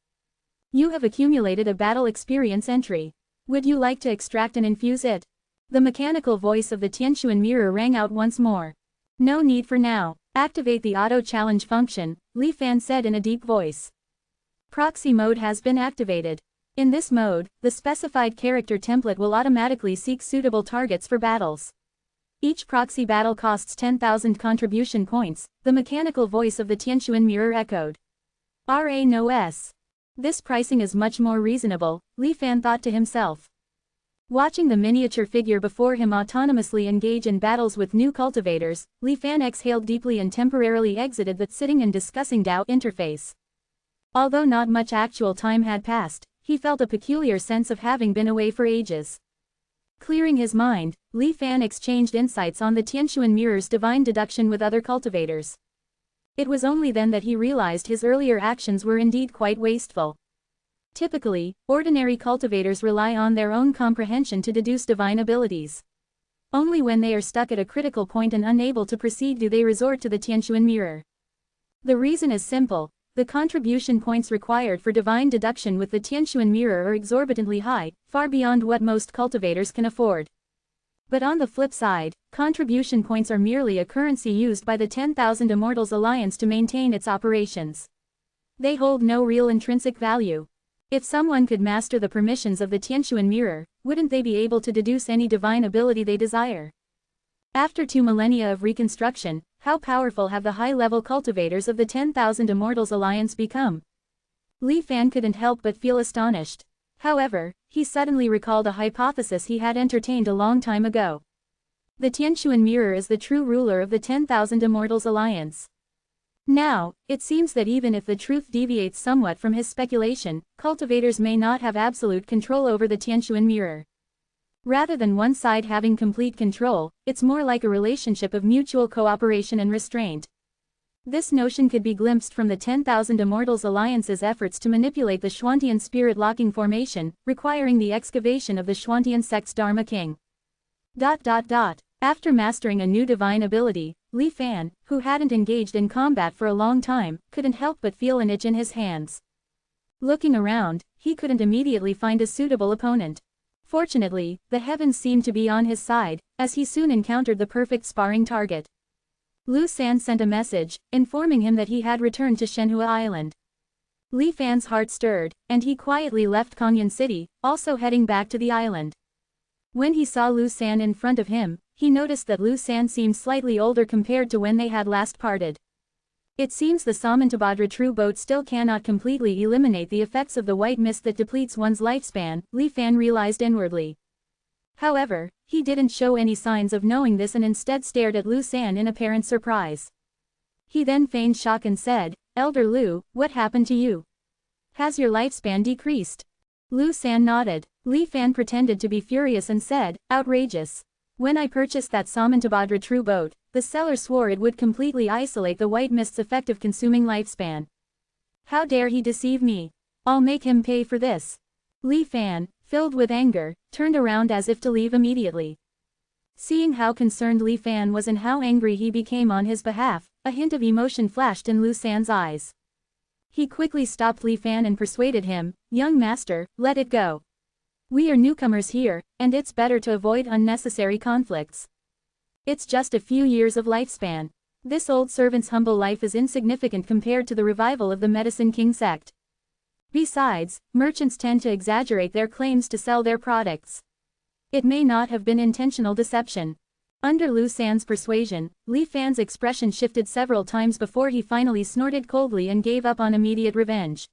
You have accumulated a battle experience entry. Would you like to extract and infuse it? The mechanical voice of the Tianquan mirror rang out once more. No need for now. Activate the auto-challenge function, Li Fan said in a deep voice. Proxy mode has been activated. In this mode, the specified character template will automatically seek suitable targets for battles. Each proxy battle costs 10,000 contribution points, the mechanical voice of the Tianquan mirror echoed. No. This pricing is much more reasonable, Li Fan thought to himself. Watching the miniature figure before him autonomously engage in battles with new cultivators, Li Fan exhaled deeply and temporarily exited the sitting and discussing Dao interface. Although not much actual time had passed, he felt a peculiar sense of having been away for ages. Clearing his mind, Li Fan exchanged insights on the Tianquan mirror's divine deduction with other cultivators. It was only then that he realized his earlier actions were indeed quite wasteful. Typically, ordinary cultivators rely on their own comprehension to deduce divine abilities. Only when they are stuck at a critical point and unable to proceed do they resort to the Tianquan mirror. The reason is simple: the contribution points required for divine deduction with the Tianquan mirror are exorbitantly high, far beyond what most cultivators can afford. But on the flip side, contribution points are merely a currency used by the 10,000 Immortals Alliance to maintain its operations. They hold no real intrinsic value. If someone could master the permissions of the Tianquan mirror, wouldn't they be able to deduce any divine ability they desire? After 2 millennia of reconstruction, how powerful have the high-level cultivators of the 10,000 Immortals Alliance become? Li Fan couldn't help but feel astonished. However, he suddenly recalled a hypothesis he had entertained a long time ago. The Tianquan mirror is the true ruler of the 10,000 Immortals Alliance. Now, it seems that even if the truth deviates somewhat from his speculation, cultivators may not have absolute control over the Tianquan mirror. Rather than one side having complete control, it's more like a relationship of mutual cooperation and restraint. This notion could be glimpsed from the 10,000 Immortals Alliance's efforts to manipulate the Xuantian spirit-locking formation, requiring the excavation of the Xuantian sect's Dharma King. After mastering a new divine ability, Li Fan, who hadn't engaged in combat for a long time, couldn't help but feel an itch in his hands. Looking around, he couldn't immediately find a suitable opponent. Fortunately, the heavens seemed to be on his side, as he soon encountered the perfect sparring target. Lu San sent a message, informing him that he had returned to Shenhua Island. Li Fan's heart stirred, and he quietly left Kongyan City, also heading back to the island. When he saw Lu San in front of him, he noticed that Lu San seemed slightly older compared to when they had last parted. It seems the Samantabhadra true boat still cannot completely eliminate the effects of the white mist that depletes one's lifespan, Li Fan realized inwardly. However, he didn't show any signs of knowing this and instead stared at Lu San in apparent surprise. He then feigned shock and said, "Elder Lu, what happened to you? Has your lifespan decreased?" Lu San nodded. Li Fan pretended to be furious and said, "Outrageous. When I purchased that Samantabhadra true boat, the seller swore it would completely isolate the white mist's effective consuming lifespan. How dare he deceive me? I'll make him pay for this." Li Fan, filled with anger, turned around as if to leave immediately. Seeing how concerned Li Fan was and how angry he became on his behalf, a hint of emotion flashed in Lu San's eyes. He quickly stopped Li Fan and persuaded him, "Young master, let it go. We are newcomers here, and it's better to avoid unnecessary conflicts. It's just a few years of lifespan. This old servant's humble life is insignificant compared to the revival of the Medicine King sect. Besides, merchants tend to exaggerate their claims to sell their products. It may not have been intentional deception." Under Lu San's persuasion, Li Fan's expression shifted several times before he finally snorted coldly and gave up on immediate revenge.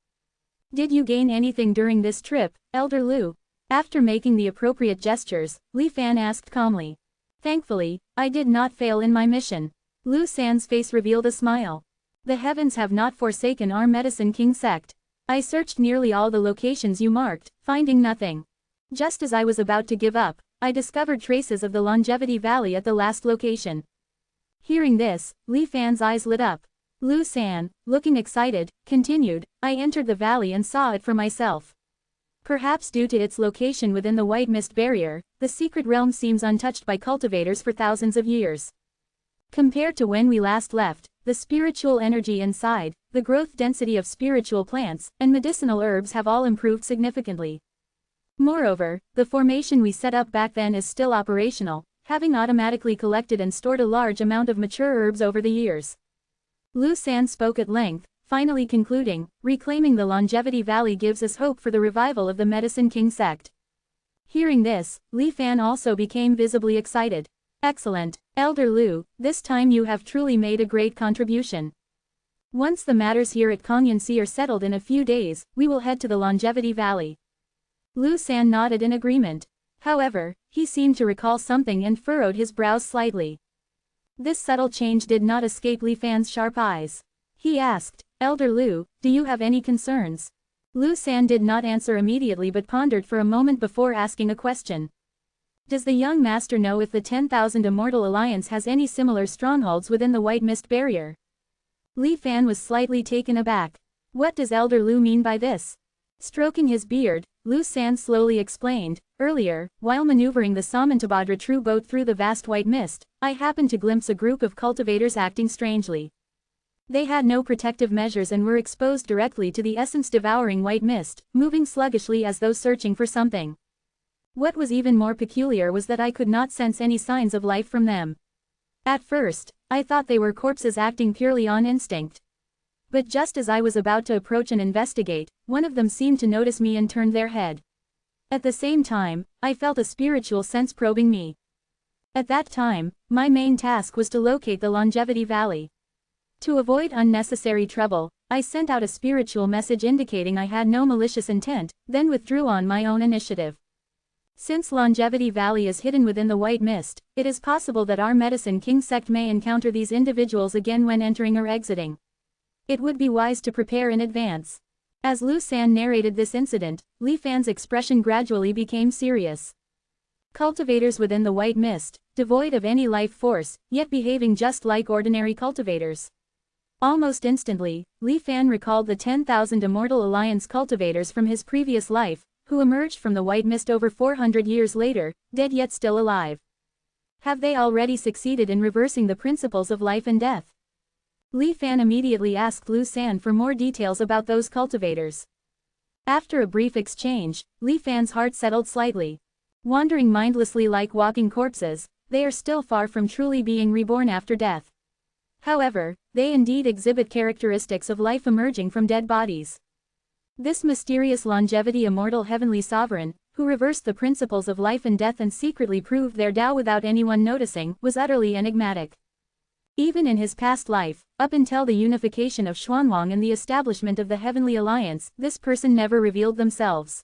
"Did you gain anything during this trip, Elder Lu?" After making the appropriate gestures, Li Fan asked calmly. "Thankfully, I did not fail in my mission." Lu San's face revealed a smile. "The heavens have not forsaken our Medicine King sect. I searched nearly all the locations you marked, finding nothing. Just as I was about to give up, I discovered traces of the Longevity Valley at the last location. Hearing this, Li Fan's eyes lit up. Lu San, looking excited, continued, I entered the valley and saw it for myself. Perhaps due to its location within the white mist barrier, the secret realm seems untouched by cultivators for thousands of years. Compared to when we last left, the spiritual energy inside, the growth density of spiritual plants, and medicinal herbs have all improved significantly. Moreover, the formation we set up back then is still operational, having automatically collected and stored a large amount of mature herbs over the years. Lu San spoke at length, finally concluding, reclaiming the Longevity Valley gives us hope for the revival of the Medicine King sect. Hearing this, Li Fan also became visibly excited. Excellent, Elder Lu, this time you have truly made a great contribution. Once the matters here at Kongyansi are settled in a few days, we will head to the Longevity Valley. Lu San nodded in agreement. However, he seemed to recall something and furrowed his brows slightly. This subtle change did not escape Li Fan's sharp eyes. He asked, Elder Lu, do you have any concerns? Lu San did not answer immediately but pondered for a moment before asking a question. Does the young master know if the 10,000 Immortal Alliance has any similar strongholds within the White Mist Barrier? Li Fan was slightly taken aback. What does Elder Lu mean by this? Stroking his beard, Lu San slowly explained, earlier, while maneuvering the Samantabhadra true boat through the vast white mist, I happened to glimpse a group of cultivators acting strangely. They had no protective measures and were exposed directly to the essence-devouring white mist, moving sluggishly as though searching for something. What was even more peculiar was that I could not sense any signs of life from them. At first, I thought they were corpses acting purely on instinct. But just as I was about to approach and investigate, one of them seemed to notice me and turned their head. At the same time, I felt a spiritual sense probing me. At that time, my main task was to locate the Longevity Valley. To avoid unnecessary trouble, I sent out a spiritual message indicating I had no malicious intent, then withdrew on my own initiative. Since Longevity Valley is hidden within the white mist, it is possible that our Medicine King sect may encounter these individuals again when entering or exiting. It would be wise to prepare in advance. As Lu San narrated this incident, Li Fan's expression gradually became serious. Cultivators within the white mist, devoid of any life force, yet behaving just like ordinary cultivators. Almost instantly, Li Fan recalled the 10,000 Immortal Alliance cultivators from his previous life, who emerged from the white mist over 400 years later, dead yet still alive. Have they already succeeded in reversing the principles of life and death? Li Fan immediately asked Lu San for more details about those cultivators. After a brief exchange, Li Fan's heart settled slightly. Wandering mindlessly like walking corpses, they are still far from truly being reborn after death. However, they indeed exhibit characteristics of life emerging from dead bodies. This mysterious longevity immortal heavenly sovereign, who reversed the principles of life and death and secretly proved their Tao without anyone noticing, was utterly enigmatic. Even in his past life, up until the unification of Xuanwang and the establishment of the Heavenly Alliance, this person never revealed themselves.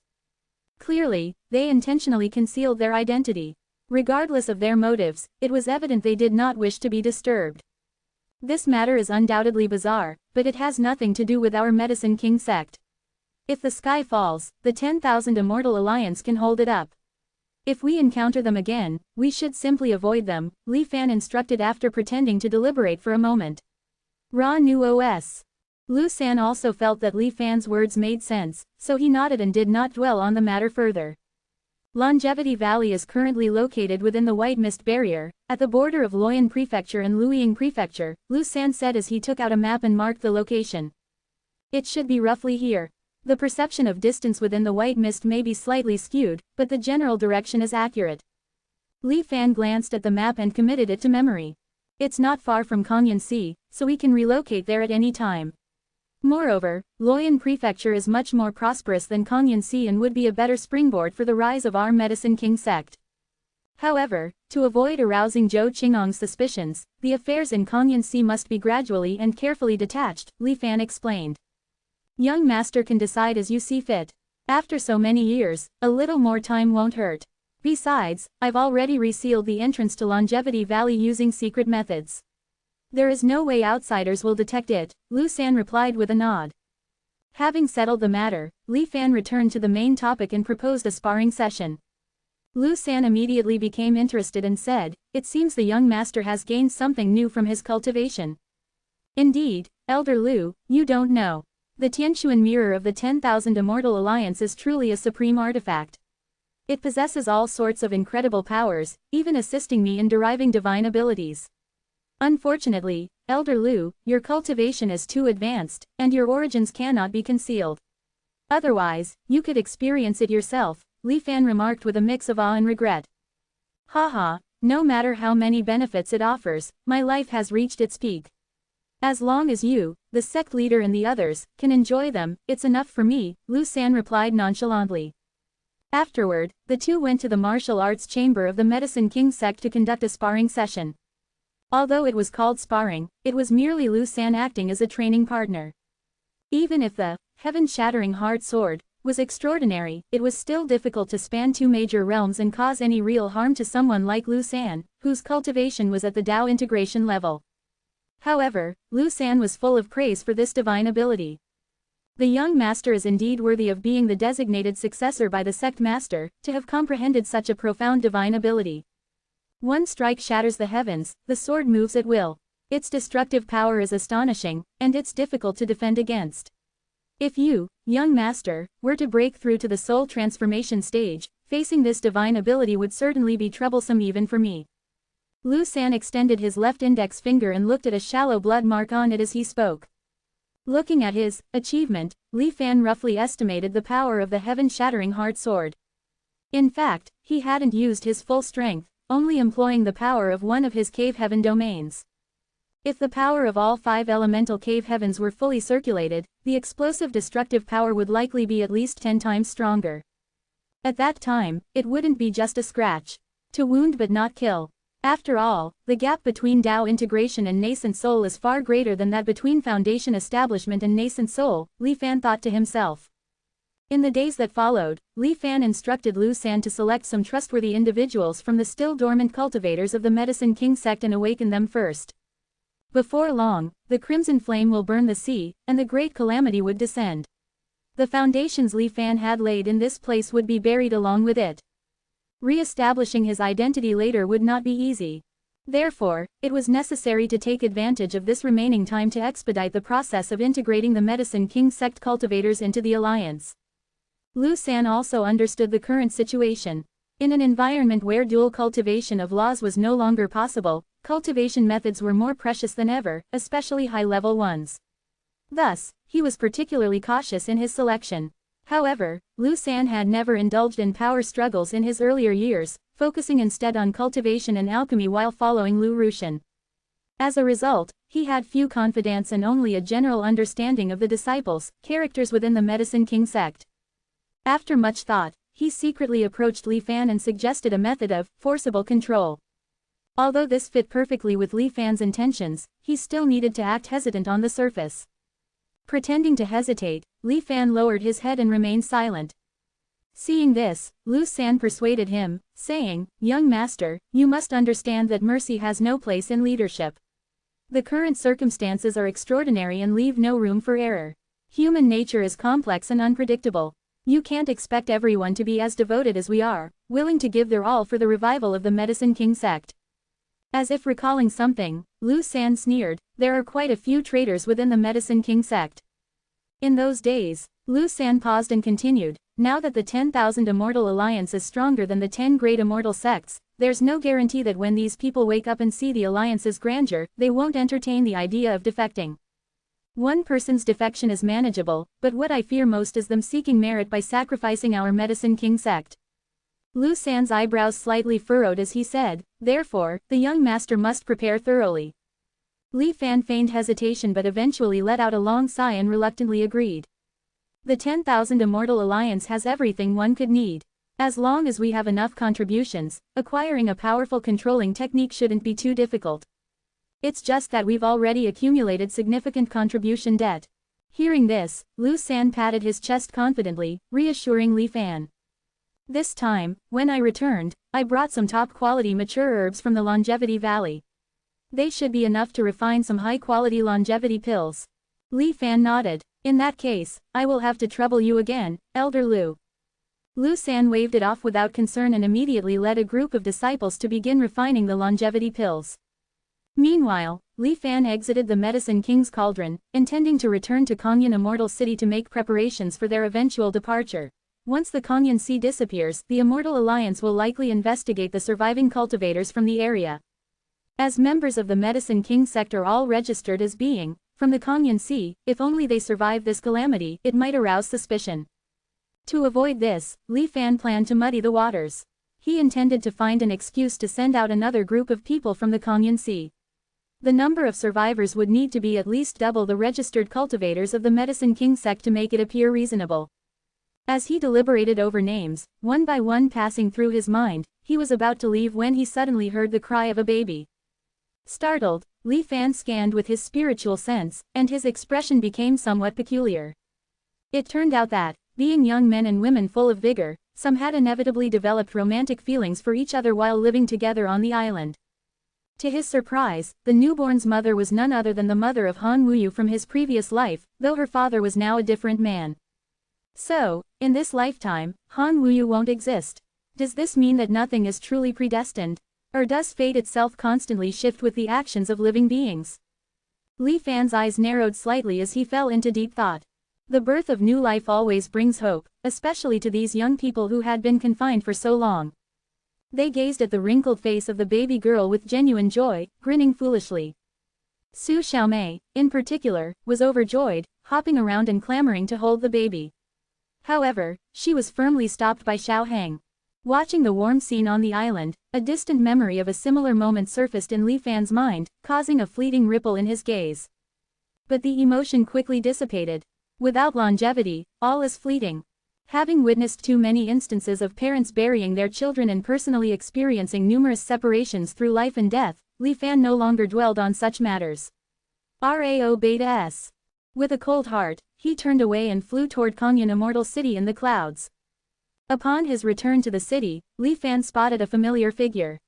Clearly, they intentionally concealed their identity. Regardless of their motives, it was evident they did not wish to be disturbed. This matter is undoubtedly bizarre, but it has nothing to do with our Medicine King sect. If the sky falls, the 10,000 Immortal Alliance can hold it up. If we encounter them again, we should simply avoid them, Li Fan instructed after pretending to deliberate for a moment. Ra Nu Os. Lu San also felt that Li Fan's words made sense, so he nodded and did not dwell on the matter further. Longevity Valley is currently located within the White Mist Barrier, at the border of Luoyang Prefecture and Luoyang Prefecture, Lu San said as he took out a map and marked the location. It should be roughly here. The perception of distance within the white mist may be slightly skewed, but the general direction is accurate. Li Fan glanced at the map and committed it to memory. It's not far from Kongyansi, so we can relocate there at any time. Moreover, Luoyang Prefecture is much more prosperous than Kongyansi and would be a better springboard for the rise of our Medicine King sect. However, to avoid arousing Zhou Qingong's suspicions, the affairs in Kongyansi must be gradually and carefully detached, Li Fan explained. Young master can decide as you see fit. After so many years, a little more time won't hurt. Besides, I've already resealed the entrance to Longevity Valley using secret methods. There is no way outsiders will detect it, Lu San replied with a nod. Having settled the matter, Li Fan returned to the main topic and proposed a sparring session. Lu San immediately became interested and said, "It seems the young master has gained something new from his cultivation." "Indeed, Elder Lu, you don't know. The Tianquan Mirror of the 10,000 Immortal Alliance is truly a supreme artifact. It possesses all sorts of incredible powers, even assisting me in deriving divine abilities. Unfortunately, Elder Lu, your cultivation is too advanced, and your origins cannot be concealed. Otherwise, you could experience it yourself," Li Fan remarked with a mix of awe and regret. "Haha, no matter how many benefits it offers, my life has reached its peak. As long as you, the sect leader and the others, can enjoy them, it's enough for me," Lu San replied nonchalantly. Afterward, the two went to the martial arts chamber of the Medicine King sect to conduct a sparring session. Although it was called sparring, it was merely Lu San acting as a training partner. Even if the heaven-shattering hard sword was extraordinary, it was still difficult to span two major realms and cause any real harm to someone like Lu San, whose cultivation was at the Tao integration level. However, Lu San was full of praise for this divine ability. The young master is indeed worthy of being the designated successor by the sect master, to have comprehended such a profound divine ability. One strike shatters the heavens, the sword moves at will. Its destructive power is astonishing, and it's difficult to defend against. If you, young master, were to break through to the soul transformation stage, facing this divine ability would certainly be troublesome even for me." Lu San extended his left index finger and looked at a shallow blood mark on it as he spoke. Looking at his achievement, Li Fan roughly estimated the power of the heaven-shattering hard sword. In fact, he hadn't used his full strength, only employing the power of one of his cave heaven domains. If the power of all 5 elemental cave heavens were fully circulated, the explosive destructive power would likely be at least 10 times stronger. At that time, it wouldn't be just a scratch. To wound but not kill. After all, the gap between Tao integration and nascent soul is far greater than that between foundation establishment and nascent soul, Li Fan thought to himself. In the days that followed, Li Fan instructed Lu San to select some trustworthy individuals from the still dormant cultivators of the Medicine King sect and awaken them first. Before long, the crimson flame will burn the sea, and the great calamity would descend. The foundations Li Fan had laid in this place would be buried along with it. Re-establishing his identity later would not be easy. Therefore, it was necessary to take advantage of this remaining time to expedite the process of integrating the Medicine King sect cultivators into the alliance. Lu San also understood the current situation. In an environment where dual cultivation of laws was no longer possible, cultivation methods were more precious than ever, especially high-level ones. Thus, he was particularly cautious in his selection. However, Lu San had never indulged in power struggles in his earlier years, focusing instead on cultivation and alchemy while following Lu Rushan. As a result, he had few confidants and only a general understanding of the disciples, characters within the Medicine King sect. After much thought, he secretly approached Li Fan and suggested a method of forcible control. Although this fit perfectly with Li Fan's intentions, he still needed to act hesitant on the surface. Pretending to hesitate, Li Fan lowered his head and remained silent. Seeing this, Lu San persuaded him, saying, "Young master, you must understand that mercy has no place in leadership. The current circumstances are extraordinary and leave no room for error. Human nature is complex and unpredictable. You can't expect everyone to be as devoted as we are, willing to give their all for the revival of the Medicine King sect." As if recalling something, Lu San sneered, "There are quite a few traitors within the Medicine King sect." In those days, Lu San paused and continued, "Now that the 10,000 Immortal Alliance is stronger than the 10 great immortal sects, there's no guarantee that when these people wake up and see the Alliance's grandeur, they won't entertain the idea of defecting. One person's defection is manageable, but what I fear most is them seeking merit by sacrificing our Medicine King sect." Lu San's eyebrows slightly furrowed as he said, "Therefore, the young master must prepare thoroughly." Li Fan feigned hesitation but eventually let out a long sigh and reluctantly agreed. "The 10,000 Immortal Alliance has everything one could need. As long as we have enough contributions, acquiring a powerful controlling technique shouldn't be too difficult. It's just that we've already accumulated significant contribution debt." Hearing this, Lu San patted his chest confidently, reassuring Li Fan. "This time, when I returned, I brought some top-quality mature herbs from the Longevity Valley. They should be enough to refine some high-quality longevity pills." Li Fan nodded. "In that case, I will have to trouble you again, Elder Lu." Lu San waved it off without concern and immediately led a group of disciples to begin refining the longevity pills. Meanwhile, Li Fan exited the Medicine King's cauldron, intending to return to Kongyan Immortal City to make preparations for their eventual departure. Once the Kongyan Sea disappears, the Immortal Alliance will likely investigate the surviving cultivators from the area. As members of the Medicine King sector all registered as being from the Kongyan Sea, if only they survive this calamity, it might arouse suspicion. To avoid this, Li Fan planned to muddy the waters. He intended to find an excuse to send out another group of people from the Kongyan Sea. The number of survivors would need to be at least double the registered cultivators of the Medicine King sect to make it appear reasonable. As he deliberated over names, one by one passing through his mind, he was about to leave when he suddenly heard the cry of a baby. Startled, Li Fan scanned with his spiritual sense, and his expression became somewhat peculiar. It turned out that, being young men and women full of vigor, some had inevitably developed romantic feelings for each other while living together on the island. To his surprise, the newborn's mother was none other than the mother of Han Wuyu from his previous life, though her father was now a different man. So, in this lifetime, Han Wuyu won't exist. Does this mean that nothing is truly predestined? Or does fate itself constantly shift with the actions of living beings? Li Fan's eyes narrowed slightly as he fell into deep thought. The birth of new life always brings hope, especially to these young people who had been confined for so long. They gazed at the wrinkled face of the baby girl with genuine joy, grinning foolishly. Su Xiaomei, in particular, was overjoyed, hopping around and clamoring to hold the baby. However, she was firmly stopped by Xiao Hang. Watching the warm scene on the island, a distant memory of a similar moment surfaced in Li Fan's mind, causing a fleeting ripple in his gaze. But the emotion quickly dissipated. Without longevity, all is fleeting. Having witnessed too many instances of parents burying their children and personally experiencing numerous separations through life and death, Li Fan no longer dwelled on such matters. Rao Beta S. With a cold heart, he turned away and flew toward Kongyan Immortal City in the clouds. Upon his return to the city, Li Fan spotted a familiar figure.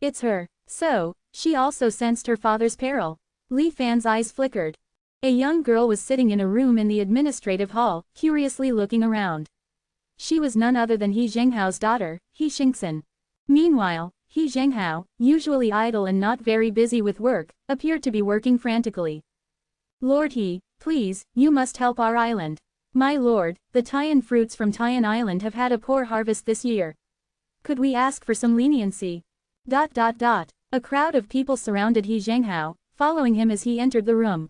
It's her. So, she also sensed her father's peril. Li Fan's eyes flickered. A young girl was sitting in a room in the administrative hall, curiously looking around. She was none other than He Zhenghao's daughter, He Xingxin. Meanwhile, He Zhenghao, usually idle and not very busy with work, appeared to be working frantically. Lord He, please, you must help our island. My lord, the Tian fruits from Tian Island have had a poor harvest this year. Could we ask for some leniency? A crowd of people surrounded He Zhenghao, following him as he entered the room.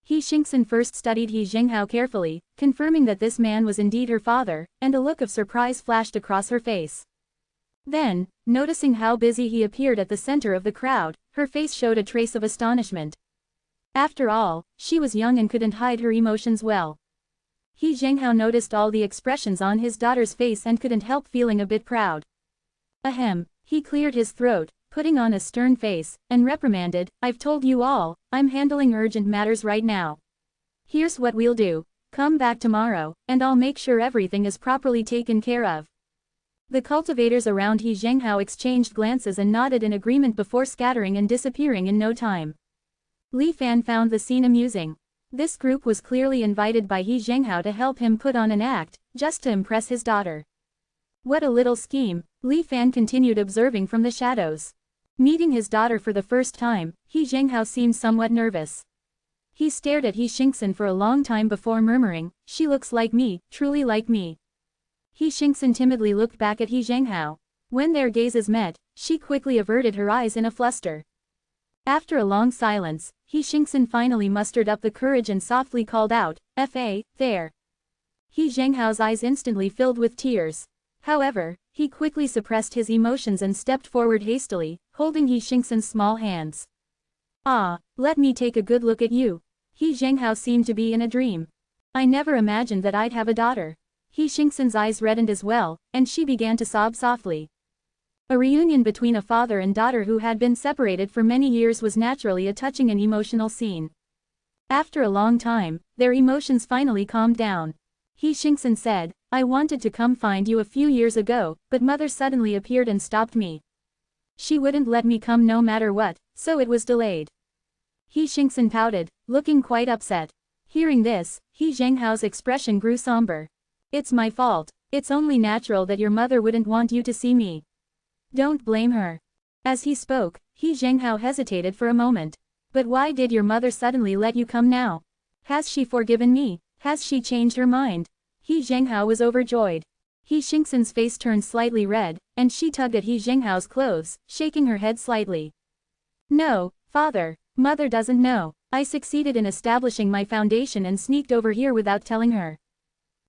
He Xingxin first studied He Zhenghao carefully, confirming that this man was indeed her father, and a look of surprise flashed across her face. Then, noticing how busy he appeared at the center of the crowd, her face showed a trace of astonishment. After all, she was young and couldn't hide her emotions well. He Zhenghao noticed all the expressions on his daughter's face and couldn't help feeling a bit proud. Ahem, he cleared his throat, putting on a stern face, and reprimanded, I've told you all, I'm handling urgent matters right now. Here's what we'll do. Come back tomorrow, and I'll make sure everything is properly taken care of. The cultivators around He Zhenghao exchanged glances and nodded in agreement before scattering and disappearing in no time. Li Fan found the scene amusing. This group was clearly invited by He Zhenghao to help him put on an act, just to impress his daughter. What a little scheme, Li Fan continued observing from the shadows. Meeting his daughter for the first time, He Zhenghao seemed somewhat nervous. He stared at He Xingxin for a long time before murmuring, she looks like me, truly like me. He Xingxin timidly looked back at He Zhenghao. When their gazes met, she quickly averted her eyes in a fluster. After a long silence, He Xingxin finally mustered up the courage and softly called out, Fa, there. He Zhenghao's eyes instantly filled with tears. However, he quickly suppressed his emotions and stepped forward hastily, holding He Xingxin's small hands. Ah, let me take a good look at you. He Zhenghao seemed to be in a dream. I never imagined that I'd have a daughter. He Xingxin's eyes reddened as well, and she began to sob softly. A reunion between a father and daughter who had been separated for many years was naturally a touching and emotional scene. After a long time, their emotions finally calmed down. He Xingxin said, I wanted to come find you a few years ago, but mother suddenly appeared and stopped me. She wouldn't let me come no matter what, so it was delayed. He Xingxin pouted, looking quite upset. Hearing this, He Zhenghao's expression grew somber. It's my fault. It's only natural that your mother wouldn't want you to see me. Don't blame her. As he spoke, He Zhenghao hesitated for a moment. But why did your mother suddenly let you come now? Has she forgiven me? Has she changed her mind? He Zhenghao was overjoyed. He Xingxin's face turned slightly red, and she tugged at He Zhenghao's clothes, shaking her head slightly. No, father, mother doesn't know. I succeeded in establishing my foundation and sneaked over here without telling her.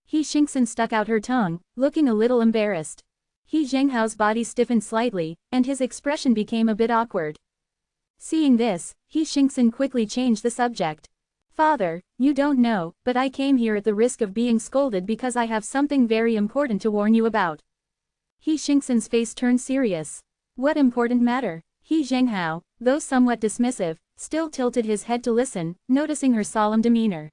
He Xingxin stuck out her tongue, looking a little embarrassed. He Zhenghao's body stiffened slightly, and his expression became a bit awkward. Seeing this, He Xingxin quickly changed the subject. Father, you don't know, but I came here at the risk of being scolded because I have something very important to warn you about. He Xingxin's face turned serious. What important matter? He Zhenghao, though somewhat dismissive, still tilted his head to listen, noticing her solemn demeanor.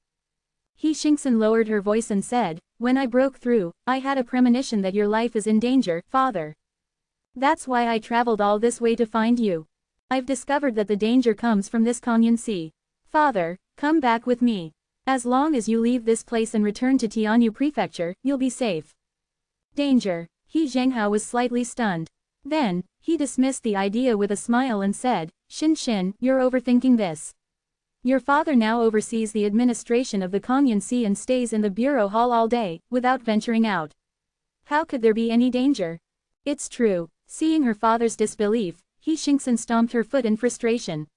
He Xingxin lowered her voice and said, when I broke through, I had a premonition that your life is in danger, father. That's why I traveled all this way to find you. I've discovered that the danger comes from this Kanyan Sea. Father, come back with me. As long as you leave this place and return to Tianyu Prefecture, you'll be safe. Danger. He Zhenghao was slightly stunned. Then, he dismissed the idea with a smile and said, Xin, you're overthinking this. Your father now oversees the administration of the Kanyan Sea and stays in the bureau hall all day, without venturing out. How could there be any danger? It's true. Seeing her father's disbelief, He Xingxin stomped her foot in frustration.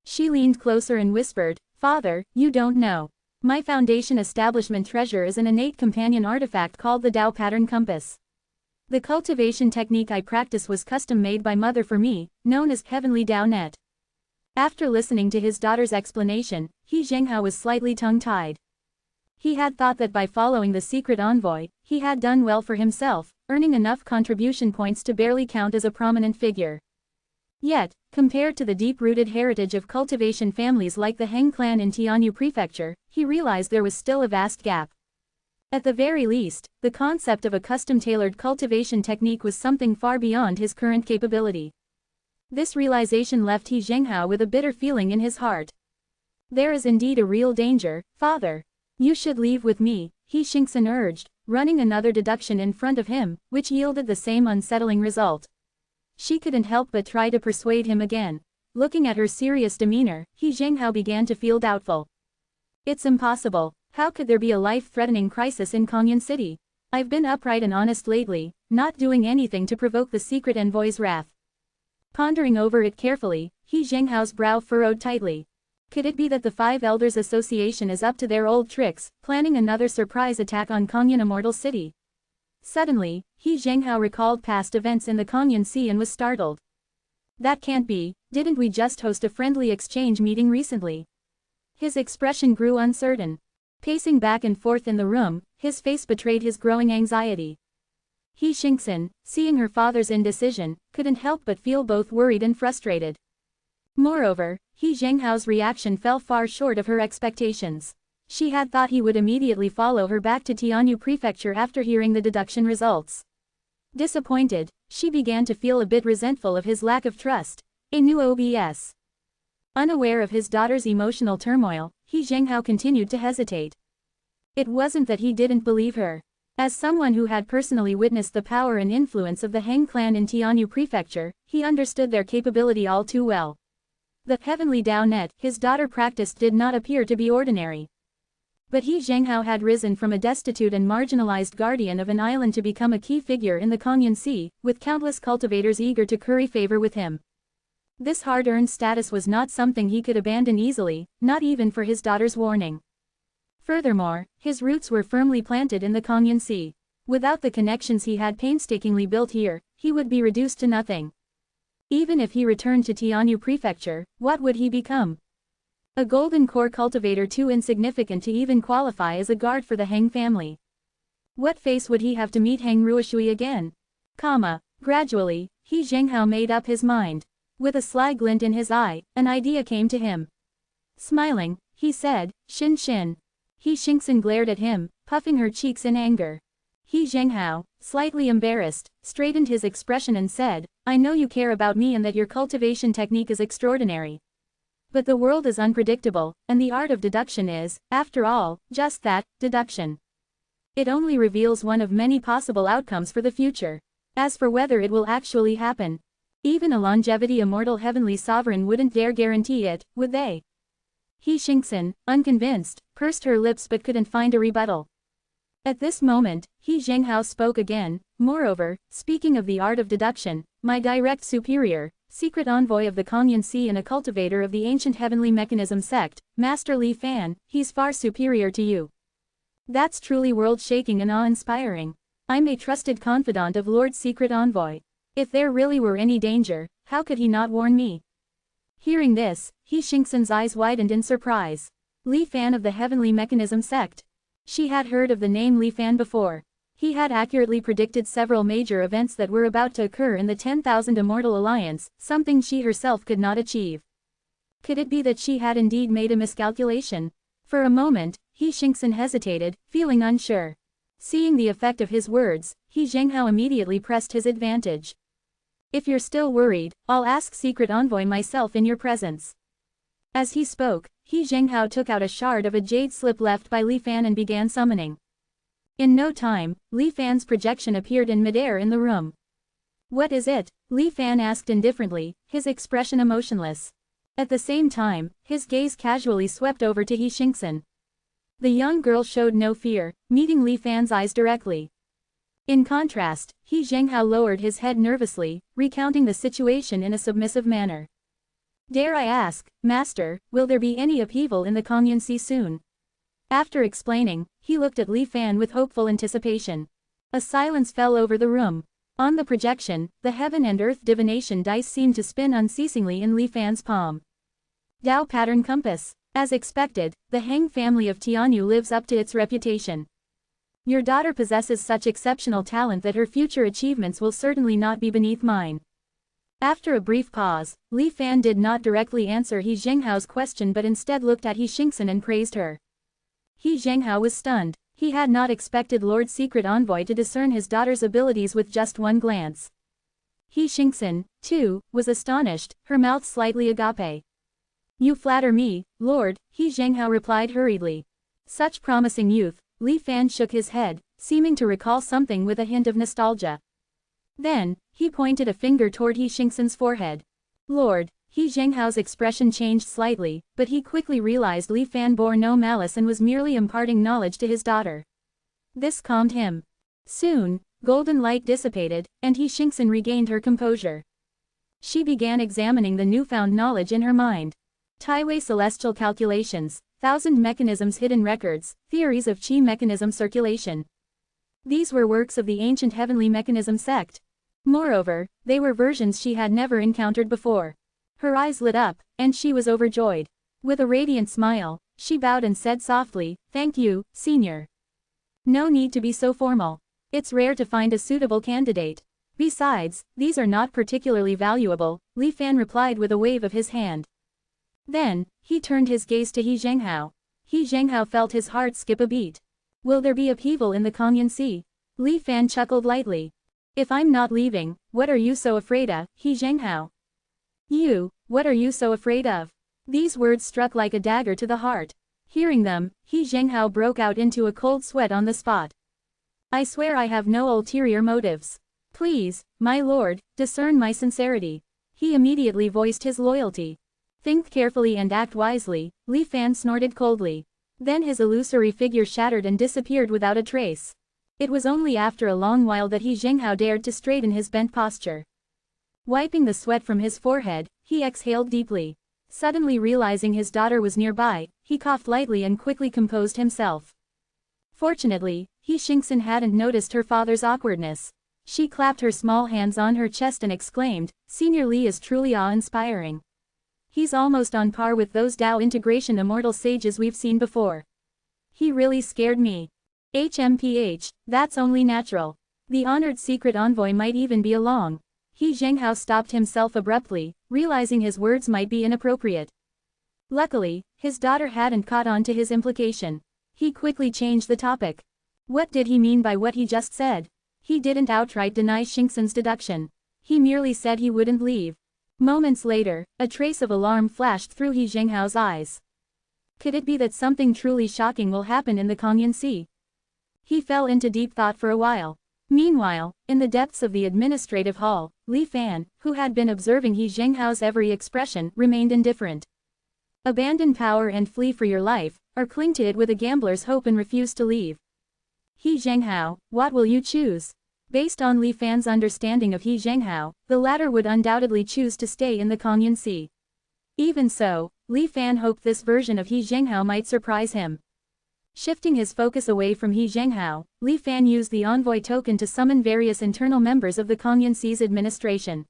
She leaned closer and whispered, Father, you don't know. My foundation establishment treasure is an innate companion artifact called the Tao Pattern Compass. The cultivation technique I practice was custom-made by Mother for me, known as Heavenly Tao Net. After listening to his daughter's explanation, He Zhenghao was slightly tongue-tied. He had thought that by following the secret envoy, he had done well for himself, earning enough contribution points to barely count as a prominent figure. Yet, compared to the deep-rooted heritage of cultivation families like the Heng clan in Tianyu Prefecture, he realized there was still a vast gap. At the very least, the concept of a custom-tailored cultivation technique was something far beyond his current capability. This realization left He Zhenghao with a bitter feeling in his heart. There is indeed a real danger, father. You should leave with me, He Xingxin urged, running another deduction in front of him, which yielded the same unsettling result. She couldn't help but try to persuade him again. Looking at her serious demeanor, He Zhenghao began to feel doubtful. It's impossible. How could there be a life-threatening crisis in Kanyan City? I've been upright and honest lately, not doing anything to provoke the secret envoy's wrath. Pondering over it carefully, He Zhenghao's brow furrowed tightly. Could it be that the Five Elders Association is up to their old tricks, planning another surprise attack on Kanyan Immortal City? Suddenly, He Zhenghao recalled past events in the Kanyan Sea and was startled. That can't be, didn't we just host a friendly exchange meeting recently? His expression grew uncertain. Pacing back and forth in the room, his face betrayed his growing anxiety. He Xingxin, seeing her father's indecision, couldn't help but feel both worried and frustrated. Moreover, He Zhenghao's reaction fell far short of her expectations. She had thought he would immediately follow her back to Tianyu Prefecture after hearing the deduction results. Disappointed, she began to feel a bit resentful of his lack of trust. A new OBS. Unaware of his daughter's emotional turmoil, He Zhenghao continued to hesitate. It wasn't that he didn't believe her. As someone who had personally witnessed the power and influence of the Heng clan in Tianyu Prefecture, he understood their capability all too well. The Heavenly Tao Net his daughter practiced did not appear to be ordinary. But He Zhenghao had risen from a destitute and marginalized guardian of an island to become a key figure in the Kanyan Sea, with countless cultivators eager to curry favor with him. This hard-earned status was not something he could abandon easily, not even for his daughter's warning. Furthermore, his roots were firmly planted in the Kanyan Sea. Without the connections he had painstakingly built here, he would be reduced to nothing. Even if he returned to Tianyu Prefecture, what would he become? A golden core cultivator too insignificant to even qualify as a guard for the Heng family. What face would he have to meet Heng Ruoshui again? Gradually, He Zhenghao made up his mind. With a sly glint in his eye, an idea came to him. Smiling, he said, Xin. He Xingxin glared at him, puffing her cheeks in anger. He Zhenghao, slightly embarrassed, straightened his expression and said, I know you care about me and that your cultivation technique is extraordinary. But the world is unpredictable, and the art of deduction is, after all, just that, deduction. It only reveals one of many possible outcomes for the future. As for whether it will actually happen, even a longevity immortal heavenly sovereign wouldn't dare guarantee it, would they? He Xingxin, unconvinced, pursed her lips but couldn't find a rebuttal. At this moment, He Zhenghao spoke again. Moreover, speaking of the art of deduction, my direct superior, secret envoy of the Kangyun Sea and a cultivator of the ancient heavenly mechanism sect, Master Li Fan, he's far superior to you. That's truly world-shaking and awe-inspiring. I'm a trusted confidant of Lord's secret envoy. If there really were any danger, how could he not warn me? Hearing this, He Xingxin's eyes widened in surprise. Li Fan of the heavenly mechanism sect. She had heard of the name Li Fan before. He had accurately predicted several major events that were about to occur in the 10,000 Immortal Alliance, something she herself could not achieve. Could it be that she had indeed made a miscalculation? For a moment, He Xingxin hesitated, feeling unsure. Seeing the effect of his words, He Zhenghao immediately pressed his advantage. If you're still worried, I'll ask Secret Envoy myself in your presence. As he spoke, He Zhenghao took out a shard of a jade slip left by Li Fan and began summoning. In no time, Li Fan's projection appeared in midair in the room. What is it? Li Fan asked indifferently, his expression emotionless. At the same time, his gaze casually swept over to He Xingxin. The young girl showed no fear, meeting Li Fan's eyes directly. In contrast, He Zhenghao lowered his head nervously, recounting the situation in a submissive manner. Dare I ask, Master, will there be any upheaval in the Kangyun Sea soon? After explaining, he looked at Li Fan with hopeful anticipation. A silence fell over the room. On the projection, the heaven and earth divination dice seemed to spin unceasingly in Li Fan's palm. Dao Pattern Compass. As expected, the Heng family of Tianyu lives up to its reputation. Your daughter possesses such exceptional talent that her future achievements will certainly not be beneath mine. After a brief pause, Li Fan did not directly answer He Zhenghao's question but instead looked at He Xingxin and praised her. He Zhenghao was stunned. He had not expected Lord Secret Envoy to discern his daughter's abilities with just one glance. He Xingxin, too, was astonished, her mouth slightly agape. You flatter me, Lord, He Zhenghao replied hurriedly. Such promising youth. Li Fan shook his head, seeming to recall something with a hint of nostalgia. Then, he pointed a finger toward He Xingxin's forehead. Lord, He Zhenghao's expression changed slightly, but he quickly realized Li Fan bore no malice and was merely imparting knowledge to his daughter. This calmed him. Soon, golden light dissipated, and He Xingxin regained her composure. She began examining the newfound knowledge in her mind. Taiwei celestial calculations, 1,000 mechanisms hidden records, theories of qi mechanism circulation. These were works of the ancient heavenly mechanism sect. Moreover, they were versions she had never encountered before. Her eyes lit up, and she was overjoyed. With a radiant smile, she bowed and said softly, Thank you, Senior. No need to be so formal. It's rare to find a suitable candidate. Besides, these are not particularly valuable, Li Fan replied with a wave of his hand. Then, he turned his gaze to He Zhenghao. He Zhenghao felt his heart skip a beat. Will there be upheaval in the Kangyun Sea? Li Fan chuckled lightly. If I'm not leaving, what are you so afraid of, He Zhenghao? You, what are you so afraid of? These words struck like a dagger to the heart. Hearing them, He Zhenghao broke out into a cold sweat on the spot. I swear I have no ulterior motives. Please, my lord, discern my sincerity. He immediately voiced his loyalty. Think carefully and act wisely, Li Fan snorted coldly. Then his illusory figure shattered and disappeared without a trace. It was only after a long while that He Zhenghao dared to straighten his bent posture. Wiping the sweat from his forehead, he exhaled deeply. Suddenly realizing his daughter was nearby, he coughed lightly and quickly composed himself. Fortunately, He Xingxin hadn't noticed her father's awkwardness. She clapped her small hands on her chest and exclaimed, Senior Li is truly awe-inspiring. He's almost on par with those Dao integration immortal sages we've seen before. He really scared me. HMPH, that's only natural. The honored secret envoy might even be along. He Zhenghao stopped himself abruptly, realizing his words might be inappropriate. Luckily, his daughter hadn't caught on to his implication. He quickly changed the topic. What did he mean by what he just said? He didn't outright deny Xingxin's deduction. He merely said he wouldn't leave. Moments later, a trace of alarm flashed through He Zhenghao's eyes. Could it be that something truly shocking will happen in the Kangyun Sea? He fell into deep thought for a while. Meanwhile, in the depths of the administrative hall, Li Fan, who had been observing He Zhenghao's every expression, remained indifferent. Abandon power and flee for your life, or cling to it with a gambler's hope and refuse to leave. He Zhenghao, what will you choose? Based on Li Fan's understanding of He Zhenghao, the latter would undoubtedly choose to stay in the Kongyun Sea. Even so, Li Fan hoped this version of He Zhenghao might surprise him. Shifting his focus away from He Zhenghao, Li Fan used the envoy token to summon various internal members of the Kongyun Sea's administration.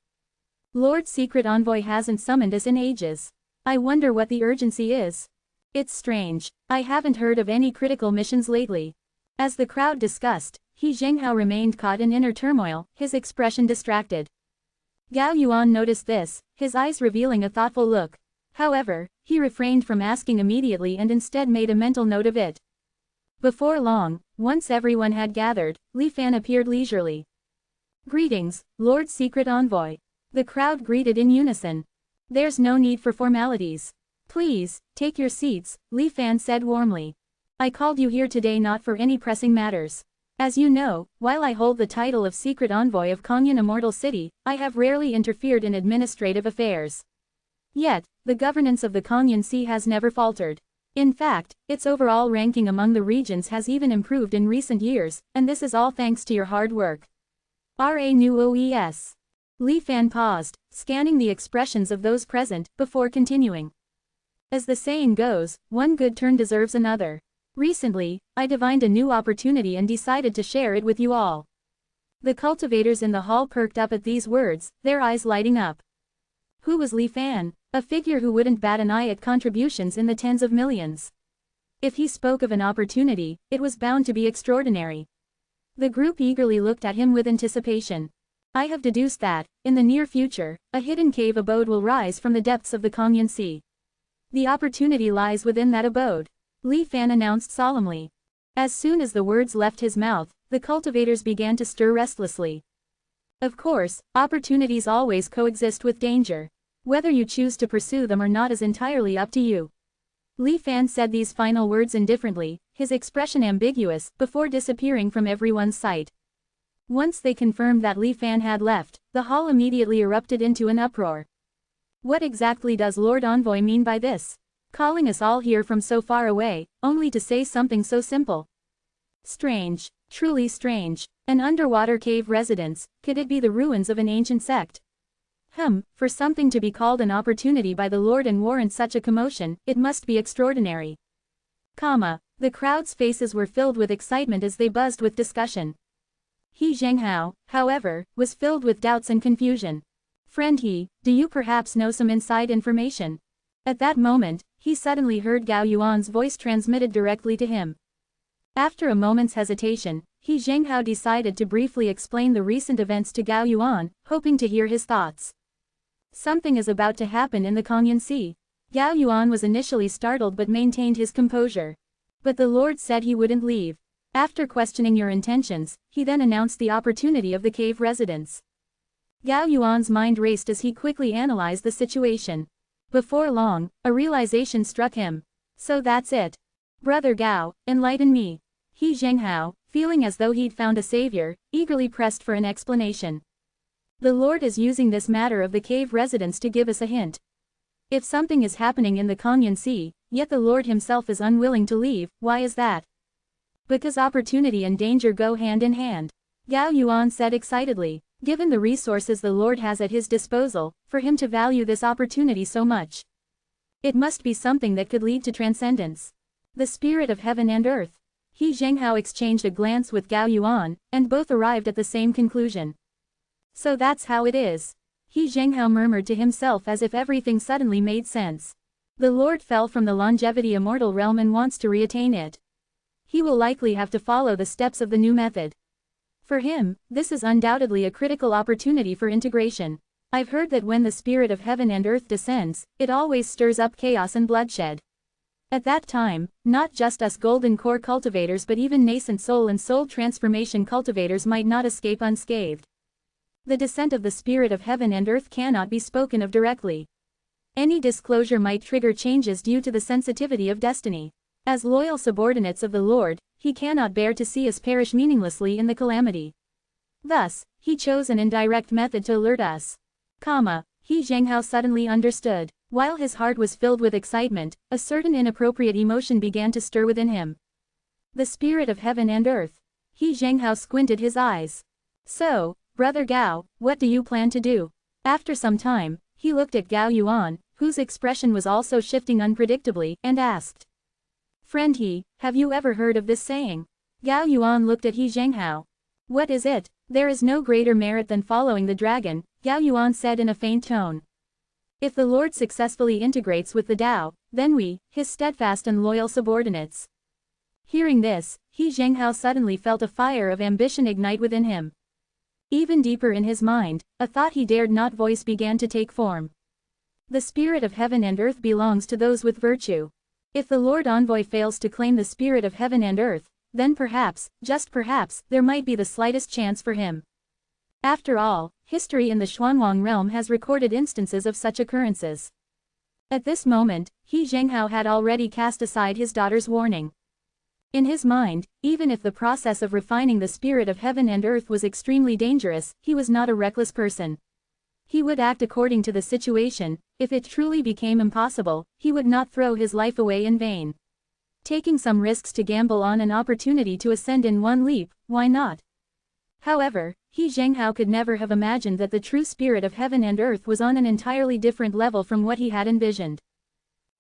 Lord Secret Envoy hasn't summoned us in ages. I wonder what the urgency is. It's strange, I haven't heard of any critical missions lately. As the crowd discussed, He Zhenghao remained caught in inner turmoil, his expression distracted. Gao Yuan noticed this, his eyes revealing a thoughtful look. However, he refrained from asking immediately and instead made a mental note of it. Before long, once everyone had gathered, Li Fan appeared leisurely. Greetings, Lord Secret Envoy. The crowd greeted in unison. There's no need for formalities. Please, take your seats, Li Fan said warmly. I called you here today not for any pressing matters. As you know, while I hold the title of Secret Envoy of Kongyun Immortal City, I have rarely interfered in administrative affairs. Yet, the governance of the Kongyun Sea has never faltered. In fact, its overall ranking among the regions has even improved in recent years, and this is all thanks to your hard work. RA Li Fan paused, scanning the expressions of those present, before continuing. As the saying goes, one good turn deserves another. Recently, I divined a new opportunity and decided to share it with you all. The cultivators in the hall perked up at these words, their eyes lighting up. Who was Li Fan? A figure who wouldn't bat an eye at contributions in the tens of millions. If he spoke of an opportunity, it was bound to be extraordinary. The group eagerly looked at him with anticipation. I have deduced that, in the near future, a hidden cave abode will rise from the depths of the Kongyun Sea. The opportunity lies within that abode, Li Fan announced solemnly. As soon as the words left his mouth, the cultivators began to stir restlessly. Of course, opportunities always coexist with danger. Whether you choose to pursue them or not is entirely up to you. Li Fan said these final words indifferently, his expression ambiguous, before disappearing from everyone's sight. Once they confirmed that Li Fan had left, the hall immediately erupted into an uproar. What exactly does Lord Envoy mean by this? Calling us all here from so far away, only to say something so simple. Strange, truly strange. An underwater cave residence, could it be the ruins of an ancient sect? For something to be called an opportunity by the Lord and warrant such a commotion, it must be extraordinary. The crowd's faces were filled with excitement as they buzzed with discussion. He Zhenghao, however, was filled with doubts and confusion. Friend He, do you perhaps know some inside information? At that moment, he suddenly heard Gao Yuan's voice transmitted directly to him. After a moment's hesitation, He Zhenghao decided to briefly explain the recent events to Gao Yuan, hoping to hear his thoughts. Something is about to happen in the Kongyun Sea. Gao Yuan was initially startled but maintained his composure. But the Lord said he wouldn't leave. After questioning your intentions, he then announced the opportunity of the cave residence. Gao Yuan's mind raced as he quickly analyzed the situation. Before long, a realization struck him. So that's it. Brother Gao, enlighten me. He Zhenghao, feeling as though he'd found a savior, eagerly pressed for an explanation. The Lord is using this matter of the cave residence to give us a hint. If something is happening in the Kongyun Sea, yet the Lord himself is unwilling to leave, why is that? Because opportunity and danger go hand in hand. Gao Yuan said excitedly, given the resources the Lord has at his disposal, for him to value this opportunity so much. It must be something that could lead to transcendence. The spirit of heaven and earth. He Zhenghao exchanged a glance with Gao Yuan, and both arrived at the same conclusion. So that's how it is. He Zhenghao murmured to himself as if everything suddenly made sense. The Lord fell from the longevity immortal realm and wants to reattain it. He will likely have to follow the steps of the new method. For him, this is undoubtedly a critical opportunity for integration. I've heard that when the spirit of heaven and earth descends, it always stirs up chaos and bloodshed. At that time, not just us golden core cultivators but even nascent soul and soul transformation cultivators might not escape unscathed. The descent of the spirit of heaven and earth cannot be spoken of directly. Any disclosure might trigger changes due to the sensitivity of destiny. As loyal subordinates of the Lord, he cannot bear to see us perish meaninglessly in the calamity. Thus, he chose an indirect method to alert us. He Zhenghao suddenly understood. While his heart was filled with excitement, a certain inappropriate emotion began to stir within him. The spirit of heaven and earth. He Zhenghao squinted his eyes. So, Brother Gao, what do you plan to do? After some time, he looked at Gao Yuan, whose expression was also shifting unpredictably, and asked. Friend He, have you ever heard of this saying? Gao Yuan looked at He Zhenghao. What is it? There is no greater merit than following the dragon, Gao Yuan said in a faint tone. If the Lord successfully integrates with the Tao, then we, his steadfast and loyal subordinates. Hearing this, He Zhenghao suddenly felt a fire of ambition ignite within him. Even deeper in his mind, a thought he dared not voice began to take form. The spirit of heaven and earth belongs to those with virtue. If the Lord Envoy fails to claim the spirit of heaven and earth, then perhaps, just perhaps, there might be the slightest chance for him. After all, history in the Xuanwang realm has recorded instances of such occurrences. At this moment, He Zhenghao had already cast aside his daughter's warning. In his mind, even if the process of refining the spirit of heaven and earth was extremely dangerous, he was not a reckless person. He would act according to the situation. If it truly became impossible, he would not throw his life away in vain. Taking some risks to gamble on an opportunity to ascend in one leap, why not? However, He Zhenghao could never have imagined that the true spirit of heaven and earth was on an entirely different level from what he had envisioned.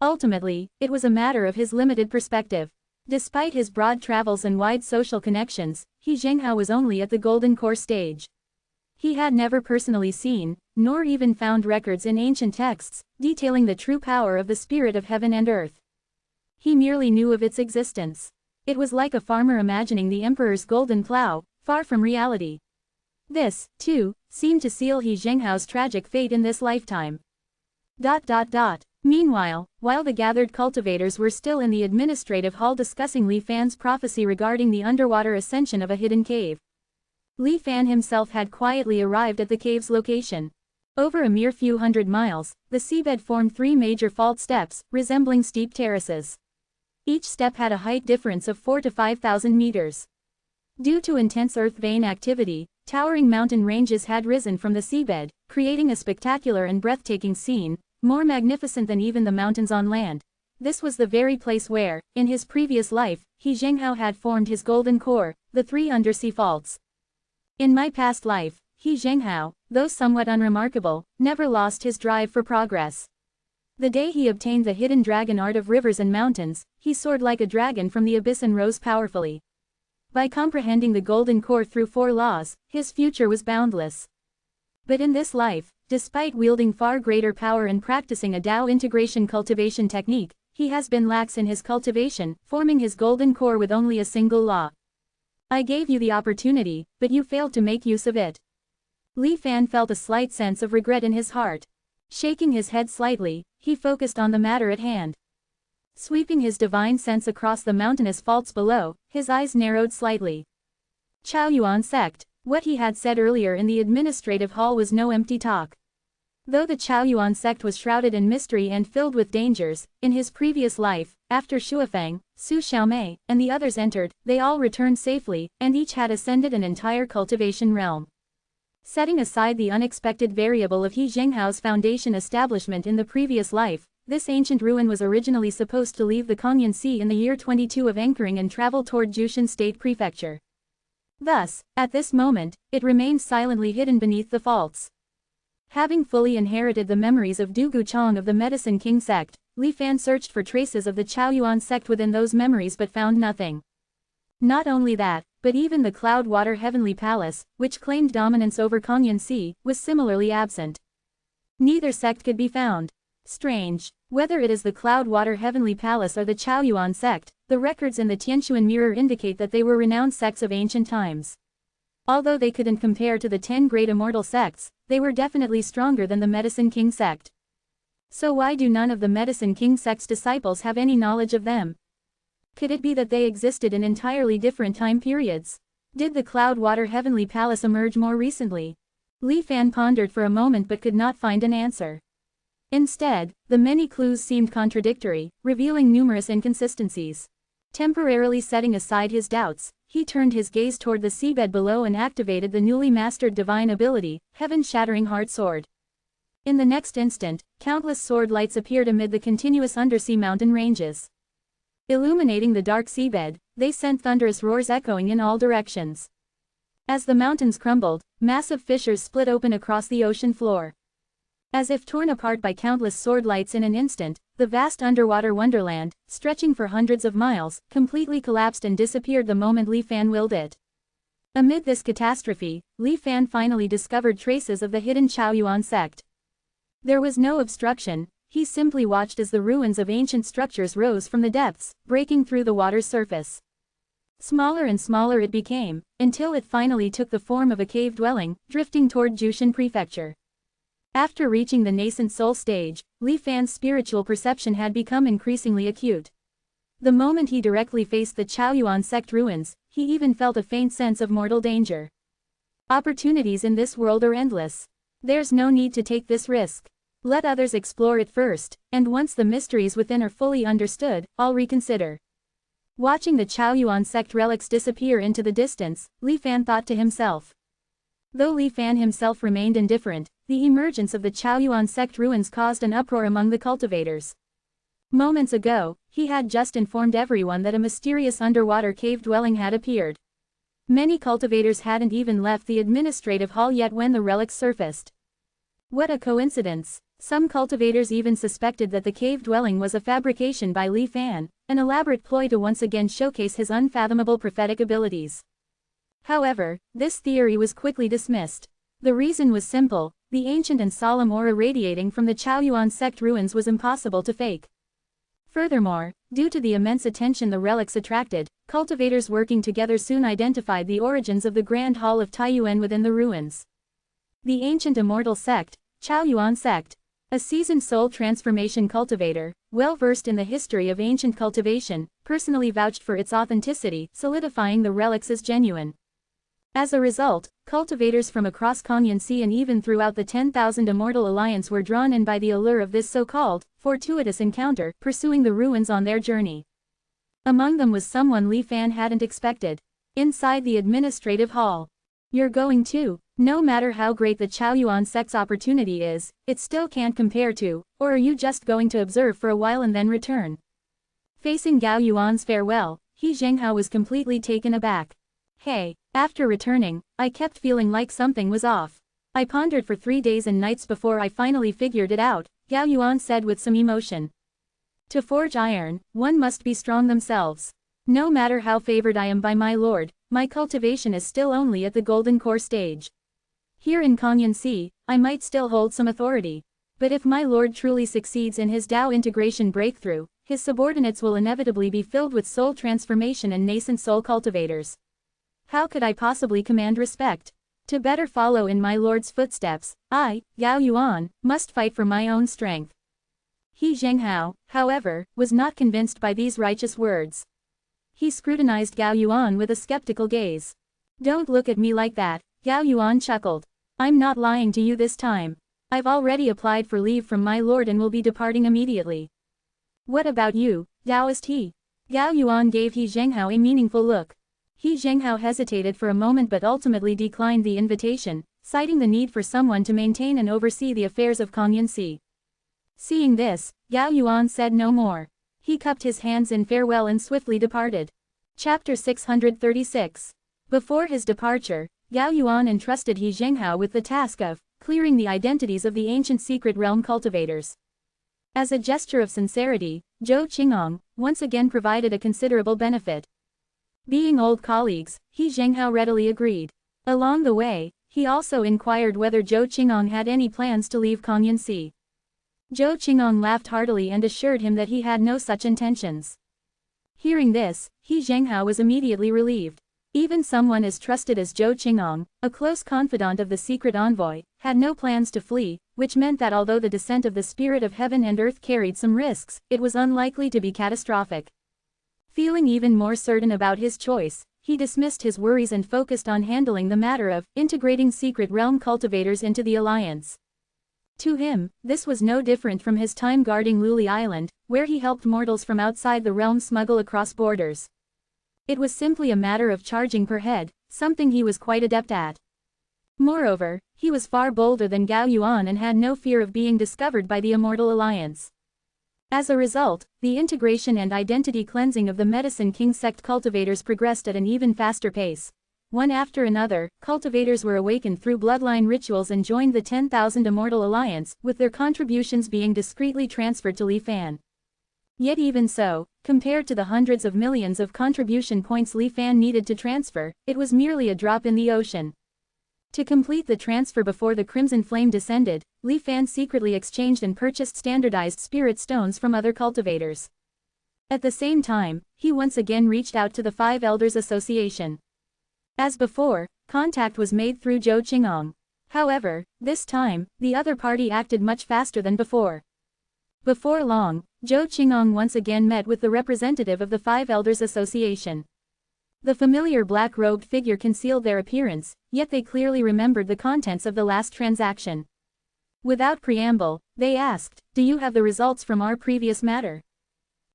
Ultimately, it was a matter of his limited perspective. Despite his broad travels and wide social connections, He Zhenghao was only at the golden core stage. He had never personally seen, nor even found records in ancient texts, detailing the true power of the spirit of heaven and earth. He merely knew of its existence. It was like a farmer imagining the emperor's golden plow, far from reality. This, too, seemed to seal He Zhenghao's tragic fate in this lifetime. Meanwhile, while the gathered cultivators were still in the administrative hall discussing Li Fan's prophecy regarding the underwater ascension of a hidden cave, Li Fan himself had quietly arrived at the cave's location. Over a mere few hundred miles, the seabed formed three major fault steps, resembling steep terraces. Each step had a height difference of 4,000 to 5,000 meters. Due to intense earth vein activity, towering mountain ranges had risen from the seabed, creating a spectacular and breathtaking scene, more magnificent than even the mountains on land. This was the very place where, in his previous life, He Zhenghao had formed his golden core, the three undersea faults. In my past life, He Zhenghao, though somewhat unremarkable, never lost his drive for progress. The day he obtained the hidden dragon art of rivers and mountains, he soared like a dragon from the abyss and rose powerfully. By comprehending the golden core through four laws, his future was boundless. But in this life, despite wielding far greater power and practicing a Tao integration cultivation technique, he has been lax in his cultivation, forming his golden core with only a single law. I gave you the opportunity, but you failed to make use of it. Li Fan felt a slight sense of regret in his heart. Shaking his head slightly, he focused on the matter at hand. Sweeping his divine sense across the mountainous faults below, his eyes narrowed slightly. Chaoyuan sect. What he had said earlier in the administrative hall was no empty talk. Though the Chaoyuan sect was shrouded in mystery and filled with dangers, in his previous life, after Shuafeng, Su Xiaomei, and the others entered, they all returned safely, and each had ascended an entire cultivation realm. Setting aside the unexpected variable of He Zhenghao's foundation establishment in the previous life, this ancient ruin was originally supposed to leave the Kongyan Sea in the year 22 of anchoring and travel toward Jushan State Prefecture. Thus, at this moment, it remained silently hidden beneath the faults. Having fully inherited the memories of Du Guchang of the Medicine King sect, Li Fan searched for traces of the Chaoyuan sect within those memories but found nothing. Not only that, but even the Cloud-Water Heavenly Palace, which claimed dominance over Kongyan Sea, was similarly absent. Neither sect could be found. Strange. Whether it is the Cloud-Water Heavenly Palace or the Chaoyuan sect, the records in the Tianquan Mirror indicate that they were renowned sects of ancient times. Although they couldn't compare to the 10 great immortal sects, they were definitely stronger than the Medicine King sect. So why do none of the Medicine King sect's disciples have any knowledge of them? Could it be that they existed in entirely different time periods? Did the Cloud-Water Heavenly Palace emerge more recently? Li Fan pondered for a moment but could not find an answer. Instead, the many clues seemed contradictory, revealing numerous inconsistencies. Temporarily setting aside his doubts, he turned his gaze toward the seabed below and activated the newly mastered divine ability, Heaven-Shattering Heart Sword. In the next instant, countless sword lights appeared amid the continuous undersea mountain ranges. Illuminating the dark seabed, they sent thunderous roars echoing in all directions. As the mountains crumbled, massive fissures split open across the ocean floor. As if torn apart by countless sword lights in an instant, the vast underwater wonderland, stretching for hundreds of miles, completely collapsed and disappeared the moment Li Fan willed it. Amid this catastrophe, Li Fan finally discovered traces of the hidden Chaoyuan sect. There was no obstruction, he simply watched as the ruins of ancient structures rose from the depths, breaking through the water's surface. Smaller and smaller it became, until it finally took the form of a cave dwelling, drifting toward Jushan Prefecture. After reaching the nascent soul stage, Li Fan's spiritual perception had become increasingly acute. The moment he directly faced the Chaoyuan sect ruins, he even felt a faint sense of mortal danger. Opportunities in this world are endless. There's no need to take this risk. Let others explore it first, and once the mysteries within are fully understood, I'll reconsider. Watching the Chaoyuan sect relics disappear into the distance, Li Fan thought to himself. Though Li Fan himself remained indifferent, the emergence of the Chaoyuan sect ruins caused an uproar among the cultivators. Moments ago, he had just informed everyone that a mysterious underwater cave dwelling had appeared. Many cultivators hadn't even left the administrative hall yet when the relics surfaced. What a coincidence! Some cultivators even suspected that the cave dwelling was a fabrication by Li Fan, an elaborate ploy to once again showcase his unfathomable prophetic abilities. However, this theory was quickly dismissed. The reason was simple: the ancient and solemn aura radiating from the Chaoyuan sect ruins was impossible to fake. Furthermore, due to the immense attention the relics attracted, cultivators working together soon identified the origins of the Grand Hall of Taiyuan within the ruins. The ancient Immortal sect, Chaoyuan sect. A seasoned soul transformation cultivator, well-versed in the history of ancient cultivation, personally vouched for its authenticity, solidifying the relics as genuine. As a result, cultivators from across Konyan Sea and even throughout the 10,000 Immortal Alliance were drawn in by the allure of this so-called fortuitous encounter, pursuing the ruins on their journey. Among them was someone Li Fan hadn't expected. Inside the administrative hall. You're going to? No matter how great the Chaoyuan sect's opportunity is, it still can't compare to, or are you just going to observe for a while and then return? Facing Gao Yuan's farewell, He Zhenghao was completely taken aback. Hey, after returning, I kept feeling like something was off. I pondered for 3 days and nights before I finally figured it out, Gao Yuan said with some emotion. To forge iron, one must be strong themselves. No matter how favored I am by my lord, my cultivation is still only at the golden core stage. Here in Konyan Sea, I might still hold some authority. But if my lord truly succeeds in his Tao integration breakthrough, his subordinates will inevitably be filled with soul transformation and nascent soul cultivators. How could I possibly command respect? To better follow in my lord's footsteps, I, Gao Yuan, must fight for my own strength. He Zhenghao, however, was not convinced by these righteous words. He scrutinized Gao Yuan with a skeptical gaze. Don't look at me like that, Gao Yuan chuckled. I'm not lying to you this time. I've already applied for leave from my lord and will be departing immediately. What about you, Taoist He? Gao Yuan gave He Zhenghao a meaningful look. He Zhenghao hesitated for a moment but ultimately declined the invitation, citing the need for someone to maintain and oversee the affairs of Konyan Sea. Seeing this, Gao Yuan said no more. He cupped his hands in farewell and swiftly departed. Chapter 636. Before his departure, Gao Yuan entrusted He Zhenghao with the task of clearing the identities of the ancient secret realm cultivators. As a gesture of sincerity, Zhou Qingong once again provided a considerable benefit. Being old colleagues, He Zhenghao readily agreed. Along the way, he also inquired whether Zhou Qingong had any plans to leave Konyan Sea. Zhou Qingong laughed heartily and assured him that he had no such intentions. Hearing this, He Zhenghao was immediately relieved. Even someone as trusted as Zhou Qingong, a close confidant of the secret envoy, had no plans to flee, which meant that although the descent of the spirit of heaven and earth carried some risks, it was unlikely to be catastrophic. Feeling even more certain about his choice, he dismissed his worries and focused on handling the matter of integrating secret realm cultivators into the alliance. To him, this was no different from his time guarding Luli Island, where he helped mortals from outside the realm smuggle across borders. It was simply a matter of charging per head, something he was quite adept at. Moreover, he was far bolder than Gao Yuan and had no fear of being discovered by the Immortal Alliance. As a result, the integration and identity cleansing of the Medicine King sect cultivators progressed at an even faster pace. One after another, cultivators were awakened through bloodline rituals and joined the 10,000 Immortal Alliance, with their contributions being discreetly transferred to Li Fan. Yet even so, compared to the hundreds of millions of contribution points Li Fan needed to transfer, it was merely a drop in the ocean. To complete the transfer before the Crimson Flame descended, Li Fan secretly exchanged and purchased standardized spirit stones from other cultivators. At the same time, he once again reached out to the Five Elders Association. As before, contact was made through Zhou Qingong. However, this time, the other party acted much faster than before. Before long, Zhou Qingong once again met with the representative of the Five Elders Association. The familiar black-robed figure concealed their appearance, yet they clearly remembered the contents of the last transaction. Without preamble, they asked, "Do you have the results from our previous matter?"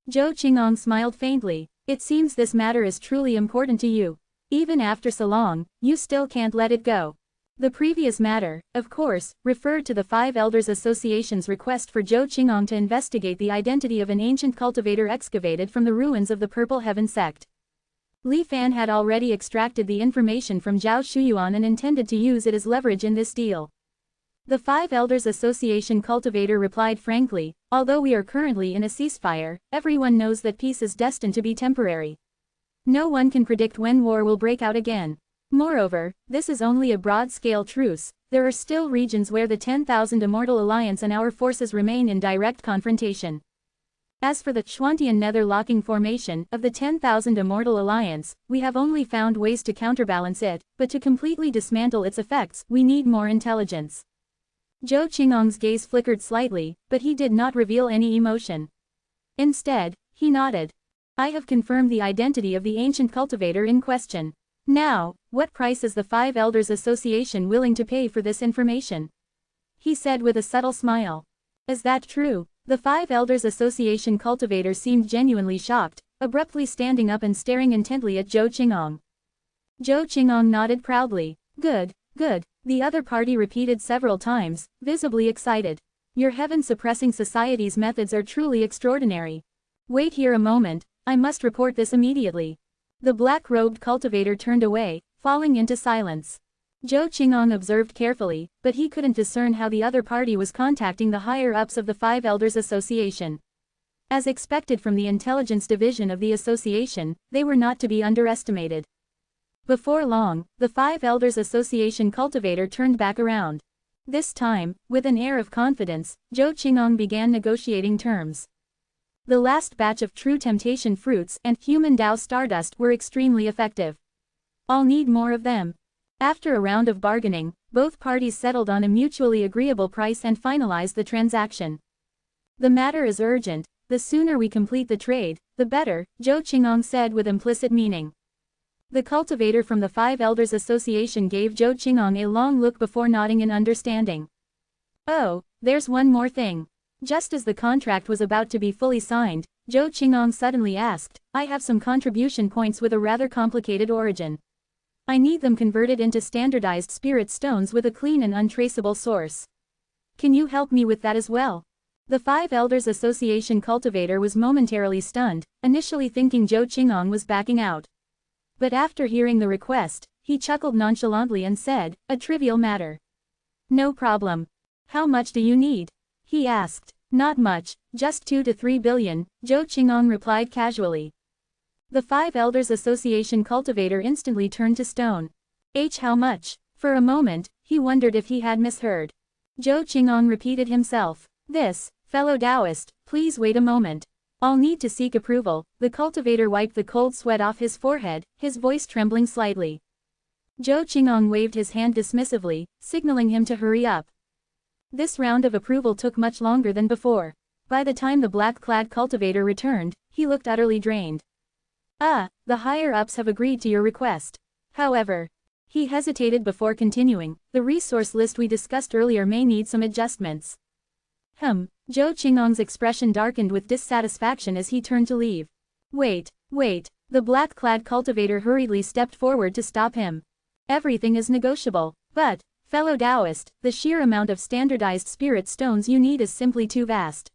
Zhou Qingong smiled faintly. "It seems this matter is truly important to you. Even after so long, you still can't let it go." The previous matter, of course, referred to the Five Elders Association's request for Zhou Qingong to investigate the identity of an ancient cultivator excavated from the ruins of the Purple Heaven sect. Li Fan had already extracted the information from Zhao Shuyuan and intended to use it as leverage in this deal. The Five Elders Association cultivator replied frankly, "Although we are currently in a ceasefire, everyone knows that peace is destined to be temporary. No one can predict when war will break out again. Moreover, this is only a broad-scale truce. There are still regions where the 10,000 Immortal Alliance and our forces remain in direct confrontation. As for the Chuantian nether-locking formation of the 10,000 Immortal Alliance, we have only found ways to counterbalance it, but to completely dismantle its effects, we need more intelligence." Zhou Qingong's gaze flickered slightly, but he did not reveal any emotion. Instead, he nodded. "I have confirmed the identity of the ancient cultivator in question. Now, what price is the Five Elders Association willing to pay for this information?" he said with a subtle smile. "Is that true?" The Five Elders Association cultivator seemed genuinely shocked, abruptly standing up and staring intently at Zhou Qingong. Zhou Qingong nodded proudly. "Good, good," the other party repeated several times, visibly excited. "Your heaven-suppressing society's methods are truly extraordinary. Wait here a moment, I must report this immediately." The black-robed cultivator turned away, falling into silence. Zhou Qingong observed carefully, but he couldn't discern how the other party was contacting the higher-ups of the Five Elders Association. As expected from the intelligence division of the association, they were not to be underestimated. Before long, the Five Elders Association cultivator turned back around. This time, with an air of confidence, Zhou Qingong began negotiating terms. The last batch of True Temptation fruits and human Dao Stardust were extremely effective. "I'll need more of them." After a round of bargaining, both parties settled on a mutually agreeable price and finalized the transaction. "The matter is urgent. The sooner we complete the trade, the better," Zhou Qingong said with implicit meaning. The cultivator from the Five Elders Association gave Zhou Qingong a long look before nodding in understanding. "Oh, there's one more thing." Just as the contract was about to be fully signed, Zhou Qingong suddenly asked, "I have some contribution points with a rather complicated origin. I need them converted into standardized spirit stones with a clean and untraceable source. Can you help me with that as well?" The Five Elders Association cultivator was momentarily stunned, initially thinking Zhou Qingong was backing out. But after hearing the request, he chuckled nonchalantly and said, "A trivial matter." "No problem. How much do you need?" he asked. "Not much, just 2 to 3 billion, Zhou Qingong replied casually. The Five Elders Association cultivator instantly turned to stone. How much?" For a moment, he wondered if he had misheard. Zhou Qingong repeated himself. "This, fellow Taoist, please wait a moment. I'll need to seek approval." The cultivator wiped the cold sweat off his forehead, his voice trembling slightly. Zhou Qingong waved his hand dismissively, signaling him to hurry up. This round of approval took much longer than before. By the time the black-clad cultivator returned, he looked utterly drained. "The higher-ups have agreed to your request. However, He hesitated before continuing. The resource list we discussed earlier may need some adjustments. Zhou Qingong's expression darkened with dissatisfaction as he turned to leave. Wait. The black-clad cultivator hurriedly stepped forward to stop him. Everything is negotiable. But, fellow Taoist, the sheer amount of standardized spirit stones you need is simply too vast.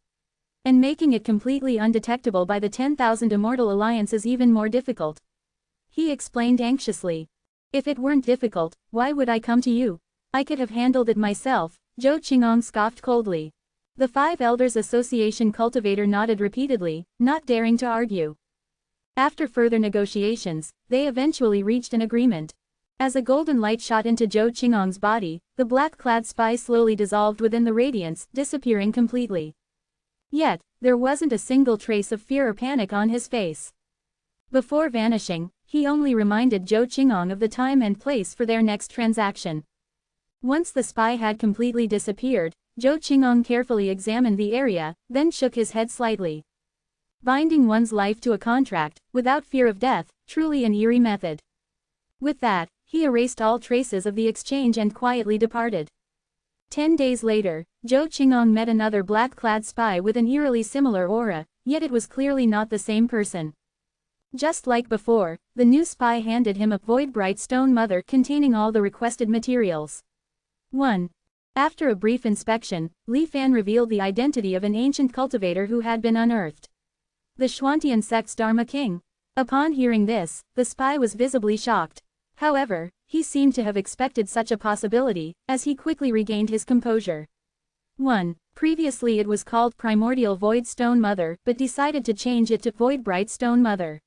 And making it completely undetectable by the 10,000 Immortal Alliance is even more difficult. He explained anxiously. If it weren't difficult, why would I come to you? I could have handled it myself, Zhou Qingong scoffed coldly. The Five Elders Association cultivator nodded repeatedly, not daring to argue. After further negotiations, they eventually reached an agreement. As a golden light shot into Zhou Qingong's body, the black-clad spy slowly dissolved within the radiance, disappearing completely. Yet, there wasn't a single trace of fear or panic on his face. Before vanishing, he only reminded Zhou Qingong of the time and place for their next transaction. Once the spy had completely disappeared, Zhou Qingong carefully examined the area, then shook his head slightly. Binding one's life to a contract, without fear of death, truly an eerie method. With that, he erased all traces of the exchange and quietly departed. 10 days later, Zhou Qingong met another black-clad spy with an eerily similar aura, yet it was clearly not the same person. Just like before, the new spy handed him a void-bright stone mother containing all the requested materials. 1. After a brief inspection, Li Fan revealed the identity of an ancient cultivator who had been unearthed. The Xuantian sect's Dharma King. Upon hearing this, the spy was visibly shocked. However, he seemed to have expected such a possibility, as he quickly regained his composure. 1. Previously it was called Primordial Void Stone Mother, but decided to change it to Void Bright Stone Mother.